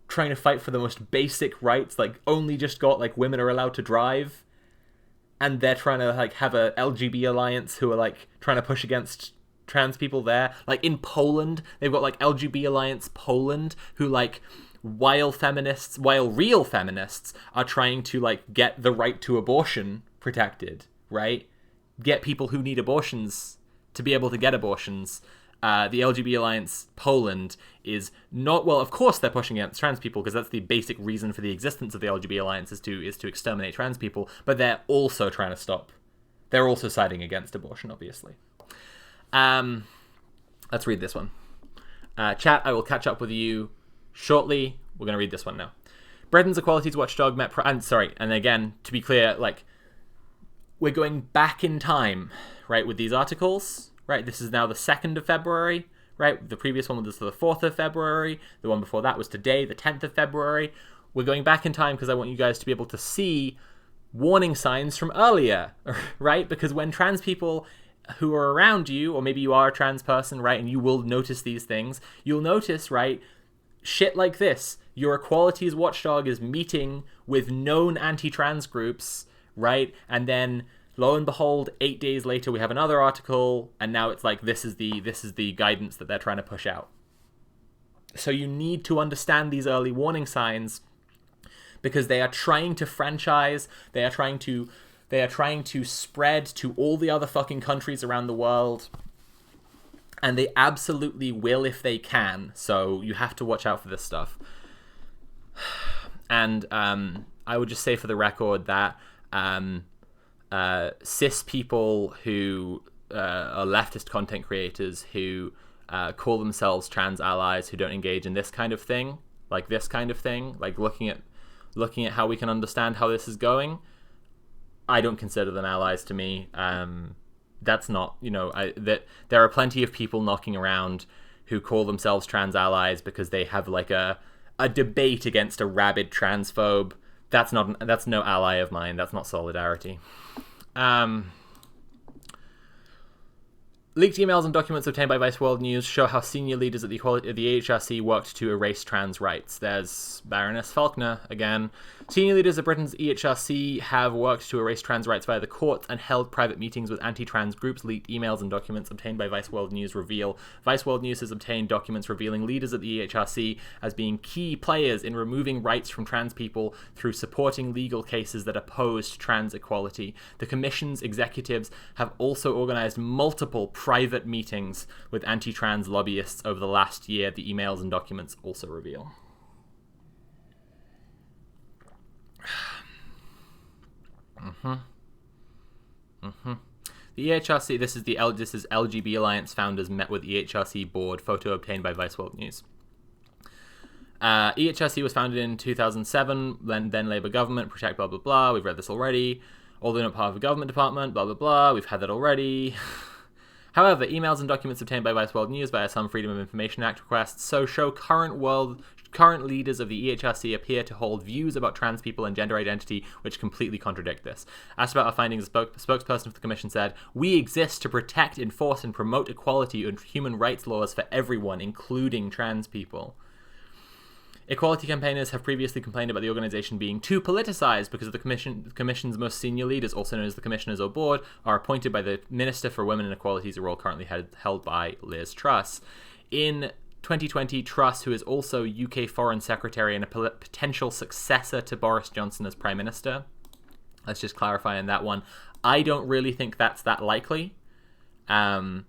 trying to fight for the most basic rights, like, only just got, like, women are allowed to drive, and they're trying to, like, have a LGB alliance who are, like, trying to push against trans people there. Like, in Poland, they've got, like, LGB Alliance Poland, who, like, while real feminists are trying to, like, get the right to abortion protected, right? Get people who need abortions to be able to get abortions. The LGB Alliance Poland is not, well, of course they're pushing against trans people, because that's the basic reason for the existence of the LGB Alliance is to exterminate trans people, but they're also trying to stop. They're also siding against abortion, obviously. Let's read this one. Chat, I will catch up with you shortly. We're going to read this one now. Britain's equalities watchdog met... and again, to be clear, like, we're going back in time, right, with these articles, right? This is now the 2nd of February, right? The previous one was the 4th of February. The one before that was today, the 10th of February. We're going back in time because I want you guys to be able to see warning signs from earlier, right? Because when trans people who are around you, or maybe you are a trans person, right, and you will notice these things, you'll notice, right, shit like this. Your equalities watchdog is meeting with known anti-trans groups, right, and then lo and behold, 8 days later we have another article, and now it's like this is the guidance that they're trying to push out. So you need to understand these early warning signs, because they are trying to franchise, they are trying to spread to all the other fucking countries around the world, and they absolutely will if they can. So you have to watch out for this stuff. And I would just say for the record that cis people who are leftist content creators who call themselves trans allies, who don't engage in this kind of thing, like looking at how we can understand how this is going, I don't consider them allies to me. That's not, that there are plenty of people knocking around who call themselves trans allies because they have like a debate against a rabid transphobe. That's no ally of mine. That's not solidarity. Leaked emails and documents obtained by Vice World News show how senior leaders at the EHRC worked to erase trans rights. There's Baroness Faulkner again. Senior leaders of Britain's EHRC have worked to erase trans rights via the courts and held private meetings with anti-trans groups. Leaked emails and documents obtained by Vice World News reveal. Vice World News has obtained documents revealing leaders at the EHRC as being key players in removing rights from trans people through supporting legal cases that opposed trans equality. The Commission's executives have also organised multiple private meetings with anti-trans lobbyists over the last year, the emails and documents also reveal. The EHRC, this is LGB Alliance founders met with EHRC board, photo obtained by Vice World News. EHRC was founded in 2007, then Labour government, protect blah blah blah, we've read this already. Although not part of a government department, blah blah blah, we've had that already. However, emails and documents obtained by Vice World News via some Freedom of Information Act requests show current leaders of the EHRC appear to hold views about trans people and gender identity which completely contradict this. Asked about our findings, a spokesperson for the Commission said, "We exist to protect, enforce, and promote equality and human rights laws for everyone, including trans people." Equality campaigners have previously complained about the organisation being too politicised because of the Commission's most senior leaders, also known as the Commissioners or Board, are appointed by the Minister for Women and Equalities, a role currently held by Liz Truss. In 2020, Truss, who is also UK Foreign Secretary and a potential successor to Boris Johnson as Prime Minister, let's just clarify on that one, I don't really think that's that likely. Some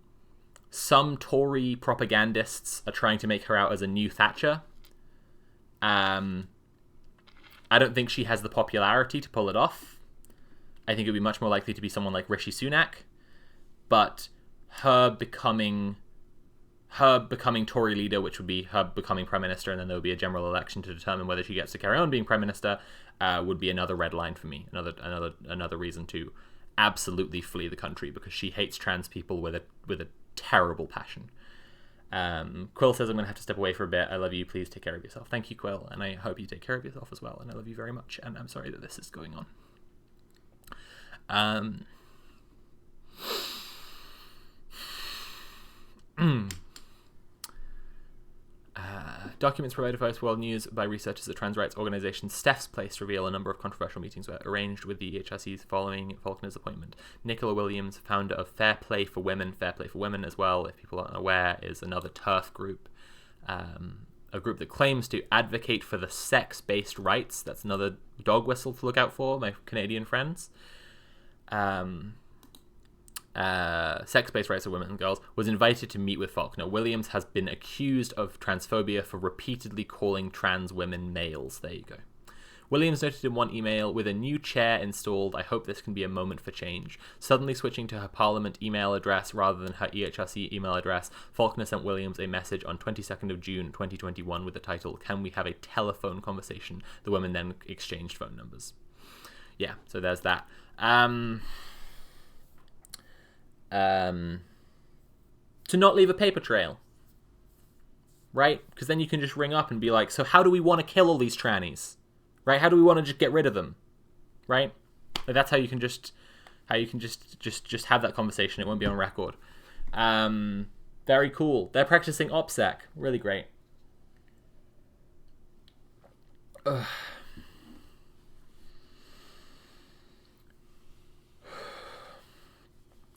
Tory propagandists are trying to make her out as a new Thatcher. I don't think she has the popularity to pull it off. I think it would be much more likely to be someone like Rishi Sunak. But her becoming Tory leader, which would be her becoming Prime Minister, and then there would be a general election to determine whether she gets to carry on being Prime Minister, would be another red line for me. Another reason to absolutely flee the country, because she hates trans people with a terrible passion. Quill says, "I'm going to have to step away for a bit. I love you. Please take care of yourself." Thank you, Quill, and I hope you take care of yourself as well. And I love you very much. And I'm sorry that this is going on. Documents provided by Vice World News by researchers at trans rights organisation Steph's Place reveal a number of controversial meetings were arranged with the EHRC's following Faulkner's appointment. Nicola Williams, founder of Fair Play for Women as well, if people aren't aware, is another TERF group, a group that claims to advocate for the sex-based rights. That's another dog whistle to look out for, my Canadian friends. Sex-based rights of women and girls, was invited to meet with Faulkner. Williams has been accused of transphobia for repeatedly calling trans women males. There you go. Williams noted in one email, "With a new chair installed, I hope this can be a moment for change." Suddenly switching to her Parliament email address rather than her EHRC email address, Faulkner sent Williams a message on 22nd of June 2021 with the title, "Can we have a telephone conversation?" The women then exchanged phone numbers. Yeah, so there's that. To not leave a paper trail, right? Because then you can just ring up and be like, "So how do we want to kill all these trannies, right? How do we want to just get rid of them, right?" Like, that's how you can just How you can just have that conversation. It won't be on record. Very cool. They're practicing OPSEC. Really great. Ugh.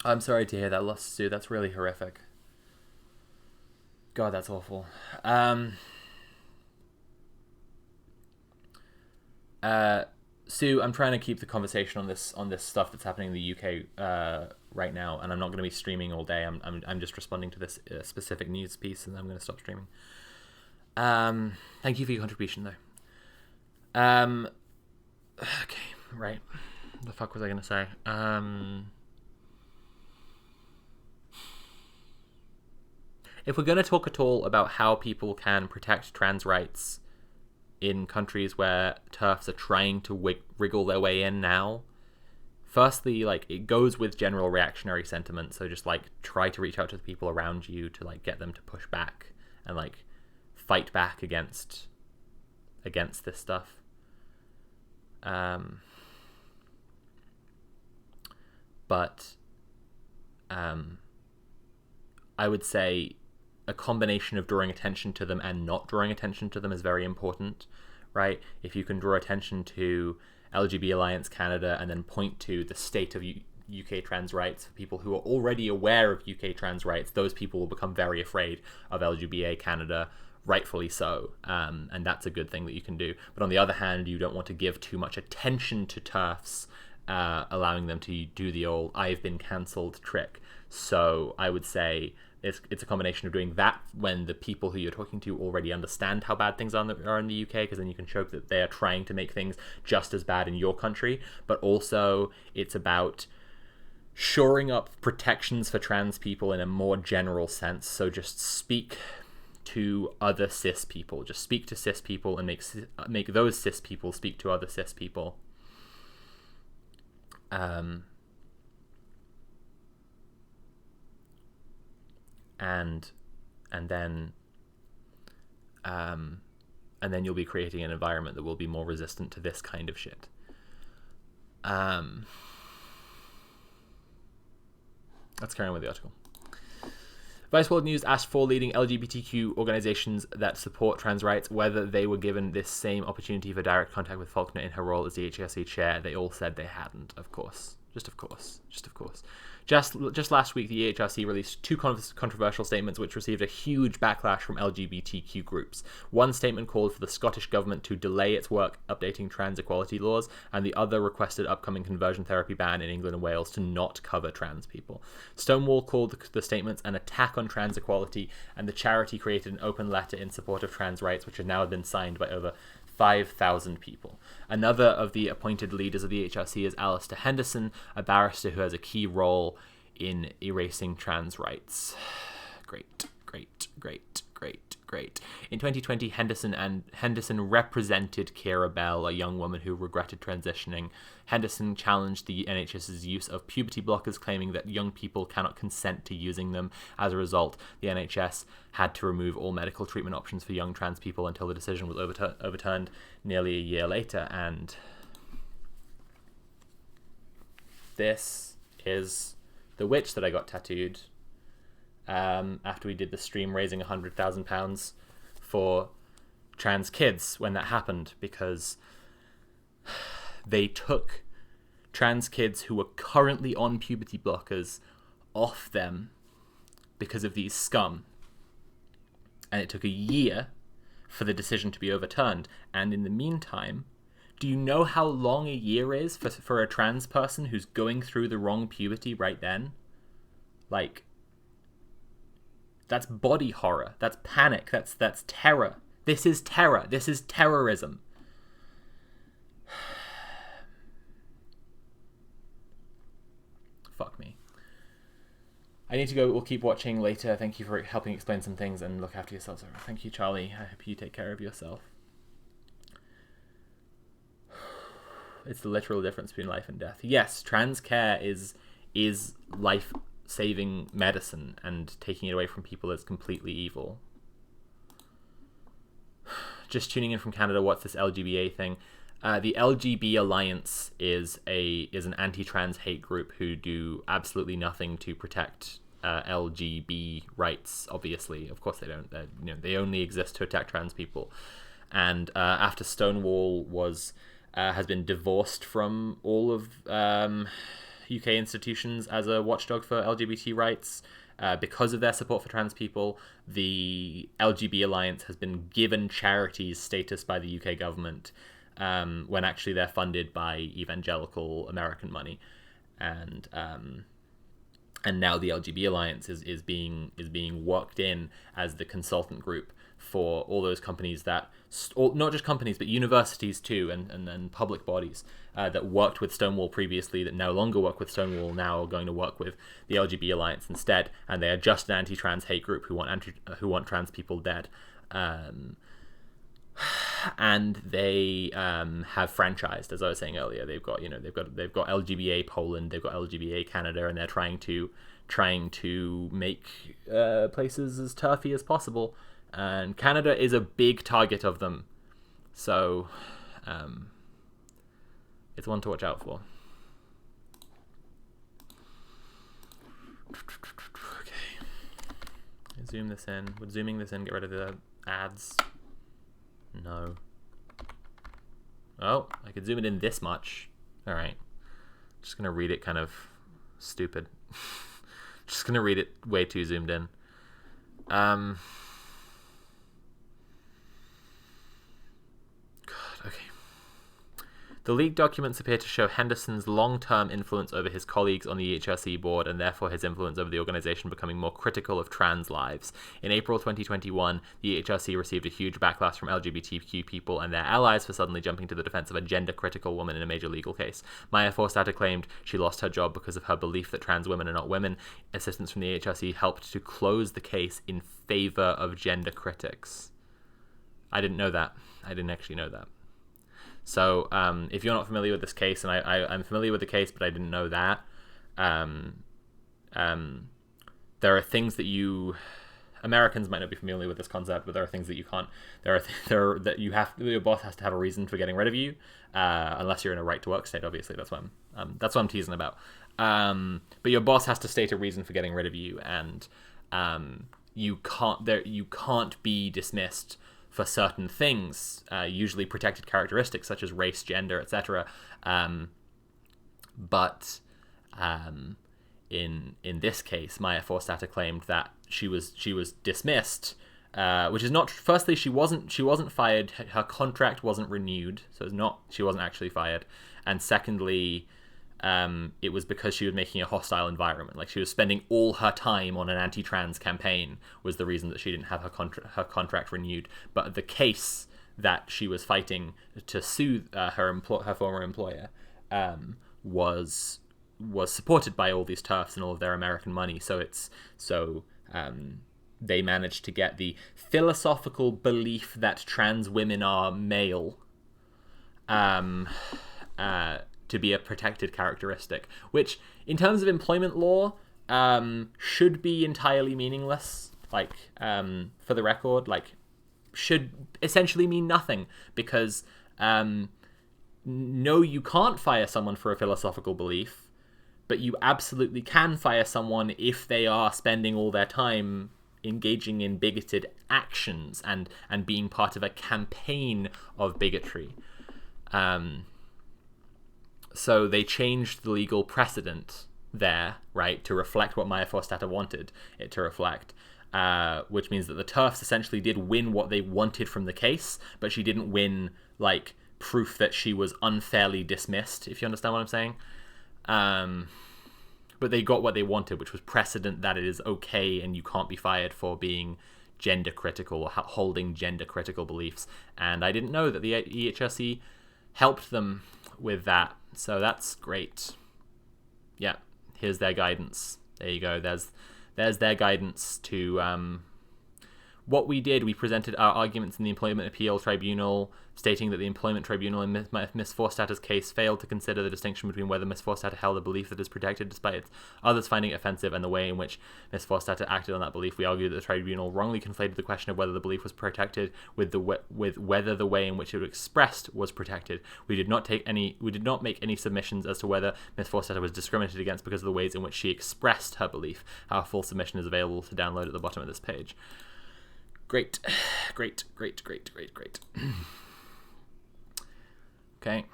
I'm sorry to hear that loss, Sue. That's really horrific. God, that's awful. Sue, I'm trying to keep the conversation on this stuff that's happening in the UK right now, and I'm not going to be streaming all day. I'm just responding to this specific news piece, and I'm going to stop streaming. Thank you for your contribution, though. Okay, right. What the fuck was I going to say? If we're going to talk at all about how people can protect trans rights in countries where TERFs are trying to wriggle their way in now, firstly, like, it goes with general reactionary sentiment. So just, like, try to reach out to the people around you to, like, get them to push back and, like, fight back against this stuff. But I would say a combination of drawing attention to them and not drawing attention to them is very important, right? If you can draw attention to LGBT Alliance Canada and then point to the state of UK trans rights for people who are already aware of UK trans rights, those people will become very afraid of LGBT Canada, rightfully so, and that's a good thing that you can do. But on the other hand, you don't want to give too much attention to TERFs, allowing them to do the old "I've been cancelled" trick. So I would say it's a combination of doing that when the people who you're talking to already understand how bad things are in the UK, because then you can show that they are trying to make things just as bad in your country. But also it's about shoring up protections for trans people in a more general sense. So just speak to other cis people. Just speak to cis people and make those cis people speak to other cis people. And then you'll be creating an environment that will be more resistant to this kind of shit. Let's carry on with the article. Vice World News asked 4 leading LGBTQ organizations that support trans rights whether they were given this same opportunity for direct contact with Faulkner in her role as the EHRC chair. They all said they hadn't, of course. Just of course. Just last week, the EHRC released 2 controversial statements which received a huge backlash from LGBTQ groups. One statement called for the Scottish Government to delay its work updating trans equality laws, and the other requested upcoming conversion therapy ban in England and Wales to not cover trans people. Stonewall called the statements an attack on trans equality, and the charity created an open letter in support of trans rights, which have now been signed by over 5,000 people. Another of the appointed leaders of the HRC is Alistair Henderson, a barrister who has a key role in erasing trans rights. Great. In 2020, Henderson represented Keira Bell, a young woman who regretted transitioning. Henderson challenged the NHS's use of puberty blockers, claiming that young people cannot consent to using them. As a result, the NHS had to remove all medical treatment options for young trans people until the decision was overturned nearly a year later. And this is the witch that I got tattooed after we did the stream raising £100,000 for trans kids when that happened, because they took trans kids who were currently on puberty blockers off them because of these scum. And it took a year for the decision to be overturned. And in the meantime, do you know how long a year is for a trans person who's going through the wrong puberty right then? Like, that's body horror. That's panic. That's terror. This is terror. This is terrorism. Fuck me. I need to go. We'll keep watching later. Thank you for helping explain some things, and look after yourselves. Thank you, Charlie. I hope you take care of yourself. It's the literal difference between life and death. Yes, trans care is life-saving medicine, and taking it away from people is completely evil. Just tuning in from Canada, what's this LGBA thing? The LGB Alliance is an anti-trans hate group who do absolutely nothing to protect LGB rights. Obviously, of course they don't. They only exist to attack trans people. And after Stonewall has been divorced from all of UK institutions as a watchdog for LGBT rights, because of their support for trans people, the LGB Alliance has been given charities status by the UK government, when actually they're funded by evangelical American money, and now the LGB Alliance is being worked in as the consultant group for all those companies that, not just companies but universities too, and public bodies that worked with Stonewall previously, that no longer work with Stonewall, now are going to work with the LGB Alliance instead, and they are just an anti-trans hate group who want trans people dead. And they have franchised, as I was saying earlier. They've got LGBA Poland, they've got LGBA Canada, and they're trying to make places as turfy as possible. And Canada is a big target of them, so it's one to watch out for. Okay, zoom this in. Would zooming this in get rid of the ads? No. Oh, I could zoom it in this much. Alright. Just gonna read it kind of stupid. Just gonna read it way too zoomed in. God, okay. The leaked documents appear to show Henderson's long-term influence over his colleagues on the EHRC board, and therefore his influence over the organization becoming more critical of trans lives. In April 2021, the EHRC received a huge backlash from LGBTQ people and their allies for suddenly jumping to the defense of a gender-critical woman in a major legal case. Maya Forstater claimed she lost her job because of her belief that trans women are not women. Assistance from the EHRC helped to close the case in favor of gender critics. I didn't know that. I didn't actually know that. So if you're not familiar with this case, and I'm familiar with the case, but I didn't know that, there are things that Americans might not be familiar with this concept, but there are things that you can't. Your boss has to have a reason for getting rid of you, unless you're in a right to work state. Obviously, that's what I'm teasing about. But your boss has to state a reason for getting rid of you, and you can't be dismissed for certain things, usually protected characteristics such as race, gender, etc. But in this case, Maya Forstater claimed that she was dismissed, which is not. Firstly, she wasn't fired. Her contract wasn't renewed, so she wasn't actually fired. And secondly, it was because she was making a hostile environment. Like, she was spending all her time on an anti-trans campaign was the reason that she didn't have her contract renewed. But the case that she was fighting to sue her former employer was supported by all these TERFs and all of their American money. So they managed to get the philosophical belief that trans women are male to be a protected characteristic, which in terms of employment law should be entirely meaningless. Like, for the record, like, should essentially mean nothing, because no, you can't fire someone for a philosophical belief, but you absolutely can fire someone if they are spending all their time engaging in bigoted actions and being part of a campaign of bigotry. So they changed the legal precedent there, right, to reflect what Maya Forstater wanted it to reflect, which means that the TERFs essentially did win what they wanted from the case, but she didn't win, like, proof that she was unfairly dismissed, if you understand what I'm saying. But they got what they wanted, which was precedent that it is okay and you can't be fired for being gender critical or holding gender critical beliefs. And I didn't know that the EHRC helped them with that. So that's great. Yeah, here's their guidance. There you go. There's their guidance to What we did, we presented our arguments in the Employment Appeal Tribunal, stating that the Employment Tribunal in Ms. Forstatter's case failed to consider the distinction between whether Ms. Forstatter held a belief that is protected despite others finding it offensive and the way in which Ms. Forstatter acted on that belief. We argued that the tribunal wrongly conflated the question of whether the belief was protected with whether the way in which it was expressed was protected. We did not make any submissions as to whether Ms. Forstatter was discriminated against because of the ways in which she expressed her belief. Our full submission is available to download at the bottom of this page. Great. Okay.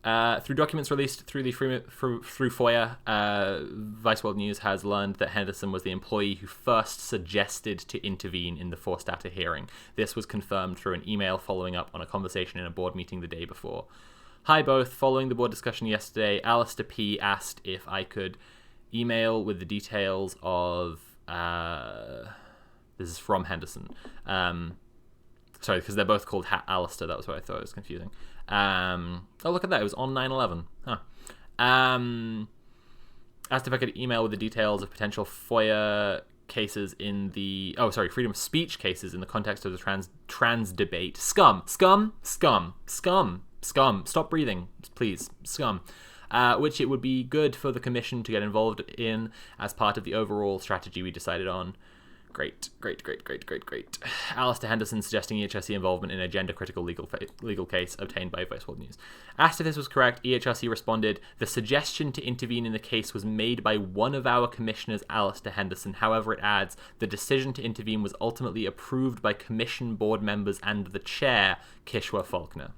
Through documents released through FOIA, Vice World News has learned that Henderson was the employee who first suggested to intervene in the Forstatter hearing. This was confirmed through an email following up on a conversation in a board meeting the day before. Hi both. Following the board discussion yesterday, Alistair P. asked if I could email with the details of... this is from Henderson. Sorry, because they're both called Alistair. That was what I thought. It was confusing. Oh, look at that. It was on 9/11. Huh. Asked if I could email with the details of potential FOIA cases in the... freedom of speech cases in the context of the trans debate. Scum. Stop breathing, please. Scum. Which it would be good for the commission to get involved in as part of the overall strategy we decided on. Great. Alistair Henderson suggesting EHRC involvement in a gender-critical legal case obtained by Vice World News. Asked if this was correct, EHRC responded, the suggestion to intervene in the case was made by one of our commissioners, Alistair Henderson. However, it adds, the decision to intervene was ultimately approved by commission board members and the chair, Kishore Faulkner.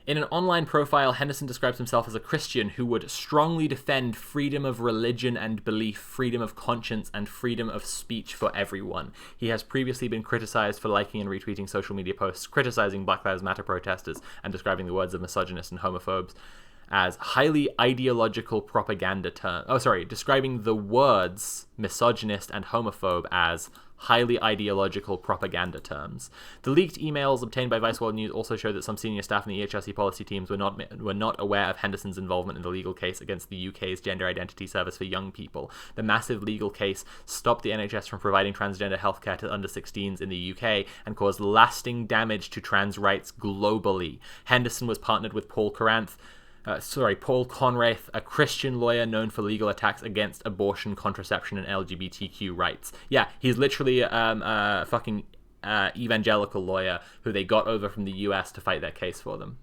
In an online profile, Henderson describes himself as a Christian who would strongly defend freedom of religion and belief, freedom of conscience, and freedom of speech for everyone. He has previously been criticized for liking and retweeting social media posts, criticizing Black Lives Matter protesters, and describing the words of misogynists and homophobes as highly ideological propaganda describing the words misogynist and homophobe as highly ideological propaganda terms. The leaked emails obtained by Vice World News also show that some senior staff in the EHRC policy teams were not aware of Henderson's involvement in the legal case against the UK's Gender Identity Service for Young People. The massive legal case stopped the NHS from providing transgender healthcare to under 16s in the UK and caused lasting damage to trans rights globally. Henderson was partnered with Paul Conrath, a Christian lawyer known for legal attacks against abortion, contraception, and LGBTQ rights. Yeah, he's literally a fucking evangelical lawyer who they got over from the US to fight their case for them.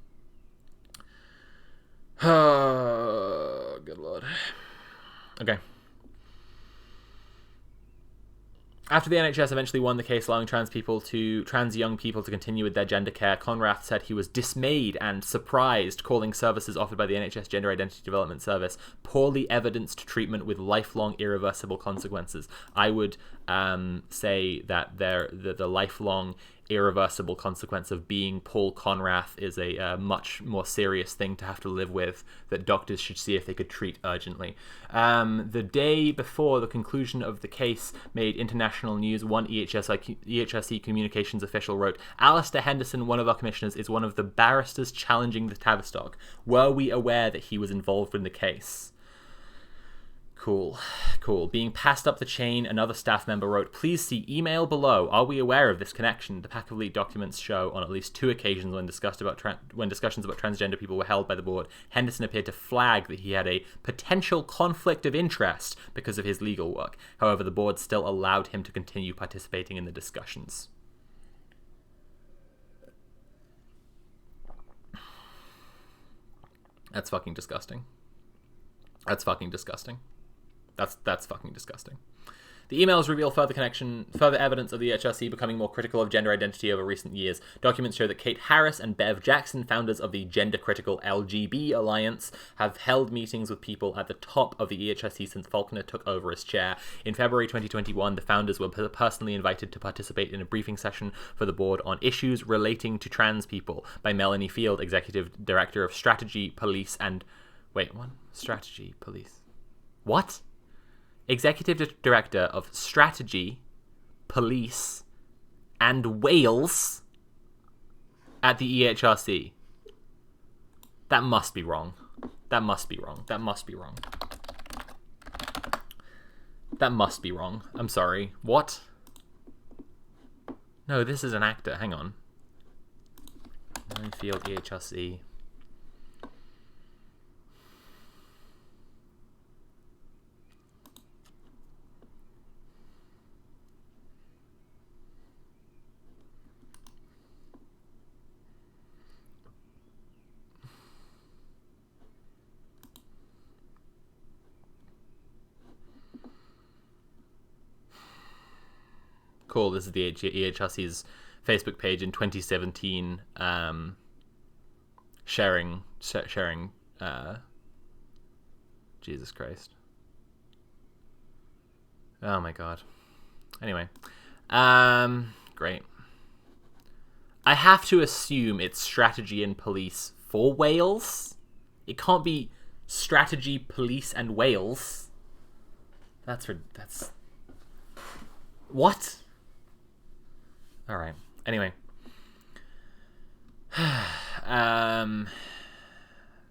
Oh, good lord. Okay. After the NHS eventually won the case allowing trans young people to continue with their gender care, Conrath said he was dismayed and surprised, calling services offered by the NHS Gender Identity Development Service poorly evidenced treatment with lifelong irreversible consequences. I would say that the lifelong irreversible consequence of being Paul Conrath is a much more serious thing to have to live with that doctors should see if they could treat urgently. The day before the conclusion of the case made international news, one EHRC communications official wrote, Alistair Henderson, one of our commissioners, is one of the barristers challenging the Tavistock. Were we aware that he was involved in the case? Cool. Being passed up the chain, another staff member wrote, please see email below. Are we aware of this connection? The pack of leaked documents show on at least 2 occasions when discussions about transgender people were held by the board, Henderson appeared to flag that he had a potential conflict of interest because of his legal work. However, the board still allowed him to continue participating in the discussions. That's fucking disgusting. That's fucking disgusting. The emails reveal further evidence of the EHRC becoming more critical of gender identity over recent years. Documents show that Kate Harris and Bev Jackson, founders of the gender-critical LGB Alliance, have held meetings with people at the top of the EHRC since Faulkner took over as chair. In February 2021, the founders were personally invited to participate in a briefing session for the board on issues relating to trans people by Melanie Field, Executive Director of Strategy, Police, and... Strategy, Police. What? Executive Director of Strategy, Police, and Wales at the EHRC. That must be wrong. That must be wrong. I'm sorry. What? No, this is an actor. Hang on. Field EHRC. Cool. This is the EHRC's Facebook page in 2017, sharing. Jesus Christ. Oh my god. Anyway, great. I have to assume it's strategy and police for Wales. It can't be strategy, police, and Wales. That's what? All right. Anyway.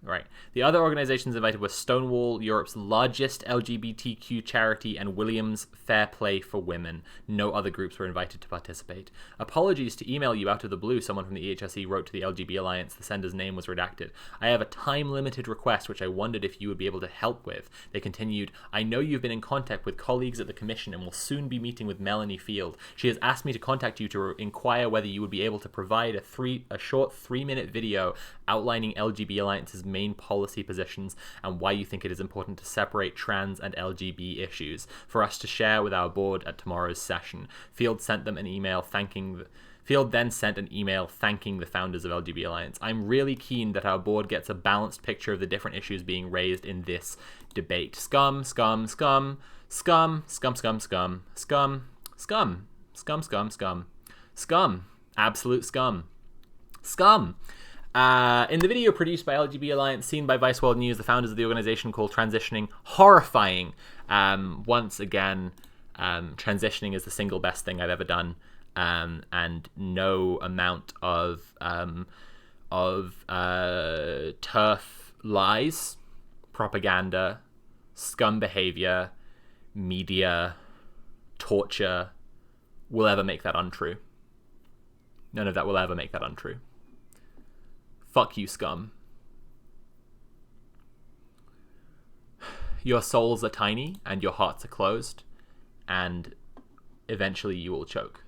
Right. The other organizations invited were Stonewall, Europe's largest LGBTQ charity, and Williams Fair Play for Women. No other groups were invited to participate. Apologies to email you out of the blue. Someone from the EHRC wrote to the LGB Alliance. The sender's name was redacted. I have a time-limited request which I wondered if you would be able to help with. They continued, I know you've been in contact with colleagues at the Commission and will soon be meeting with Melanie Field. She has asked me to contact you to inquire whether you would be able to provide a short 3-minute video outlining LGB Alliance's main policy positions and why you think it is important to separate trans and LGB issues for us to share with our board at tomorrow's session. Field then sent an email thanking the founders of LGB Alliance. I'm really keen that our board gets a balanced picture of the different issues being raised in this debate. Scum, scum, scum, scum, scum, scum, scum, scum, scum, scum, scum, scum, scum, absolute scum, scum. In the video produced by LGB Alliance, seen by Vice World News, the founders of the organization called Transitioning horrifying. Once again, transitioning is the single best thing I've ever done, and no amount of turf lies, propaganda, scum behavior, media, torture will ever make that untrue. None of that will ever make that untrue. Fuck you, scum. Your souls are tiny and your hearts are closed, and eventually you will choke.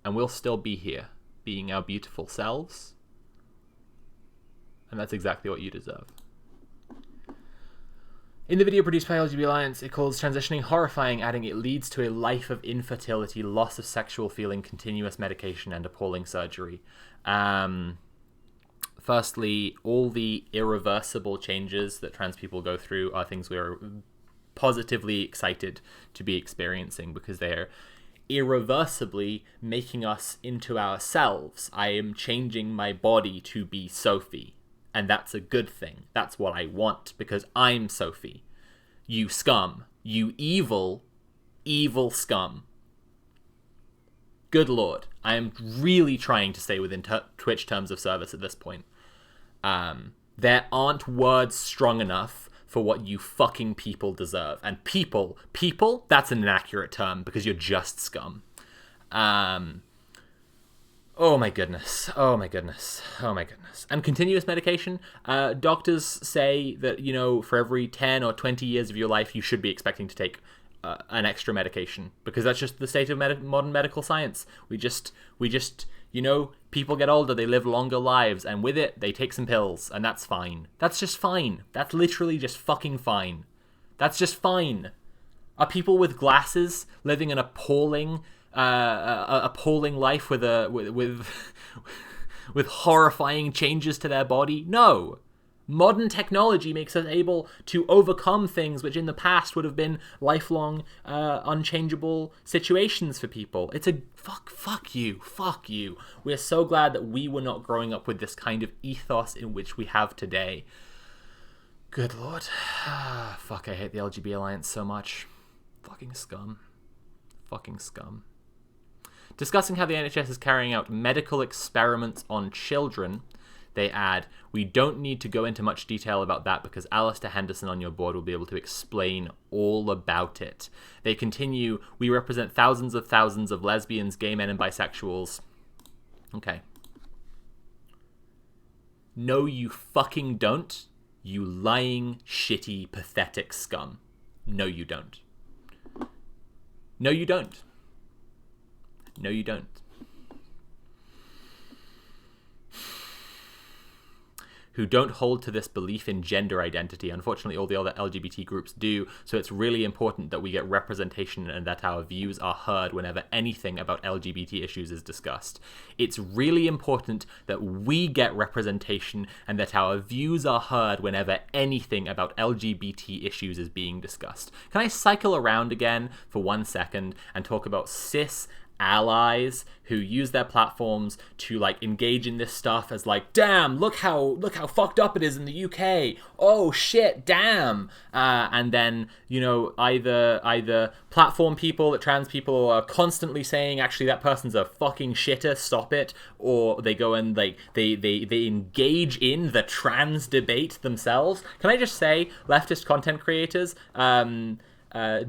And we'll still be here, being our beautiful selves, and that's exactly what you deserve. In the video produced by LGBT Alliance, it calls transitioning horrifying, adding it leads to a life of infertility, loss of sexual feeling, continuous medication, and appalling surgery. Firstly, all the irreversible changes that trans people go through are things we are positively excited to be experiencing because they're irreversibly making us into ourselves. I am changing my body to be Sophie. And that's a good thing. That's what I want, because I'm Sophie. You scum. You evil, evil scum. Good lord. I am really trying to stay within Twitch terms of service at this point. There aren't words strong enough for what you fucking people deserve. And people, that's an inaccurate term, because you're just scum. Oh my goodness. Oh my goodness. Oh my goodness. And continuous medication. Doctors say that, you know, for every 10 or 20 years of your life, you should be expecting to take an extra medication, because that's just the state of modern medical science. We just, you know, people get older, they live longer lives, and with it, they take some pills, and that's fine. That's just fine. That's literally just fucking fine. That's just fine. Are people with glasses living an appalling life with horrifying changes to their body? No. Modern technology makes us able to overcome things which in the past would have been lifelong, unchangeable situations for people. It's a fuck you. We're so glad that we were not growing up with this kind of ethos in which we have today. Good lord. Fuck, I hate the LGB Alliance so much. Fucking scum. Fucking scum. Discussing how the NHS is carrying out medical experiments on children, They add, we don't need to go into much detail about that because Alistair Henderson on your board will be able to explain all about it. They continue, we represent thousands of lesbians, gay men, and bisexuals. Okay. No, you fucking don't. You lying, shitty, pathetic scum. No, you don't. No, you don't. No, you don't. Who don't hold to this belief in gender identity. Unfortunately, all the other LGBT groups do, so it's really important that we get representation and that our views are heard whenever anything about LGBT issues is discussed. It's really important that we get representation and that our views are heard whenever anything about LGBT issues is being discussed. Can I cycle around again for 1 second and talk about cis allies who use their platforms to like engage in this stuff as like, damn, look how fucked up it is in the UK, oh shit, damn, and then, you know, either platform people that trans people are constantly saying actually that person's a fucking shitter, stop it, or they go and like they engage in the trans debate themselves. Can I just say, leftist content creators,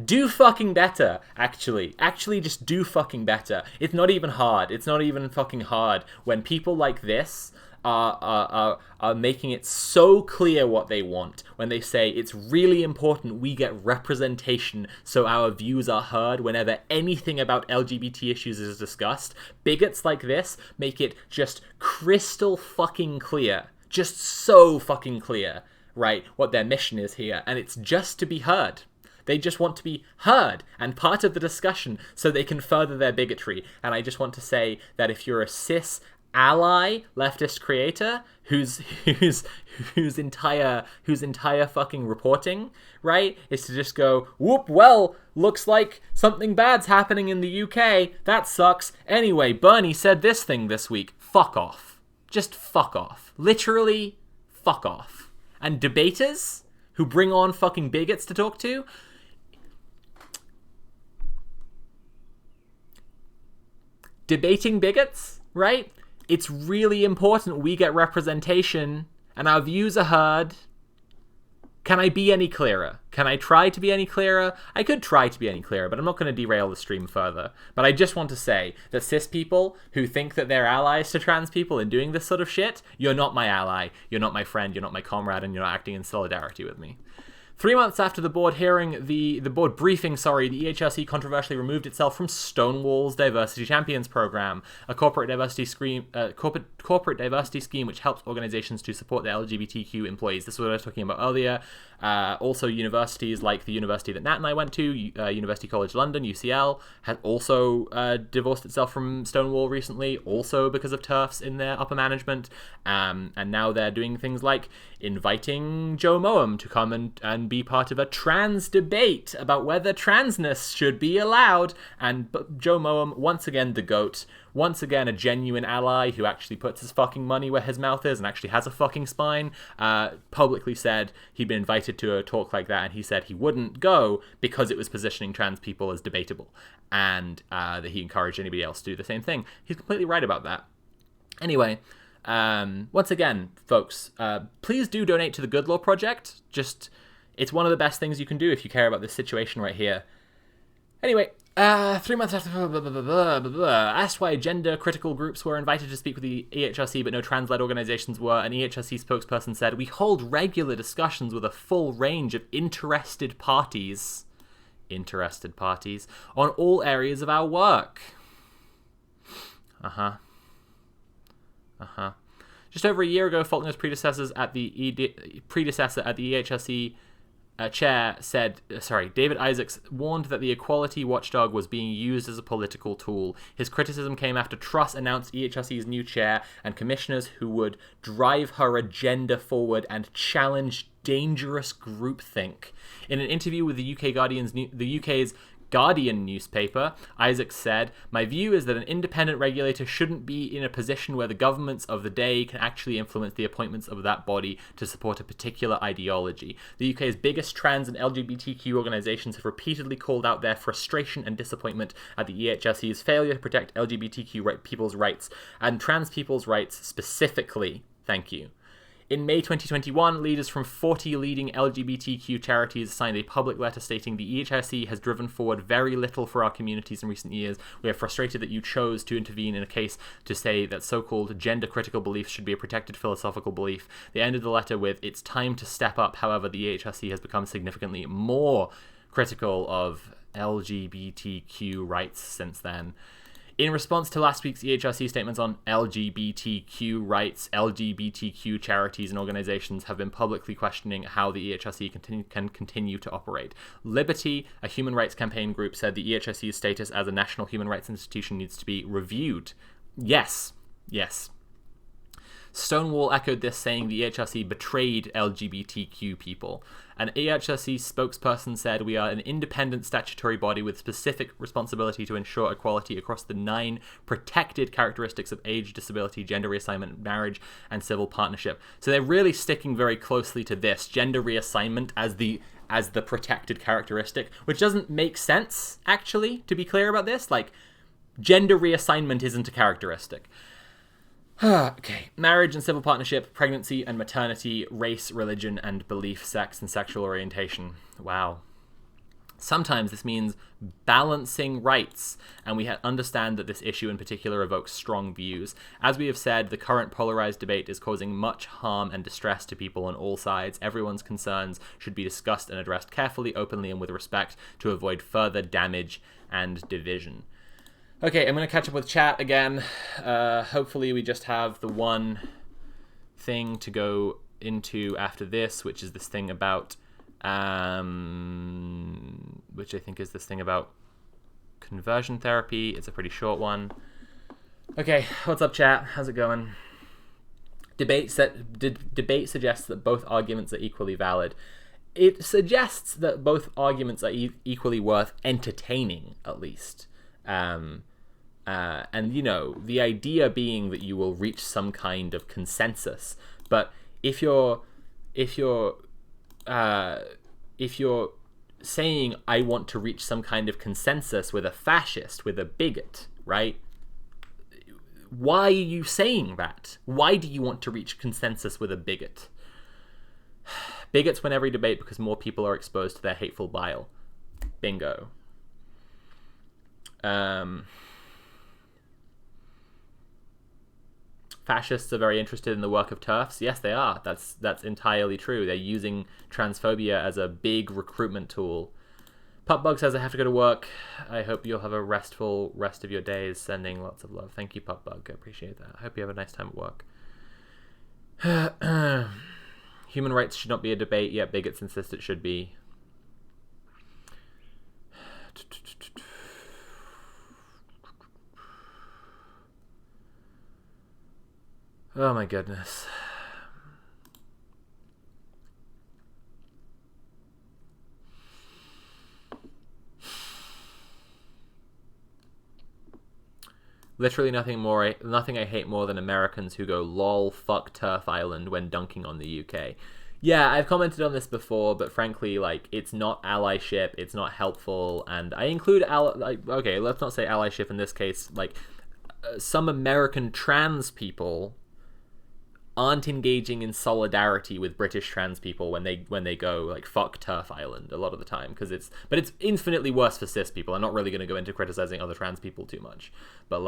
do fucking better, actually. Actually, just do fucking better. It's not even hard. It's not even fucking hard when people like this are making it so clear what they want. When they say it's really important we get representation so our views are heard whenever anything about LGBT issues is discussed. Bigots like this make it just crystal fucking clear. Just so fucking clear, right, what their mission is here. And it's just to be heard. They just want to be heard and part of the discussion so they can further their bigotry. And I just want to say that if you're a cis ally leftist creator whose entire fucking reporting, right, is to just go, whoop, well, looks like something bad's happening in the UK. That sucks. Anyway, Bernie said this thing this week. Fuck off. Just fuck off. Literally, fuck off. And debaters who bring on fucking bigots to talk to, debating bigots, right? It's really important we get representation and our views are heard. Can I be any clearer? Can I try to be any clearer? I could try to be any clearer, but I'm not going to derail the stream further. But I just want to say that cis people who think that they're allies to trans people in doing this sort of shit, you're not my ally, you're not my friend, you're not my comrade, and you're not acting in solidarity with me. 3 months after the board hearing, the board briefing, the EHRC controversially removed itself from Stonewall's Diversity Champions program, a corporate diversity scheme which helps organizations to support their LGBTQ employees. This is what I was talking about earlier. Also, universities like the university that Nat and I went to, University College London, UCL, has also divorced itself from Stonewall recently, also because of TERFs in their upper management. And now they're doing things like inviting Joe Moam to come and be part of a trans debate about whether transness should be allowed. And Joe Moam, once again the GOAT, once again a genuine ally who actually puts his fucking money where his mouth is and actually has a fucking spine, publicly said he'd been invited to a talk like that and he said he wouldn't go because it was positioning trans people as debatable, and that he encouraged anybody else to do the same thing. He's completely right about that. Anyway, once again, folks, please do donate to the Good Law Project. It's one of the best things you can do if you care about this situation right here. Anyway, 3 months after asked why gender-critical groups were invited to speak with the EHRC, but no trans-led organizations were, an EHRC spokesperson said, "We hold regular discussions with a full range of interested parties on all areas of our work." Just over a year ago, Faulkner's predecessor at the EHRC chair said, David Isaacs warned that the equality watchdog was being used as a political tool. His criticism came after Truss announced EHRC's new chair and commissioners who would drive her agenda forward and challenge dangerous groupthink. In an interview with the UK's Guardian newspaper, Isaacs said, "My view is that an independent regulator shouldn't be in a position where the governments of the day can actually influence the appointments of that body to support a particular ideology. The UK's biggest trans and LGBTQ organisations have repeatedly called out their frustration and disappointment at the EHRC's failure to protect LGBTQ people's rights, and trans people's rights specifically." Thank you. In May 2021, leaders from 40 leading LGBTQ charities signed a public letter stating the EHRC has driven forward very little for our communities in recent years. We are frustrated that you chose to intervene in a case to say that so-called gender-critical beliefs should be a protected philosophical belief. They ended the letter with, "It's time to step up." However, the EHRC has become significantly more critical of LGBTQ rights since then. In response to last week's EHRC statements on LGBTQ rights, LGBTQ charities and organizations have been publicly questioning how the EHRC can continue to operate. Liberty, a human rights campaign group, said the EHRC's status as a national human rights institution needs to be reviewed. Yes. Stonewall echoed this, saying the EHRC betrayed LGBTQ people. An EHRC spokesperson said, "We are an independent statutory body with specific responsibility to ensure equality across the 9 protected characteristics of age, disability, gender reassignment, marriage, and civil partnership." So they're really sticking very closely to this, gender reassignment as the protected characteristic, which doesn't make sense, actually, to be clear about this. Like, gender reassignment isn't a characteristic. Okay. Marriage and civil partnership, pregnancy and maternity, race, religion and belief, sex and sexual orientation. Wow. Sometimes this means balancing rights, and we understand that this issue in particular evokes strong views. As we have said, the current polarized debate is causing much harm and distress to people on all sides. Everyone's concerns should be discussed and addressed carefully, openly, and with respect to avoid further damage and division. Okay, I'm going to catch up with chat again. Hopefully we just have the one thing to go into after this, which is this thing about, which I think is this thing about conversion therapy. It's a pretty short one. Okay, what's up, chat? How's it going? Debate suggests that both arguments are equally valid. It suggests that both arguments are equally worth entertaining, at least. And you know, the idea being that you will reach some kind of consensus. But if you're saying I want to reach some kind of consensus with a fascist, with a bigot, right? Why are you saying that? Why do you want to reach consensus with a bigot? Bigots win every debate because more people are exposed to their hateful bile. Bingo. Fascists are very interested in the work of TERFs. Yes, they are. That's entirely true. They're using transphobia as a big recruitment tool. Pupbug says, "I have to go to work. I hope you'll have a restful rest of your days. Sending lots of love." Thank you, Pupbug. I appreciate that. I hope you have a nice time at work. Human rights should not be a debate, yet bigots insist it should be. Oh my goodness. Literally nothing I hate more than Americans who go lol fuck Turf Island when dunking on the UK. Yeah, I've commented on this before, but frankly, like, it's not allyship, it's not helpful, and I include okay, let's not say allyship in this case. Like, some American trans people aren't engaging in solidarity with British trans people when they go like fuck Turf Island a lot of the time, because it's infinitely worse for cis people. I'm not really going to go into criticizing other trans people too much, but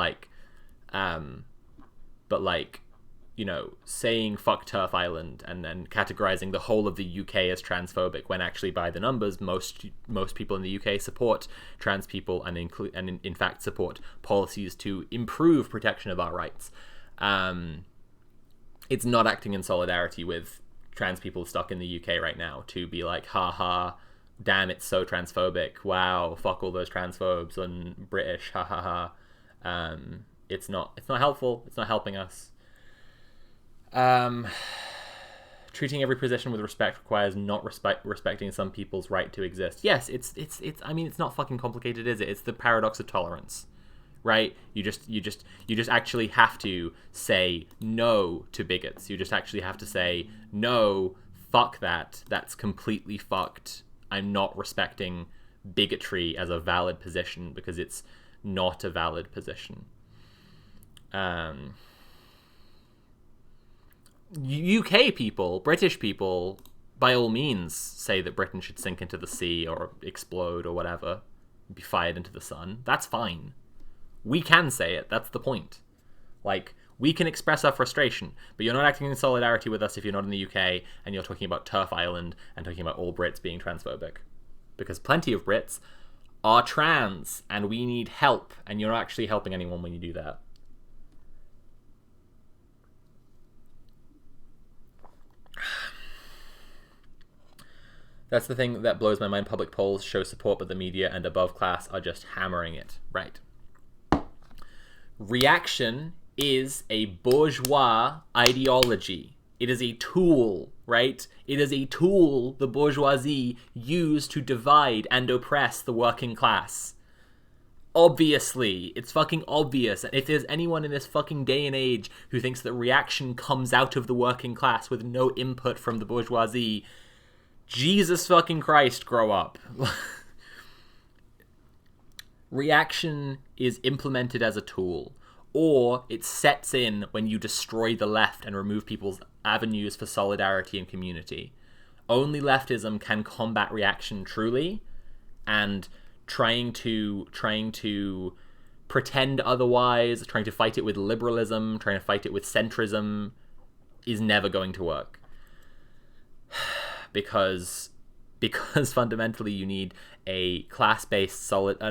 you know, saying fuck Turf Island and then categorizing the whole of the UK as transphobic, when actually by the numbers most people in the UK support trans people and in fact support policies to improve protection of our rights. It's not acting in solidarity with trans people stuck in the UK right now to be like, ha, damn, it's so transphobic. Wow, fuck all those transphobes and British, ha. It's not helpful. It's not helping us. Treating every position with respect requires not respecting some people's right to exist. Yes, it's I mean, it's not fucking complicated, is it? It's the paradox of tolerance. Right? You just actually have to say no to bigots. You just actually have to say, no, fuck that. That's completely fucked. I'm not respecting bigotry as a valid position because it's not a valid position. UK people, British people, by all means, say that Britain should sink into the sea or explode or whatever, be fired into the sun. That's fine. We can say it. That's the point. Like, we can express our frustration, but you're not acting in solidarity with us if you're not in the UK and you're talking about Turf Island and talking about all Brits being transphobic. Because plenty of Brits are trans and we need help, and you're not actually helping anyone when you do that. That's the thing that blows my mind. Public polls show support, but the media and above class are just hammering it. Right. Reaction is a bourgeois ideology. It is a tool, right? It is a tool the bourgeoisie use to divide and oppress the working class. Obviously. It's fucking obvious. And if there's anyone in this fucking day and age who thinks that reaction comes out of the working class with no input from the bourgeoisie, Jesus fucking Christ, grow up. Reaction is implemented as a tool, or it sets in when you destroy the left and remove people's avenues for solidarity and community. Only leftism can combat reaction truly, and trying to pretend otherwise, trying to fight it with liberalism, trying to fight it with centrism is never going to work. Because fundamentally you need an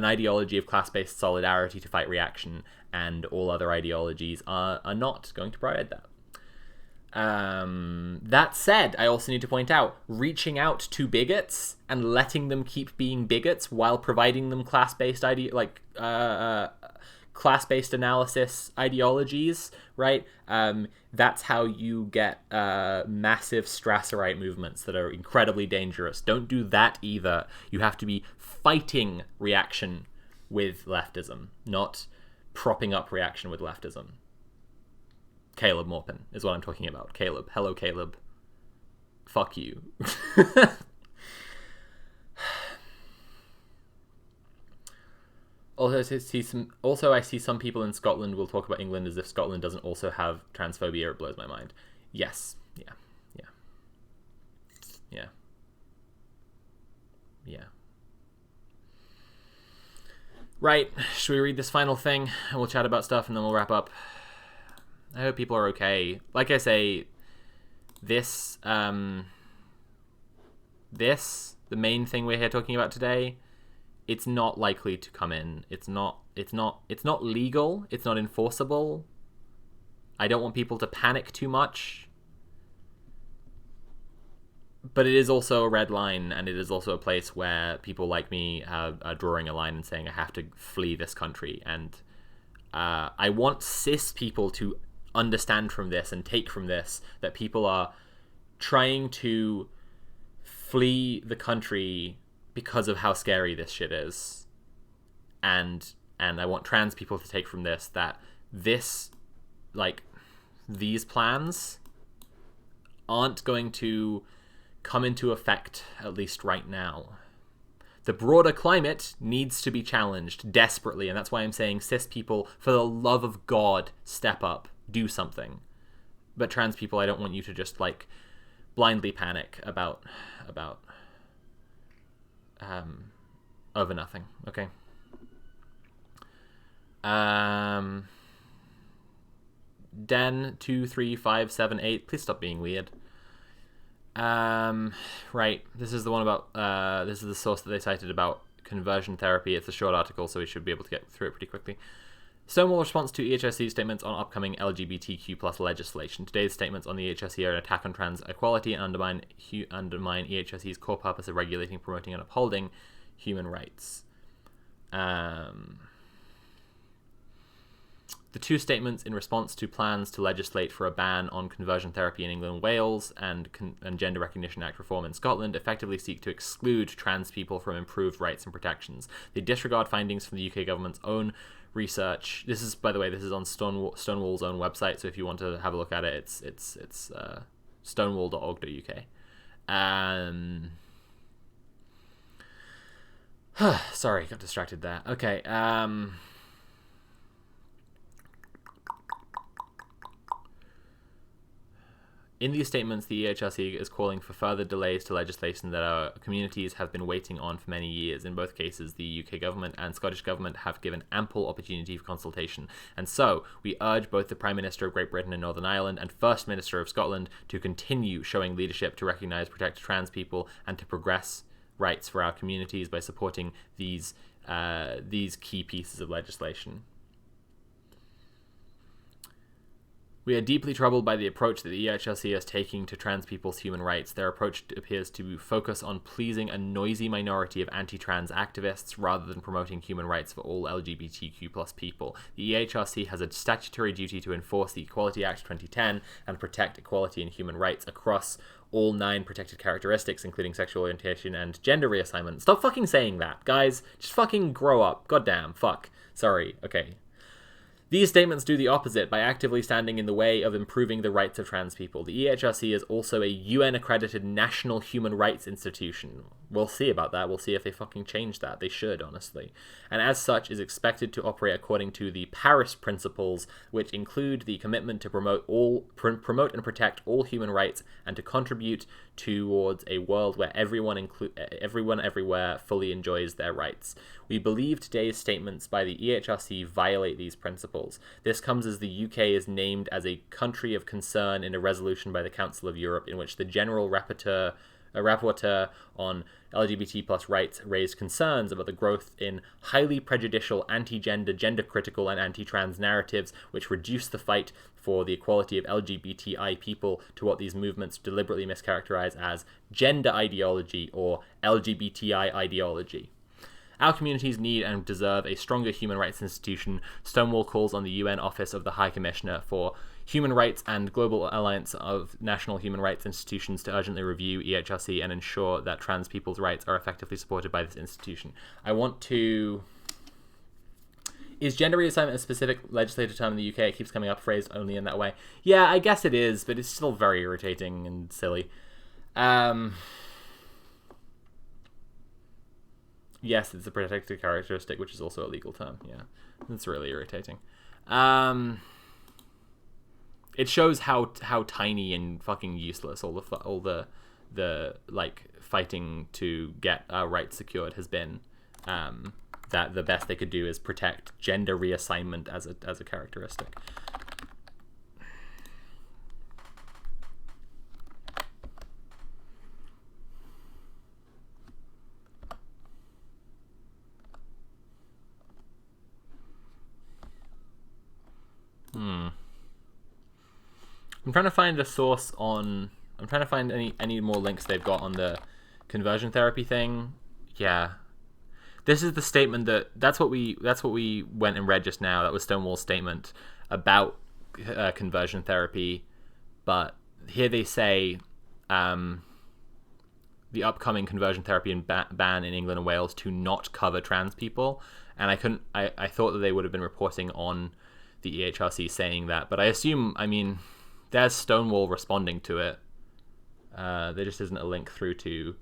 ideology of class-based solidarity to fight reaction, and all other ideologies are not going to provide that. That said, I also need to point out, reaching out to bigots and letting them keep being bigots while providing them class-based class-based analysis ideologies, right? That's how you get massive Strasserite movements that are incredibly dangerous. Don't do that either. You have to be fighting reaction with leftism, not propping up reaction with leftism. Caleb Morpin is what I'm talking about. Caleb. Hello, Caleb. Fuck you. Also, I see some people in Scotland will talk about England as if Scotland doesn't also have transphobia. It blows my mind. Yes. Yeah. Right. Should we read this final thing and we'll chat about stuff and then we'll wrap up? I hope people are okay. Like I say, the main thing we're here talking about today, it's not likely to come in. It's not legal. It's not enforceable. I don't want people to panic too much. But it is also a red line, and it is also a place where people like me are drawing a line and saying I have to flee this country. And I want cis people to understand from this and take from this that people are trying to flee the country because of how scary this shit is. And I want trans people to take from this that these plans aren't going to come into effect, at least right now. The broader climate needs to be challenged desperately, and that's why I'm saying cis people, for the love of God, step up, do something. But trans people, I don't want you to just blindly panic about over nothing. Okay. Den23578, please stop being weird. Right, this is the one about this is the source that they cited about conversion therapy. It's a short article, so we should be able to get through it pretty quickly. Stonewall response to EHRC statements on upcoming LGBTQ plus legislation. Today's statements on the EHRC are an attack on trans equality and undermine EHRC's core purpose of regulating, promoting, and upholding human rights. The two statements in response to plans to legislate for a ban on conversion therapy in England and Wales and Gender Recognition Act reform in Scotland effectively seek to exclude trans people from improved rights and protections. They disregard findings from the UK government's own research. This is, by the way, on Stonewall's own website, so if you want to have a look at it, it's stonewall.org.uk. Sorry, got distracted there. Okay. In these statements, the EHRC is calling for further delays to legislation that our communities have been waiting on for many years. In both cases, the UK government and Scottish government have given ample opportunity for consultation. And so, we urge both the Prime Minister of Great Britain and Northern Ireland and First Minister of Scotland to continue showing leadership to recognise, protect trans people and to progress rights for our communities by supporting these key pieces of legislation. We are deeply troubled by the approach that the EHRC is taking to trans people's human rights. Their approach appears to focus on pleasing a noisy minority of anti-trans activists rather than promoting human rights for all LGBTQ+ people. The EHRC has a statutory duty to enforce the Equality Act 2010 and protect equality and human rights across all 9 protected characteristics, including sexual orientation and gender reassignment. Stop fucking saying that, guys. Just fucking grow up. Goddamn. Fuck. Sorry. Okay. These statements do the opposite by actively standing in the way of improving the rights of trans people. The EHRC is also a UN-accredited national human rights institution. We'll see about that. We'll see if they fucking change that. They should, honestly. And as such, is expected to operate according to the Paris Principles, which include the commitment to promote and protect all human rights and to contribute towards a world where everyone everywhere fully enjoys their rights. We believe today's statements by the EHRC violate these principles. This comes as the UK is named as a country of concern in a resolution by the Council of Europe in which the General Rapporteur on LGBT+ rights raised concerns about the growth in highly prejudicial anti-gender, gender-critical and anti-trans narratives which reduce the fight for the equality of LGBTI people to what these movements deliberately mischaracterize as gender ideology or LGBTI ideology. Our communities need and deserve a stronger human rights institution. Stonewall calls on the UN Office of the High Commissioner for Human Rights and Global Alliance of National Human Rights Institutions to urgently review EHRC and ensure that trans people's rights are effectively supported by this institution. Is gender reassignment a specific legislative term in the UK? It keeps coming up phrased only in that way. Yeah, I guess it is, but it's still very irritating and silly. Yes, it's a protected characteristic, which is also a legal term. Yeah, that's really irritating. It shows how tiny and fucking useless all the like fighting to get our rights secured has been. That the best they could do is protect gender reassignment as a characteristic. I'm trying to find a source on. I'm trying to find any more links they've got on the conversion therapy thing. Yeah, this is the statement that's what we went and read just now. That was Stonewall's statement about conversion therapy. But here they say the upcoming conversion therapy and ban in England and Wales to not cover trans people. And I thought that they would have been reporting on the EHRC saying that, but I assume, there's Stonewall responding to it. There just isn't a link through to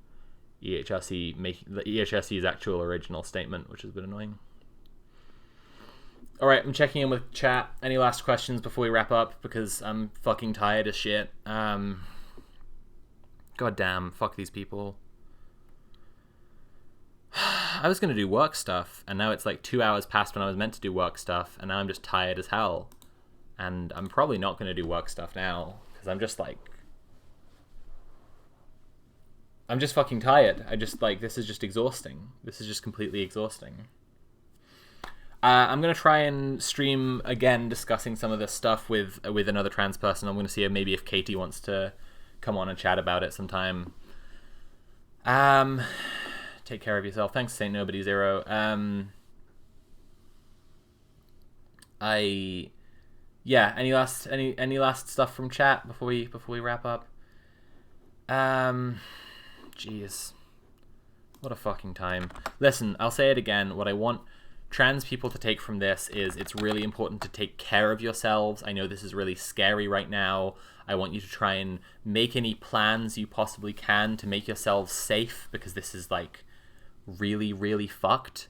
EHRC making the EHRC's actual original statement, which is a bit annoying. All right, I'm checking in with chat. Any last questions before we wrap up? Because I'm fucking tired as shit. God damn, fuck these people. I was going to do work stuff, and now it's like 2 hours past when I was meant to do work stuff, and now I'm just tired as hell. And I'm probably not going to do work stuff now, because I'm just fucking tired. This is just exhausting. This is just completely exhausting. I'm going to try and stream again discussing some of this stuff with another trans person. I'm going to see if Katie wants to come on and chat about it sometime. Take care of yourself. Thanks, Saint Nobody Zero. Any last stuff from chat before we wrap up? Jeez. What a fucking time. Listen, I'll say it again. What I want trans people to take from this is it's really important to take care of yourselves. I know this is really scary right now. I want you to try and make any plans you possibly can to make yourselves safe, because this is really, really fucked.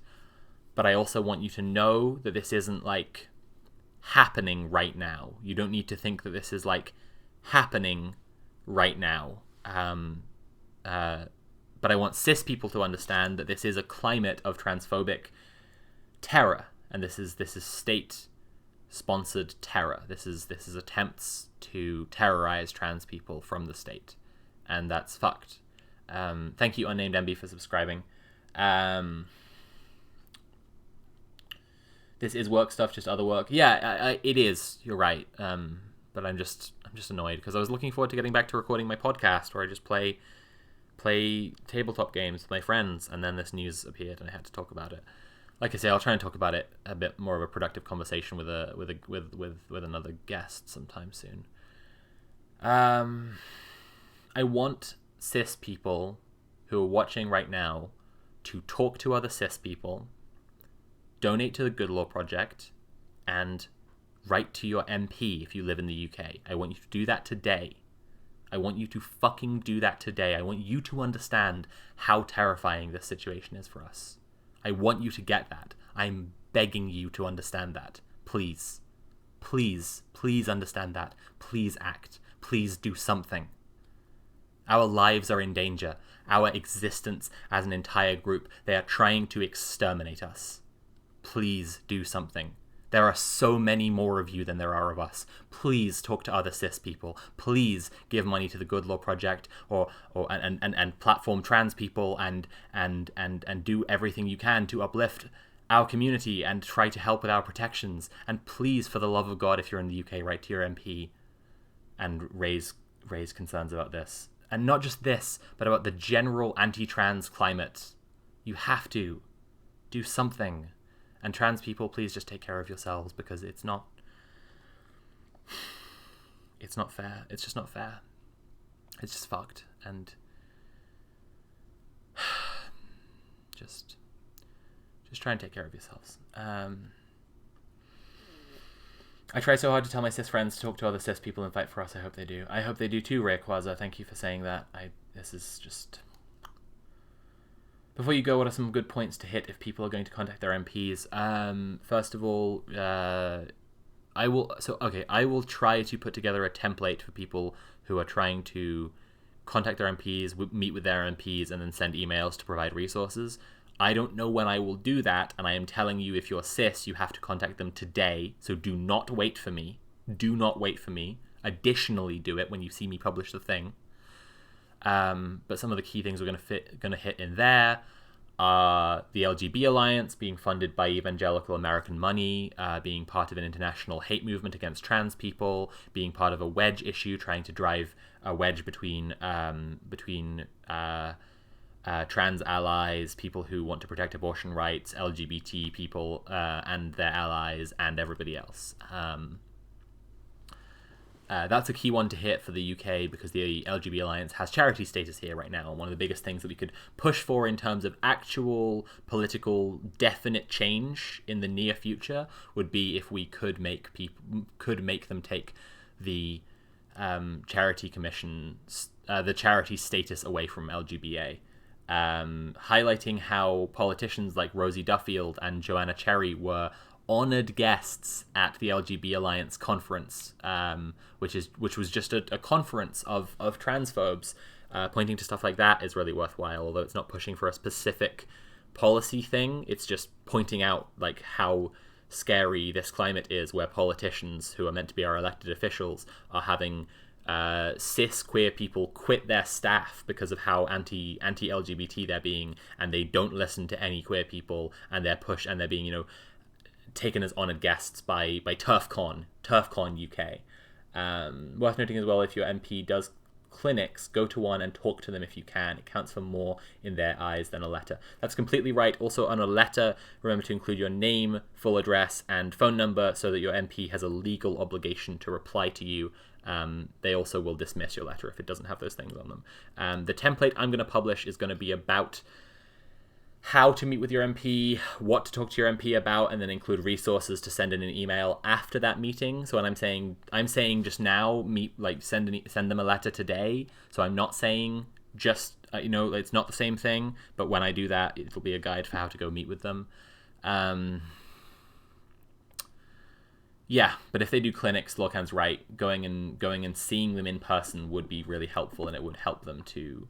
But I also want you to know that this isn't happening right now. You don't need to think that this is happening right now. But I want cis people to understand that this is a climate of transphobic terror, and this is state-sponsored terror. This is attempts to terrorize trans people from the state, and that's fucked. Thank you, Unnamed MB, for subscribing. This is work stuff, just other work. Yeah, it is. You're right. But I'm just annoyed because I was looking forward to getting back to recording my podcast where I just play tabletop games with my friends, and then this news appeared and I had to talk about it. Like I say, I'll try and talk about it a bit more of a productive conversation with another guest sometime soon. I want cis people who are watching right now to talk to other cis people, donate to the Good Law Project, and write to your MP if you live in the UK. I want you to do that today. I want you to fucking do that today. I want you to understand how terrifying this situation is for us. I want you to get that. I'm begging you to understand that. Please. Please. Please understand that. Please act. Please do something. Our lives are in danger. Our existence as an entire group. They are trying to exterminate us. Please do something. There are so many more of you than there are of us. Please talk to other cis people. Please give money to the Good Law Project and platform trans people and do everything you can to uplift our community and try to help with our protections. And please, for the love of God, if you're in the UK, write to your MP and raise concerns about this. And not just this, but about the general anti-trans climate. You have to do something. And trans people, please just take care of yourselves, because it's not fair. It's just not fair. It's just fucked. And just try and take care of yourselves. I try so hard to tell my cis friends to talk to other cis people and fight for us. I hope they do. I hope they do too, Rayquaza. Thank you for saying that. This is just... Before you go, what are some good points to hit if people are going to contact their MPs? First of all, I will try to put together a template for people who are trying to contact their MPs, meet with their MPs, and then send emails to provide resources. I don't know when I will do that, and I am telling you, if you're cis, you have to contact them today, so do not wait for me. Do not wait for me. Additionally, do it when you see me publish the thing. But some of the key things we're going to hit in there are the LGB Alliance being funded by evangelical American money, being part of an international hate movement against trans people, being part of a wedge issue, trying to drive a wedge between trans allies, people who want to protect abortion rights, LGBT people and their allies, and everybody else. That's a key one to hit for the UK, because the LGBT Alliance has charity status here right now. And one of the biggest things that we could push for in terms of actual political definite change in the near future would be if we could make them take the charity commission, the charity status away from LGBA. Highlighting how politicians like Rosie Duffield and Joanna Cherry were honored guests at the LGB Alliance conference, which was just a conference of transphobes. Pointing to stuff like that is really worthwhile, although it's not pushing for a specific policy thing. It's just pointing out like how scary this climate is, where politicians who are meant to be our elected officials are having cis queer people quit their staff because of how anti-LGBT they're being, and they don't listen to any queer people, and they're being taken as honoured guests by TurfCon UK. Worth noting as well, if your MP does clinics, go to one and talk to them if you can. It counts for more in their eyes than a letter. That's completely right. Also, on a letter, remember to include your name, full address, and phone number so that your MP has a legal obligation to reply to you. They also will dismiss your letter if it doesn't have those things on them. The template I'm going to publish is going to be about how to meet with your MP, what to talk to your MP about, and then include resources to send in an email after that meeting. So when I'm saying just now, send them a letter today. So I'm not saying just, it's not the same thing, but when I do that, it'll be a guide for how to go meet with them. Yeah, but if they do clinics, Lorcan's right. Going and seeing them in person would be really helpful, and it would help them to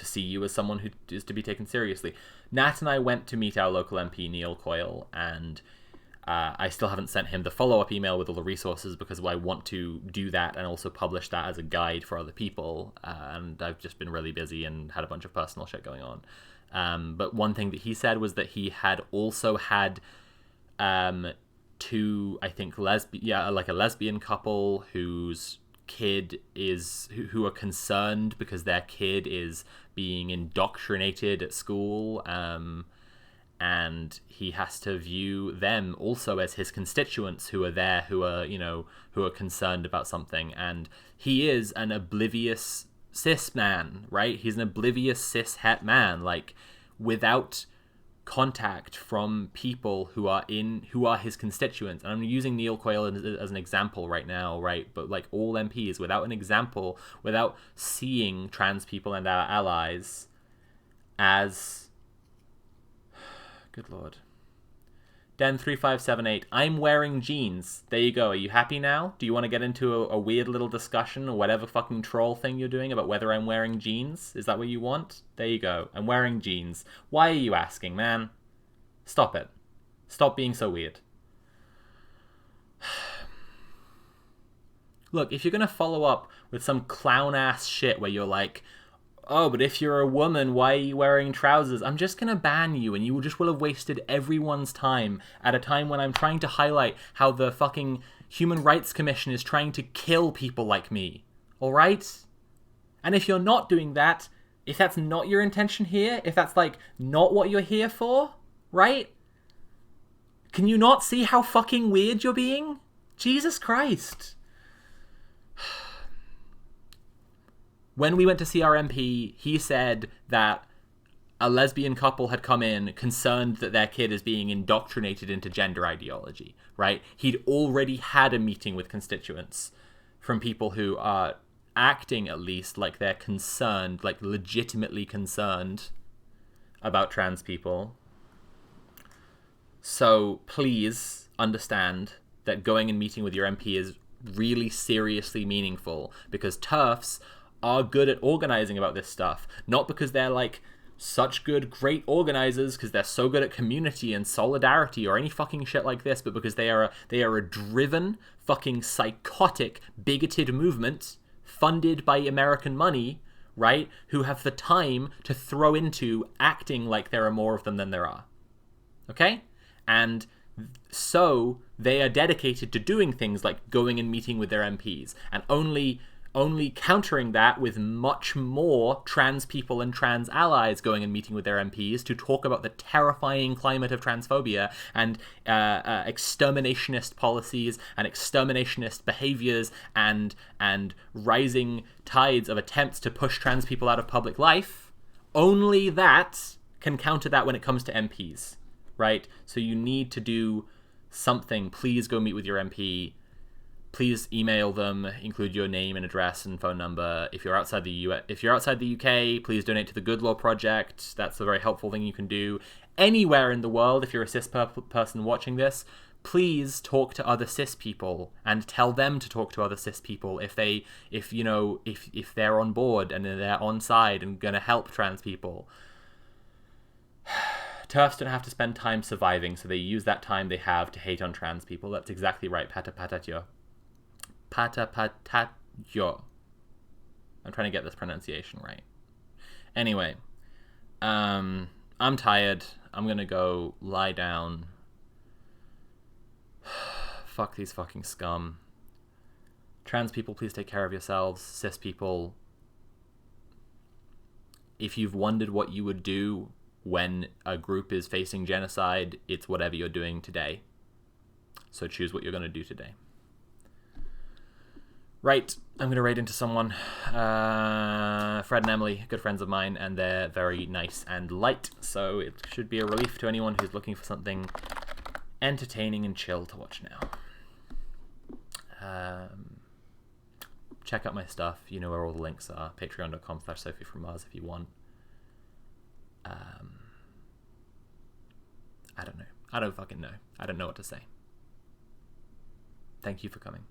see you as someone who is to be taken seriously. Nat and I went to meet our local MP, Neil Coyle, and I still haven't sent him the follow-up email with all the resources because I want to do that and also publish that as a guide for other people. And I've just been really busy and had a bunch of personal shit going on. But one thing that he said was that he had also had two, I think, like a lesbian couple whose kid is who are concerned because their kid is being indoctrinated at school, and he has to view them also as his constituents who are there, who are concerned about something. And he is an oblivious cis man, right? He's an oblivious cis het man, like without contact from people who are his constituents. And I'm using Neil Coyle as an example right now, right? But like all MPs, without an example, without seeing trans people and our allies as, good lord, Den3578, I'm wearing jeans. There you go. Are you happy now? Do you want to get into a weird little discussion or whatever fucking troll thing you're doing about whether I'm wearing jeans? Is that what you want? There you go. I'm wearing jeans. Why are you asking, man? Stop it. Stop being so weird. Look, if you're going to follow up with some clown-ass shit where you're like, oh, but if you're a woman, why are you wearing trousers? I'm just going to ban you, and you just will have wasted everyone's time at a time when I'm trying to highlight how the fucking Human Rights Commission is trying to kill people like me. Alright? And if you're not doing that, if that's not your intention here, if that's, like, not what you're here for, right? Can you not see how fucking weird you're being? Jesus Christ. When we went to see our MP, he said that a lesbian couple had come in concerned that their kid is being indoctrinated into gender ideology, right? He'd already had a meeting with constituents from people who are acting, at least, like they're concerned, like legitimately concerned about trans people. So please understand that going and meeting with your MP is really seriously meaningful, because TERFs are good at organizing about this stuff, not because they're like such great organizers because they're so good at community and solidarity or any fucking shit like this, but because they are a driven, fucking psychotic, bigoted movement funded by American money, right, who have the time to throw into acting like there are more of them than there are. Okay? And so they are dedicated to doing things like going and meeting with their MPs, and only countering that with much more trans people and trans allies going and meeting with their MPs to talk about the terrifying climate of transphobia and exterminationist policies and exterminationist behaviors and rising tides of attempts to push trans people out of public life. Only that can counter that when it comes to MPs, right? So you need to do something. Please go meet with your MP. Please email them, include your name and address and phone number. If you're outside the UK, please donate to the Good Law Project. That's a very helpful thing you can do. Anywhere in the world, if you're a cis person watching this, please talk to other cis people and tell them to talk to other cis people if they're on board and they're on side and going to help trans people. TERFs don't have to spend time surviving, so they use that time they have to hate on trans people. That's exactly right, Patapatatyo. Patapatatyo. I'm trying to get this pronunciation right. Anyway, I'm tired. I'm gonna go lie down. Fuck these fucking scum. Trans people, please take care of yourselves. Cis people, if you've wondered what you would do when a group is facing genocide, it's whatever you're doing today. So choose what you're going to do today. Right, I'm going to raid into someone. Fred and Emily, good friends of mine, and they're very nice and light, so it should be a relief to anyone who's looking for something entertaining and chill to watch now. Check out my stuff. You know where all the links are. Patreon.com/Sophie from Mars if you want. I don't know. I don't fucking know. I don't know what to say. Thank you for coming.